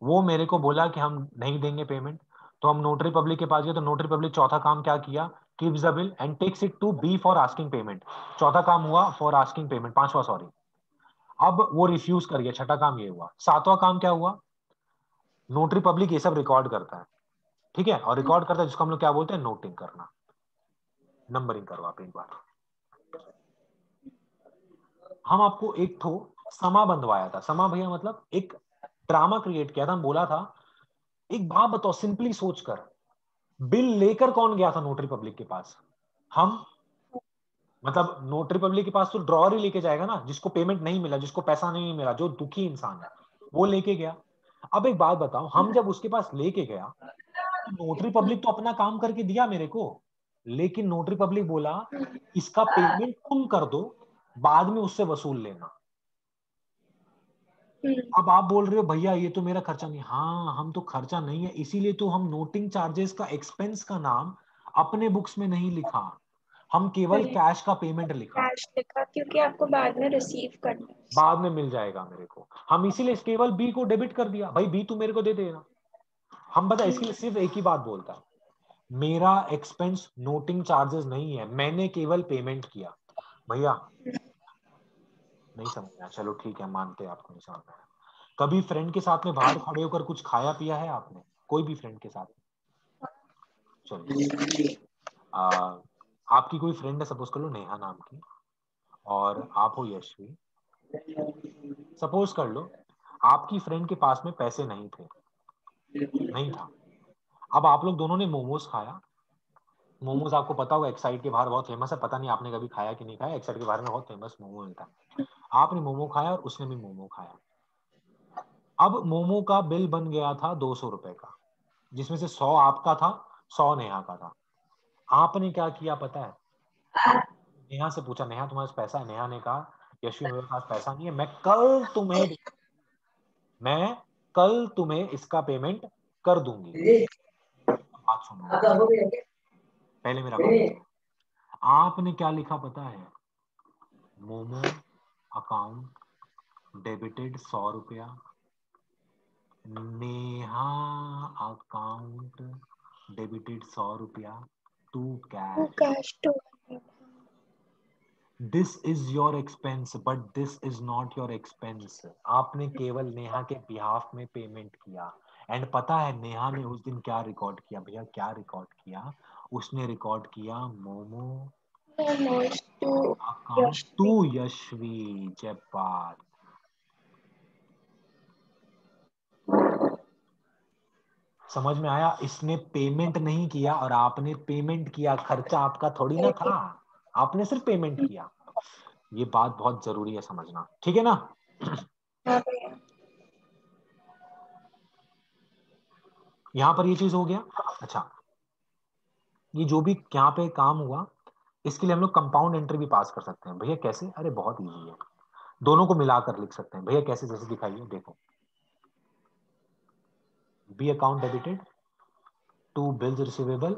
वो मेरे को बोला कि हम नहीं देंगे पेमेंट, तो हम नोटरी पब्लिक के पास गए, तो नोटरी पब्लिक चौथा काम क्या किया? Keeps the bill and takes it to B for asking payment. चौथा काम हुआ फॉर आस्किंग पेमेंट, पांचवा सॉरी। अब वो रिफ्यूज कर गया, छठा काम ये हुआ। सातवां काम क्या हुआ? नोटरी पब्लिक ये सब रिकॉर्ड करता है, ठीक है, और रिकॉर्ड करता है जिसको हम लोग क्या बोलते हैं? नोटिंग करना, नंबरिंग करवा पे एक बार। हम आपको एक ठो समा बंधवाया था, समा भैया मतलब एक ड्रामा क्रिएट किया था, हम बोला था एक बात बताओ सिंपली सोचकर, बिल लेकर कौन गया था नोटरी पब्लिक के पास? हम। मतलब नोटरी पब्लिक के पास तो ड्रॉअर ही लेके जाएगा ना, जिसको पेमेंट नहीं मिला, जिसको पैसा नहीं मिला, जो दुखी इंसान है वो लेके गया। अब एक बात बताओ, हम जब उसके पास लेके गया तो नोटरी पब्लिक तो अपना काम करके दिया मेरे को, लेकिन नोटरी पब्लिक बोला इसका पेमेंट तुम कर दो, बाद में उससे वसूल लेना। अब आप बोल रहे हो भैया ये तो मेरा खर्चा नहीं, हाँ हम तो खर्चा नहीं है, इसीलिए तो हम नोटिंग चार्जेस का एक्सपेंस का नाम अपने बुक्स में नहीं लिखा, हम केवल कैश का पेमेंट लिखा। कैश लिखा क्योंकि आपको बाद में रिसीव करना है। बाद में मिल जाएगा मेरे को, हम इसीलिए केवल बी को डेबिट कर दिया, भाई बी तू मेरे को दे देना। हम बता इसके लिए सिर्फ एक ही बात बोलता है, मेरा एक्सपेंस नोटिंग चार्जेस नहीं है, मैंने केवल पेमेंट किया। भैया नहीं समझ में आया, चलो ठीक है मानते हैं आपको नहीं समझ में आया। कभी फ्रेंड के साथ में बाहर खड़े होकर कुछ खाया पिया है आपने, कोई भी फ्रेंड के साथ? चलिए आपकी कोई फ्रेंड है, सपोज कर लो नेहा नाम की, और आप हो यशवी, सपोज कर लो आपकी फ्रेंड के पास में पैसे नहीं थे, नहीं था। अब आप लोग दोनों ने मोमोज खाया, मोमोज आपको पता होगा एक्साइड के बाहर बहुत फेमस है, पता नहीं आपने कभी खाया कि नहीं खाया, एक्साइड के बाहर में बहुत फेमस मोमो मिलता है। आपने मोमो खाया और उसने भी मोमो खाया। अब मोमो का बिल बन गया था 200 रुपए का, जिसमें से 100 आपका था, 100 नेहा का था। आपने क्या किया पता है? नेहा से पूछा, नेहा तुम्हारे पास पैसा है? नेहा ने कहा यशवी मेरे पास पैसा नहीं है, मैं कल तुम्हें इसका पेमेंट कर दूंगी। बात सुनो, पहले मेरा बात, आपने क्या लिखा पता है? मोमो अकाउंट डेबिटेड 100 रुपया, नेहा अकाउंट डेबिटेड 100 रुपया टू वो कैश। कैश तो this is your expense but this is not your expense. आपने केवल नेहा के बिहाफ में पेमेंट किया। एंड पता है नेहा ने उस दिन क्या रिकॉर्ड किया भैया? क्या रिकॉर्ड किया? उसने रिकॉर्ड किया memo memos to account to Yashvi. Yashvi Jaipal. समझ में आया? इसने पेमेंट नहीं किया और आपने पेमेंट किया। खर्चा आपका थोड़ी ना था, आपने सिर्फ पेमेंट किया। ये बात बहुत जरूरी है समझना, ठीक है ना? हाँ भैया। यहां पर ये चीज हो गया। अच्छा, ये जो भी यहाँ पे काम हुआ, इसके लिए हम लोग कंपाउंड एंट्री भी पास कर सकते हैं। भैया कैसे? अरे बहुत इजी है, दोनों को मिलाकर लिख सकते हैं। भैया कैसे? जैसे दिखाइए, देखो, B account debited to bills receivable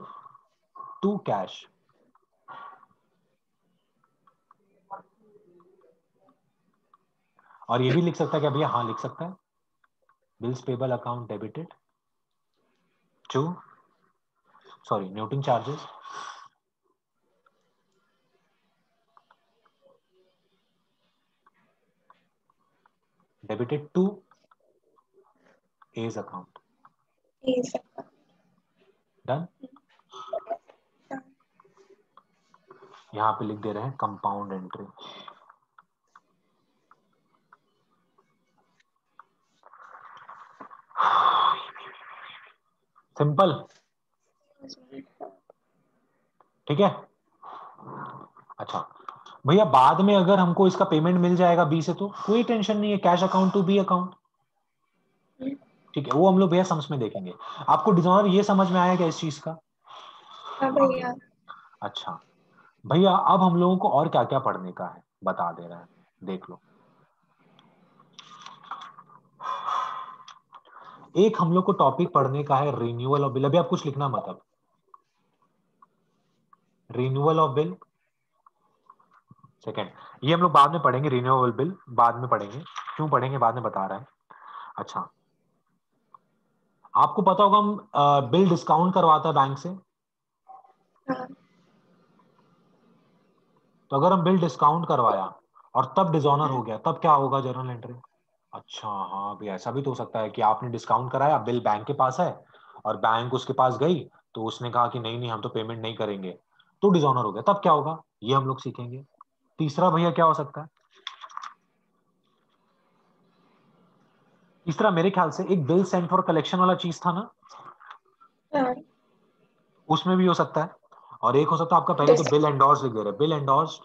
to cash. और ये भी लिख सकता है क्या भैया? हाँ लिख सकता है, bills payable account debited to, sorry, noting charges debited to as account. ये सब डन। यहां पे लिख दे रहे हैं कंपाउंड एंट्री। सिंपल, ठीक है। अच्छा भैया, बाद में अगर हमको इसका पेमेंट मिल जाएगा बी से तो कोई टेंशन नहीं है, cash account to B account, ठीक है। वो हम लोग भैया सम्स में देखेंगे। आपको डिजॉनर ये समझ में आया क्या इस चीज का? हाँ भैया। अच्छा भैया, अब हम लोगों को और क्या क्या पढ़ने का है बता दे रहे हैं, देख लो। एक हम लोग को टॉपिक पढ़ने का है रिन्यूअल ऑफ बिल। अभी आप कुछ लिखना मत, अब रिन्यूअल ऑफ बिल सेकेंड, ये हम लोग बाद में पढ़ेंगे। रिन्यूएबल बिल बाद में पढ़ेंगे, क्यों पढ़ेंगे बाद में बता रहा है। अच्छा, आपको पता होगा हम बिल डिस्काउंट करवाता है बैंक से, हाँ तो अगर हम बिल डिस्काउंट करवाया और तब डिसऑनर हो गया, तब क्या होगा? Journal entry. अच्छा हाँ भी, ऐसा भी तो हो सकता है कि आपने डिस्काउंट कराया, बिल बैंक के पास है और बैंक उसके पास गई, तो उसने कहा कि नहीं नहीं हम तो पेमेंट नहीं करेंगे, तो डिसऑनर हो गया, तब क्या होगा? ये हम लोग सीखेंगे। तीसरा भैया क्या हो सकता है? तीसरा मेरे ख्याल से एक बिल सेंड फॉर कलेक्शन वाला चीज था ना, हाँ। उसमें भी हो सकता है। और एक हो सकता है आपका, पहले तो डिस बिल एंडोर्स लिख दे रहे, बिल एंडोर्स,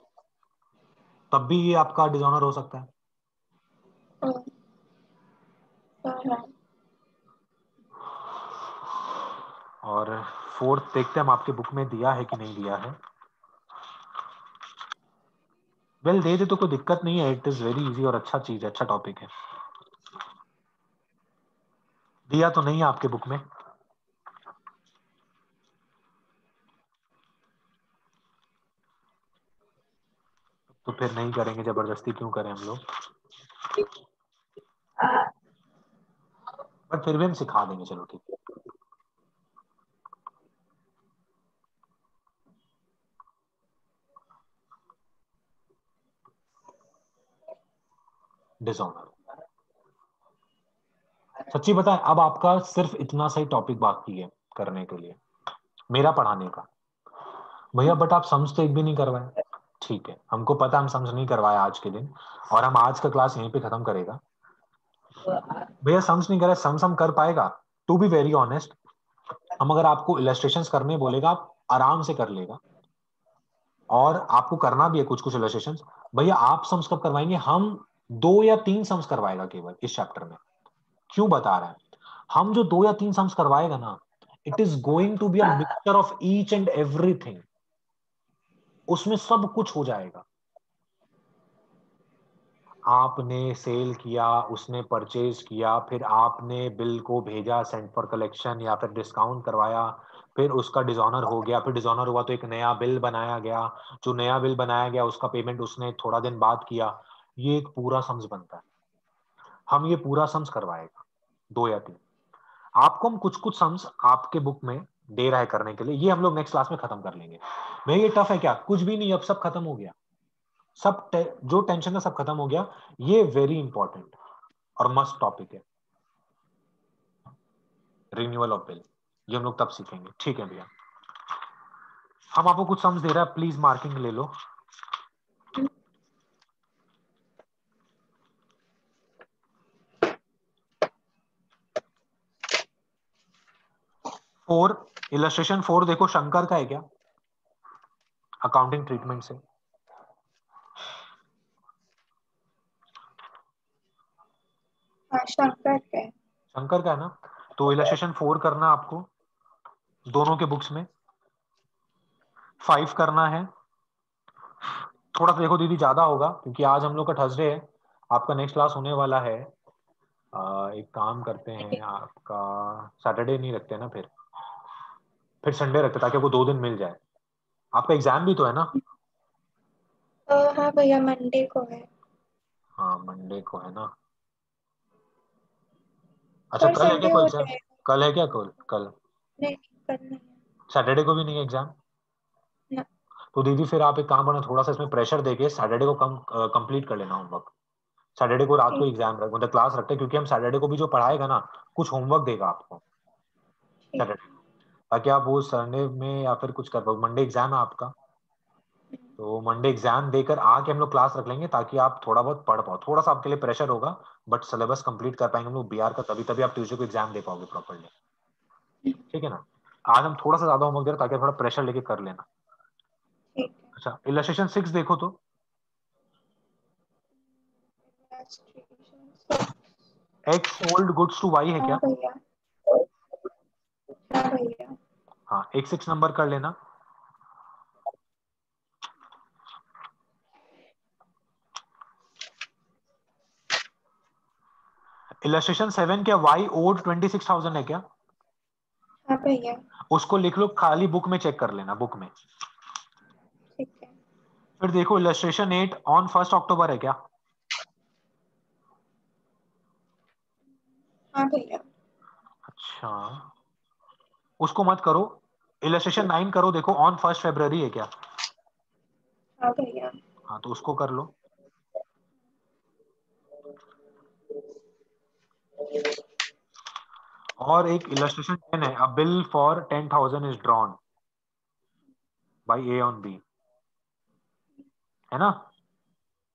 तब भी ये आपका डिसऑनर हो सकता है। हाँ हाँ हाँ। और फोर्थ देखते हैं हम आपके बुक में दिया है कि नहीं दिया है। वेल दे दे तो कोई दिक्कत नहीं है, इट इज वेरी इजी और अच्छा चीज है, अच्छा टॉपिक है। दिया तो नहीं है आपके बुक में? तो फिर नहीं करेंगे, जबरदस्ती क्यों करें हम लोग, बट फिर भी हम सिखा देंगे, चलो ठीक है। डिसऑनर, सच्ची बताएं, अब आपका सिर्फ इतना सा ही टॉपिक बाकी है करने के लिए, मेरा पढ़ाने का। भैया बट आप सम्स तो एक भी नहीं करवाए। ठीक है, हमको पता हम सम्स नहीं करवाए आज के दिन, और हम आज का क्लास यहीं पे खत्म करेगा। भैया सम्स नहीं करे, सम्स हम कर पाएगा। टू बी वेरी ऑनेस्ट, हम अगर आपको इलस्ट्रेशंस करने बोलेगा, आप आराम से कर लेगा, और आपको करना भी है कुछ कुछ इलस्ट्रेशंस। भैया आप सम्स कब करवाएंगे? हम 2 या 3 सम्स करवाएगा केवल इस चैप्टर में। क्यों बता रहे हैं? हम जो 2 या 3 सम्स करवाएगा ना, it is going to be a mixture of each and everything. उसमें सब कुछ हो जाएगा। आपने सेल किया, उसने परचेज किया, फिर आपने बिल को भेजा सेंड फॉर कलेक्शन या फिर डिस्काउंट करवाया, फिर उसका डिसऑनर हो गया, फिर डिसऑनर हुआ तो एक नया बिल बनाया गया, जो नया बिल बनाया गया उसका पेमेंट उसने थोड़ा दिन बाद किया। ये एक पूरा सम्स बनता है। हम ये पूरा सम्स करवाएगा, 2 या 3। आपको हम कुछ कुछ सम्स आपके बुक में दे रहा है करने के लिए, ये हम लोग नेक्स्ट क्लास में खत्म कर लेंगे। भैया ये टफ है क्या? कुछ भी नहीं, अब सब खत्म हो गया। जो टेंशन था सब खत्म हो गया। ये वेरी इंपॉर्टेंट और मस्ट टॉपिक है, रिन्यूअल ऑफ बिल। ये हम लोग तब सीखेंगे, ठीक है भैया। हम आपको कुछ सम्स दे रहा है, प्लीज मार्किंग ले लो। इलस्ट्रेशन 4 देखो, शंकर का है क्या? अकाउंटिंग ट्रीटमेंट से। हाँ शंकर है। शंकर का है ना? तो इलस्ट्रेशन 4 करना आपको दोनों के बुक्स में। 5 करना है। थोड़ा सा देखो दीदी, ज्यादा होगा क्योंकि आज हम लोग का थर्सडे है, आपका नेक्स्ट क्लास होने वाला है। एक काम करते हैं, आपका सैटरडे नहीं रखते ना, फिर संडे रखते ताकि आपको 2 दिन मिल जाए। आपका एग्जाम भी तो है ना? हाँ भैया मंडे को है। हाँ मंडे को है ना। अच्छा, पर कल है क्या संडे कोई हो एग्जाम? जाएगा। कल है क्या? कल कल नहीं करना सैटरडे को भी नहीं है एग्जाम? है ना। तो दीदी फिर आप एक काम करना, थोड़ा सा इसमें प्रेशर देके सैटरडे को कम कंप्लीट कर लेना होमवर्क। सैटरडे को रात को ठीक एग्जाम मतलब क्लास रखते हैं, क्योंकि हम सैटरडे को भी जो पढ़ाएगा ना, कुछ होमवर्क देगा आपको ठीक। सैटरडे, ताकि आप वो संडे में या फिर कुछ कर पाओ। मंडे एग्जाम है आपका, तो मंडे एग्जाम देकर आके हम लोग क्लास रख लेंगे ताकि आप थोड़ा बहुत पढ़ पाओ। थोड़ा सा आपके लिए प्रेशर होगा, बट सिलेबस कंप्लीट कर पाएंगे हम लोग बीआर का, तभी तभी आप ट्यूसडे को एग्जाम दे पाओगे प्रॉपरली। ठीक है ना? आज हम थोड़ा सा ज्यादा होमवर्क दे रहे हैं ताकि थोड़ा प्रेशर लेके कर लेना। ठीक अच्छा, इलस्ट्रेशन 6 देखो तो। है। X sold goods to Y है हाँ क्या? भैया। हाँ भैया। हाँ, एक 6 नंबर कर लेना। इलस्ट्रेशन 7 क्या वाई ओड 26,000 है क्या? हाँ भैया। उसको लिख लो, खाली बुक में चेक कर लेना, बुक में। ठीक है। फिर देखो इलस्ट्रेशन 8 ऑन 1 अक्टूबर है क्या? हाँ भैया। अच्छा, उसको मत करो। इलस्ट्रेशन 9 करो, देखो ऑन 1 फरवरी है क्या? हाँ भैया। हाँ, तो उसको कर लो। और एक इलस्ट्रेशन 10 है, a bill for 10,000 is drawn by A on B, है ना?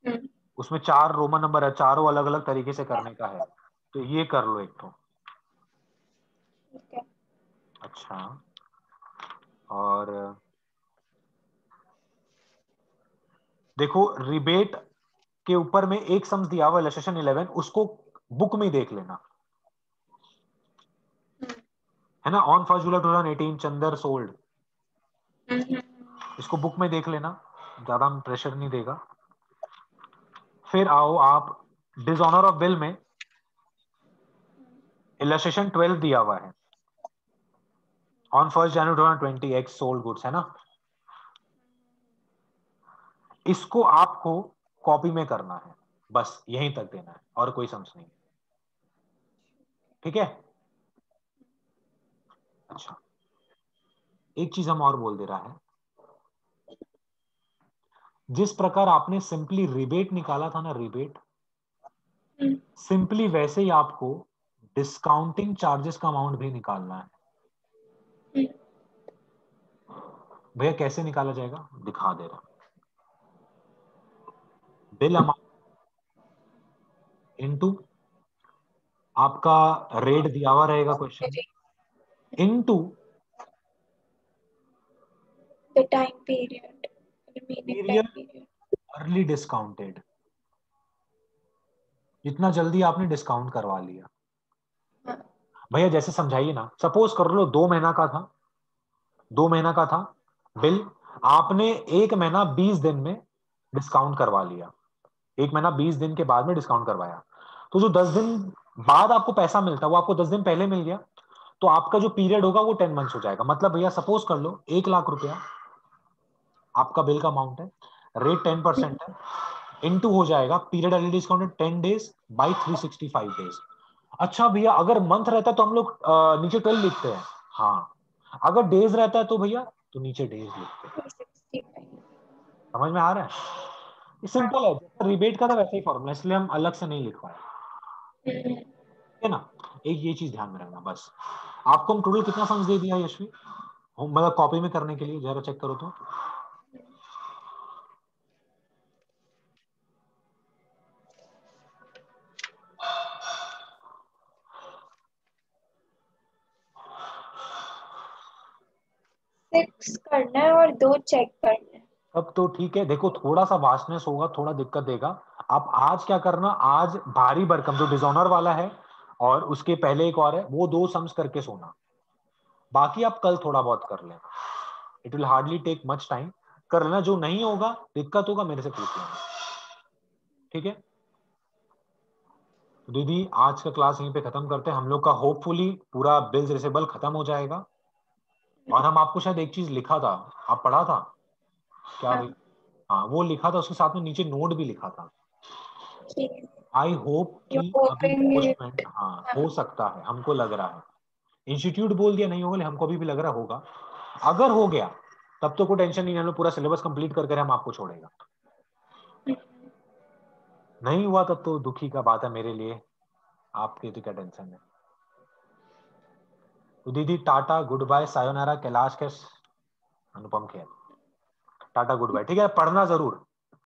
हम्म। उसमें 4 रोमन नंबर है, चारों अलग अलग तरीके से करने का है, तो ये कर लो एक तो। ठीक है। अच्छा, और देखो रिबेट के ऊपर में एक सम्स दिया हुआ इलस्ट्रेशन 11, उसको बुक में देख लेना, है ना? ऑन 1 जुलाई 2018 चंदर सोल्ड, हम्म। इसको बुक में देख लेना, ज्यादा हम प्रेशर नहीं देगा। फिर आओ आप डिसऑनर ऑफ बिल में, इलस्ट्रेशन 12 दिया हुआ है, on 1 January 2020 x sold goods, है ना? इसको आपको कॉपी में करना है, बस यहीं तक देना है और कोई सम्स नहीं। ठीक है? अच्छा, एक चीज हम और बोल दे रहा है, जिस प्रकार आपने सिंपली रिबेट निकाला था ना, रिबेट, हम्म। सिंपली वैसे ही आपको डिस्काउंटिंग चार्जेस का अमाउंट भी निकालना है। हम्म। भैया कैसे निकाला जाएगा दिखा दे रहा। बिल अमाउंट इनटू आपका रेट दिया हुआ रहेगा क्वेश्चन में, into The time period, remaining period time period. Early discounted, जितना जल्दी आपने डिस्काउंट करवा लिया। हाँ। भैया जैसे समझाइए ना, सपोज कर लो 2 महीना का था, 2 महीना का था बिल, आपने एक महीना 20 दिन में डिस्काउंट करवा लिया, एक महीना 20 दिन के बाद में डिस्काउंट करवाया, तो जो 10 दिन बाद आपको पैसा मिलता है वो आपको 10 दिन पहले मिल गया, तो आपका जो पीरियड होगा वो 10 मंथ्स हो जाएगा। मतलब भैया सपोज कर लो 1 लाख रुपया आपका बिल का अमाउंट है, रेट 10% है, इनटू हो जाएगा period LED discount 10 days by 365 days। अच्छा भैया अगर मंथ रहता है तो हम लोग नीचे 12 लिखते हैं, हाँ अगर डेज रहता है तो भैया तो नीचे डेज लिखते हैं। 365। समझ में आ रहा है? ये सिंपल है, जैसा रिबेट का था वैसे ही फॉर्मूला, इसलिए हम अलग से नहीं लिख पाए, ठीक है ना। एक ये चीज ध्यान में रखना बस। आपको हम टोटल कितना सम्स दे दिया यशवी, मतलब कॉपी में करने के लिए, जरा चेक करो तो। सिक्स करना है और 2 चेक करना है। अब तो ठीक है, देखो थोड़ा सा वास्टनेस होगा, थोड़ा दिक्कत देगा। आप आज क्या करना, आज भारी भरकम जो डिसऑनर वाला है और उसके पहले एक और है, वो 2 सम्स करके सोना, बाकी आप कल थोड़ा बहुत कर लेना, it will hardly take much time, कर लेना। जो नहीं होगा, दिक्कत होगा, मेरे से पूछ लेना, ठीक है। तो दीदी आज का क्लास यहीं पे खत्म करते हैं हम लोग का, होपफुली पूरा बिल्स रिसेबल खत्म हो जाएगा। और हम आपको शायद एक चीज लिखा था, आप पढ़ा था क्या हाँ भाई? हाँ वो लिखा था, उसके साथ में नीचे नोट भी लिखा था। ठीक है। आई होप यू कि अभी होपिंग पोस्टमेंट, इट। हाँ हाँ हो सकता है, हमको लग रहा है। इंस्टीट्यूट बोल दिया नहीं होगा, लेकिन हमको अभी भी लग रहा होगा। अगर हो गया तब तो कोई टेंशन नहीं, हम लोग पूरा सिलेबस कंप्लीट करके हम आपको छोड़ेगा। नहीं हुआ तब तो दुखी का बात है मेरे लिए, आपके तो क्या टेंशन है। तो दीदी tata goodbye sayonara, Kailash के Anupam Kher, tata goodbye, ठीक है, पढ़ना जरूर।